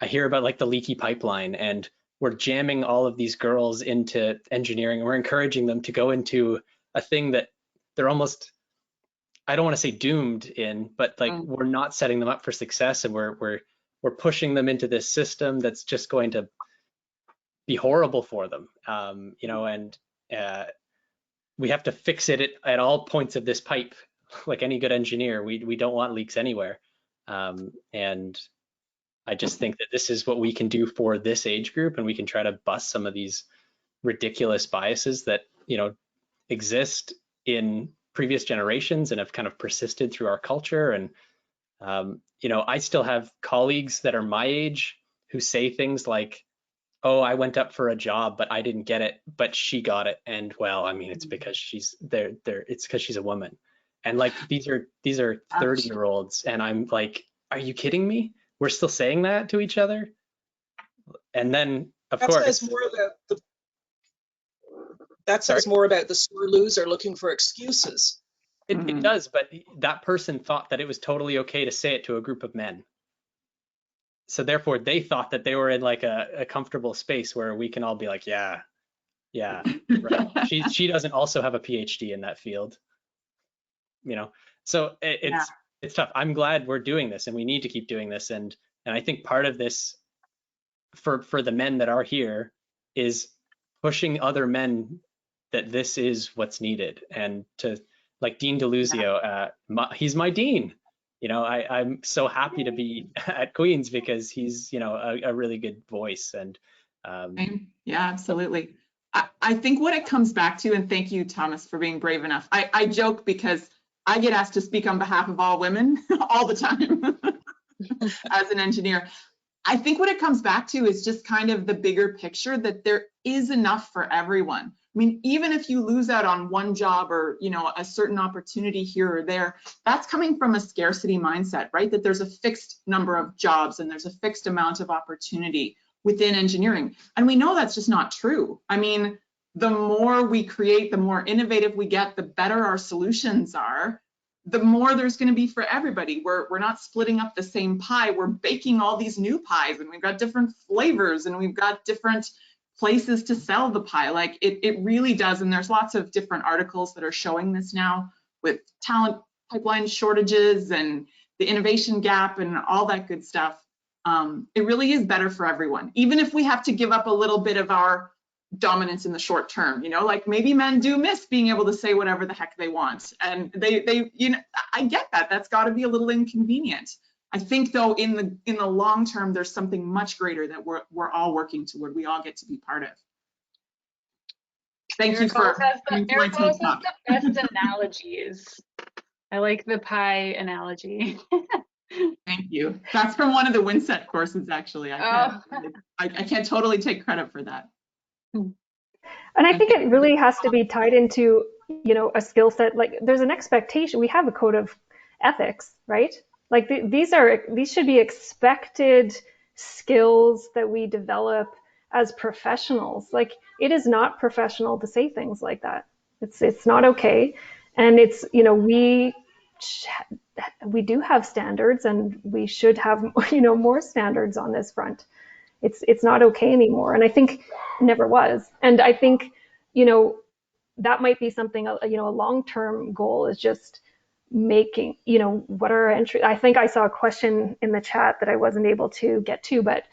hear about like the leaky pipeline, and we're jamming all of these girls into engineering, and we're encouraging them to go into a thing that they're almost, I don't want to say doomed in, but like we're not setting them up for success, and we're pushing them into this system that's just going to be horrible for them. And we have to fix it at all points of this pipe. Like any good engineer, we don't want leaks anywhere. And I just think that this is what we can do for this age group, and we can try to bust some of these ridiculous biases that exist in previous generations and have kind of persisted through our culture. And I still have colleagues that are my age who say things like, oh, I went up for a job, but I didn't get it, but she got it. And well, I mean, it's because she's there. It's because she's a woman. And like, these are 30-year-olds. And I'm like, are you kidding me? We're still saying that to each other. And then of course, that says more about the sore loser looking for excuses. It does, but that person thought that it was totally okay to say it to a group of men. So therefore they thought that they were in like a comfortable space where we can all be like, yeah, right. She doesn't also have a PhD in that field, so it's tough. I'm glad we're doing this, and we need to keep doing this. And I think part of this for the men that are here is pushing other men that this is what's needed. And to like Dean DeLuzio, he's my dean. I'm so happy to be at Queen's because he's, a really good voice. And yeah, absolutely. I think what it comes back to, and thank you, Thomas, for being brave enough. I joke because I get asked to speak on behalf of all women all the time as an engineer. I think what it comes back to is just kind of the bigger picture that there is enough for everyone. I mean, even if you lose out on one job or, a certain opportunity here or there, that's coming from a scarcity mindset, right? That there's a fixed number of jobs and there's a fixed amount of opportunity within engineering. And we know that's just not true. I mean, the more we create, the more innovative we get, the better our solutions are, the more there's going to be for everybody. We're not splitting up the same pie. We're baking all these new pies, and we've got different flavors, and we've got different places to sell the pie. Like it really does. And there's lots of different articles that are showing this now with talent pipeline shortages and the innovation gap and all that good stuff, it really is better for everyone. Even if we have to give up a little bit of our dominance in the short term, you know, like maybe men do miss being able to say whatever the heck they want. And they you know, I get that. That's got to be a little inconvenient. I think though, in the long term, there's something much greater that we're all working toward. We all get to be part of. Thank you for Eric has the best analogies. I like the pie analogy. Thank you. That's from one of the Winset courses, actually. I can't totally take credit for that. And I think it really has to be tied into, you know, a skill set. Like there's an expectation. We have a code of ethics, right? Like these should be expected skills that we develop as professionals. Like it is not professional to say things like that. It's not okay. And it's, you know, we do have standards, and we should have, you know, more standards on this front. It's not okay anymore, and I think it never was. And I think, you know, that might be something, you know, a long-term goal is just making, you know, what are our entry. I think I saw a question in the chat that I wasn't able to get to, but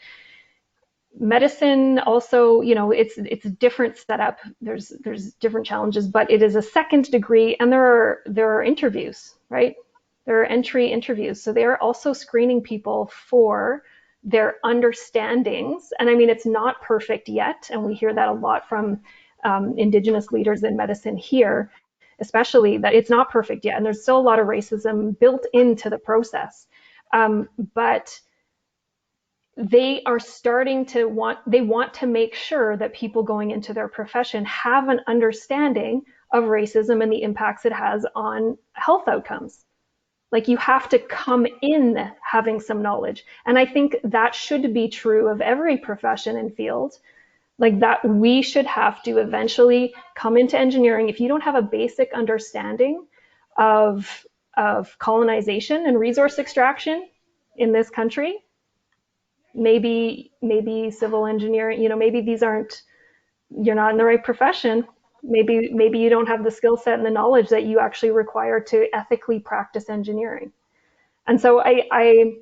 medicine also, you know, it's a different setup. There's different challenges, but it is a second degree, and there are interviews, right? There are entry interviews, so they are also screening people for their understandings. And I mean, it's not perfect yet, and we hear that a lot from Indigenous leaders in medicine here, especially, that it's not perfect yet, and there's still a lot of racism built into the process. But they are starting to want to make sure that people going into their profession have an understanding of racism and the impacts it has on health outcomes. Like you have to come in having some knowledge. And I think that should be true of every profession and field. Like that we should have to eventually come into engineering. If you don't have a basic understanding of colonization and resource extraction in this country, maybe civil engineering, you know, maybe you're not in the right profession. Maybe you don't have the skill set and the knowledge that you actually require to ethically practice engineering. And so I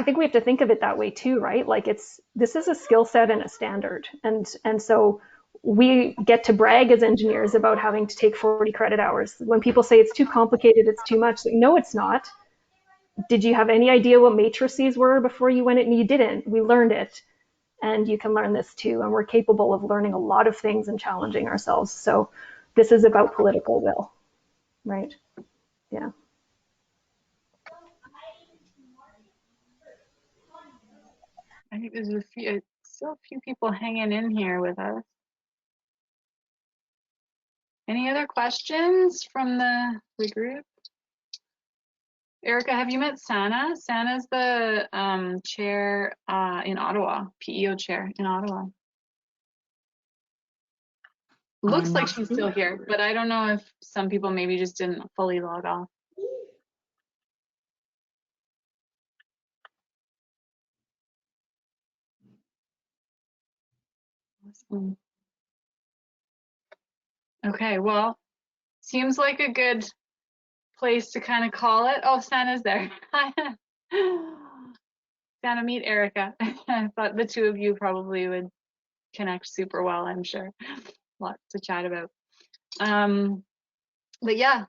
think we have to think of it that way too, right? Like this is a skill set and a standard. And so we get to brag as engineers about having to take 40 credit hours. When people say it's too complicated, it's too much, like, no, it's not. Did you have any idea what matrices were before you went in? You didn't. We learned it. And you can learn this too. And we're capable of learning a lot of things and challenging ourselves. So this is about political will, right? Yeah. I think there's still a few people hanging in here with us. Any other questions from the group? Erica, have you met Sana? Sana's the chair in Ottawa, PEO chair in Ottawa. Looks like she's still here, but I don't know if some people maybe just didn't fully log off. Awesome. Okay, well, seems like a good place to kind of call it. Oh, Sana's there. Sana, meet Erica. I thought the two of you probably would connect super well, I'm sure. Lots to chat about. But yeah,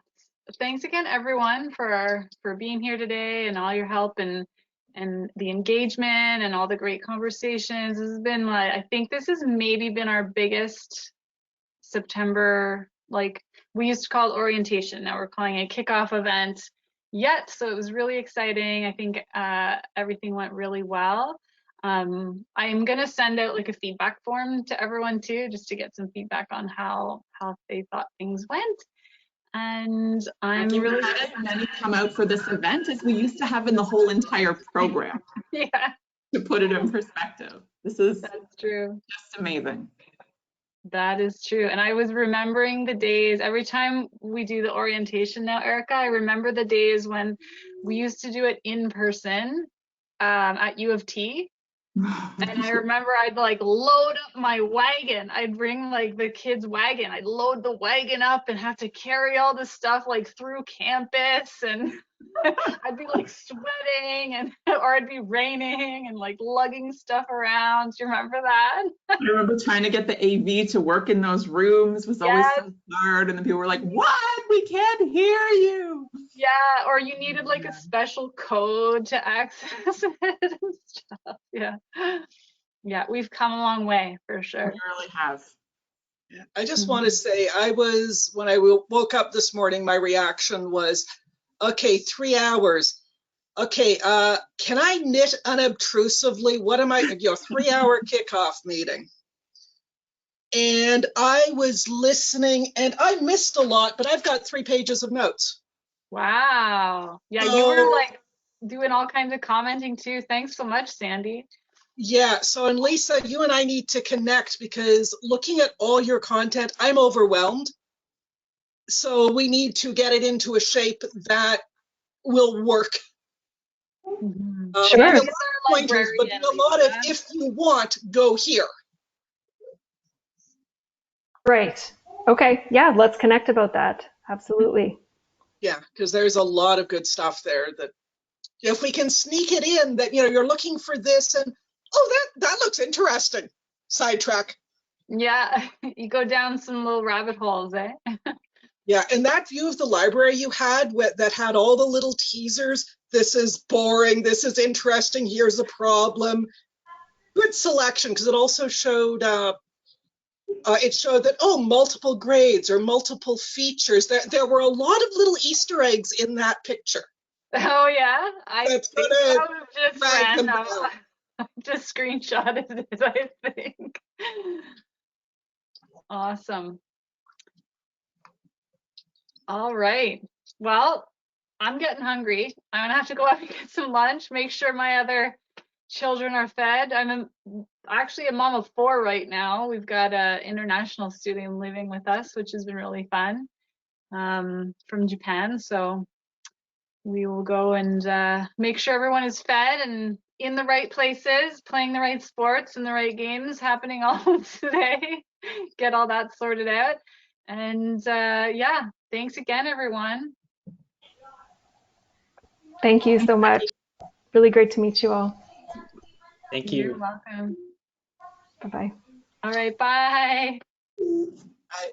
thanks again, everyone, for being here today and all your help and the engagement and all the great conversations. This has been like, I think this has maybe been our biggest September, like we used to call it orientation. Now we're calling it a kickoff event yet. So it was really exciting. I think everything went really well. I am going to send out like a feedback form to everyone too, just to get some feedback on how they thought things went. And I'm really excited. Many come out for this event as we used to have in the whole entire program. Yeah. To put it in perspective, that's true. Just amazing. That is true. And I was remembering the days, every time we do the orientation now, Erica, I remember the days when we used to do it in person at U of T. And I remember I'd like load up my wagon. I'd bring like the kids' wagon. I'd load the wagon up and have to carry all this stuff like through campus, and I'd be like sweating, and or it'd be raining and like lugging stuff around. Do you remember that? I remember trying to get the AV to work in those rooms was always so hard, and then people were like, "What? We can't hear you." Yeah, or you needed like a special code to access it and stuff. Yeah. Yeah, we've come a long way for sure. We really have. I just want to say, when I woke up this morning, my reaction was, okay, 3 hours. Okay, can I knit unobtrusively? What am I, 3-hour kickoff meeting. And I was listening and I missed a lot, but I've got 3 pages of notes. Wow. Yeah, you were like doing all kinds of commenting too. Thanks so much, Sandy. Yeah, so and Lisa, you and I need to connect because looking at all your content, I'm overwhelmed. So we need to get it into a shape that will work. Sure. A lot of pointers, but a lot of, if you want, go here. Great. Okay. Yeah, let's connect about that. Absolutely. Yeah, because there's a lot of good stuff there that if we can sneak it in that, you're looking for this and, oh, that looks interesting. Sidetrack. Yeah, you go down some little rabbit holes, eh? Yeah, and that view of the library you had that had all the little teasers, this is boring, this is interesting, here's a problem. Good selection, because it also showed that, multiple grades or multiple features. There were a lot of little Easter eggs in that picture. Oh yeah, I think I would have just screenshotted it, I think. Awesome. All right. Well, I'm getting hungry. I'm gonna have to go out and get some lunch, make sure my other children are fed. I'm actually a mom of 4 right now. We've got an international student living with us, which has been really fun, from Japan. So we will go and make sure everyone is fed and in the right places, playing the right sports and the right games happening all today. Get all that sorted out. And yeah, thanks again, everyone. Thank you so much. Really great to meet you all. Thank you. You're welcome. Bye-bye. All right, bye. Bye.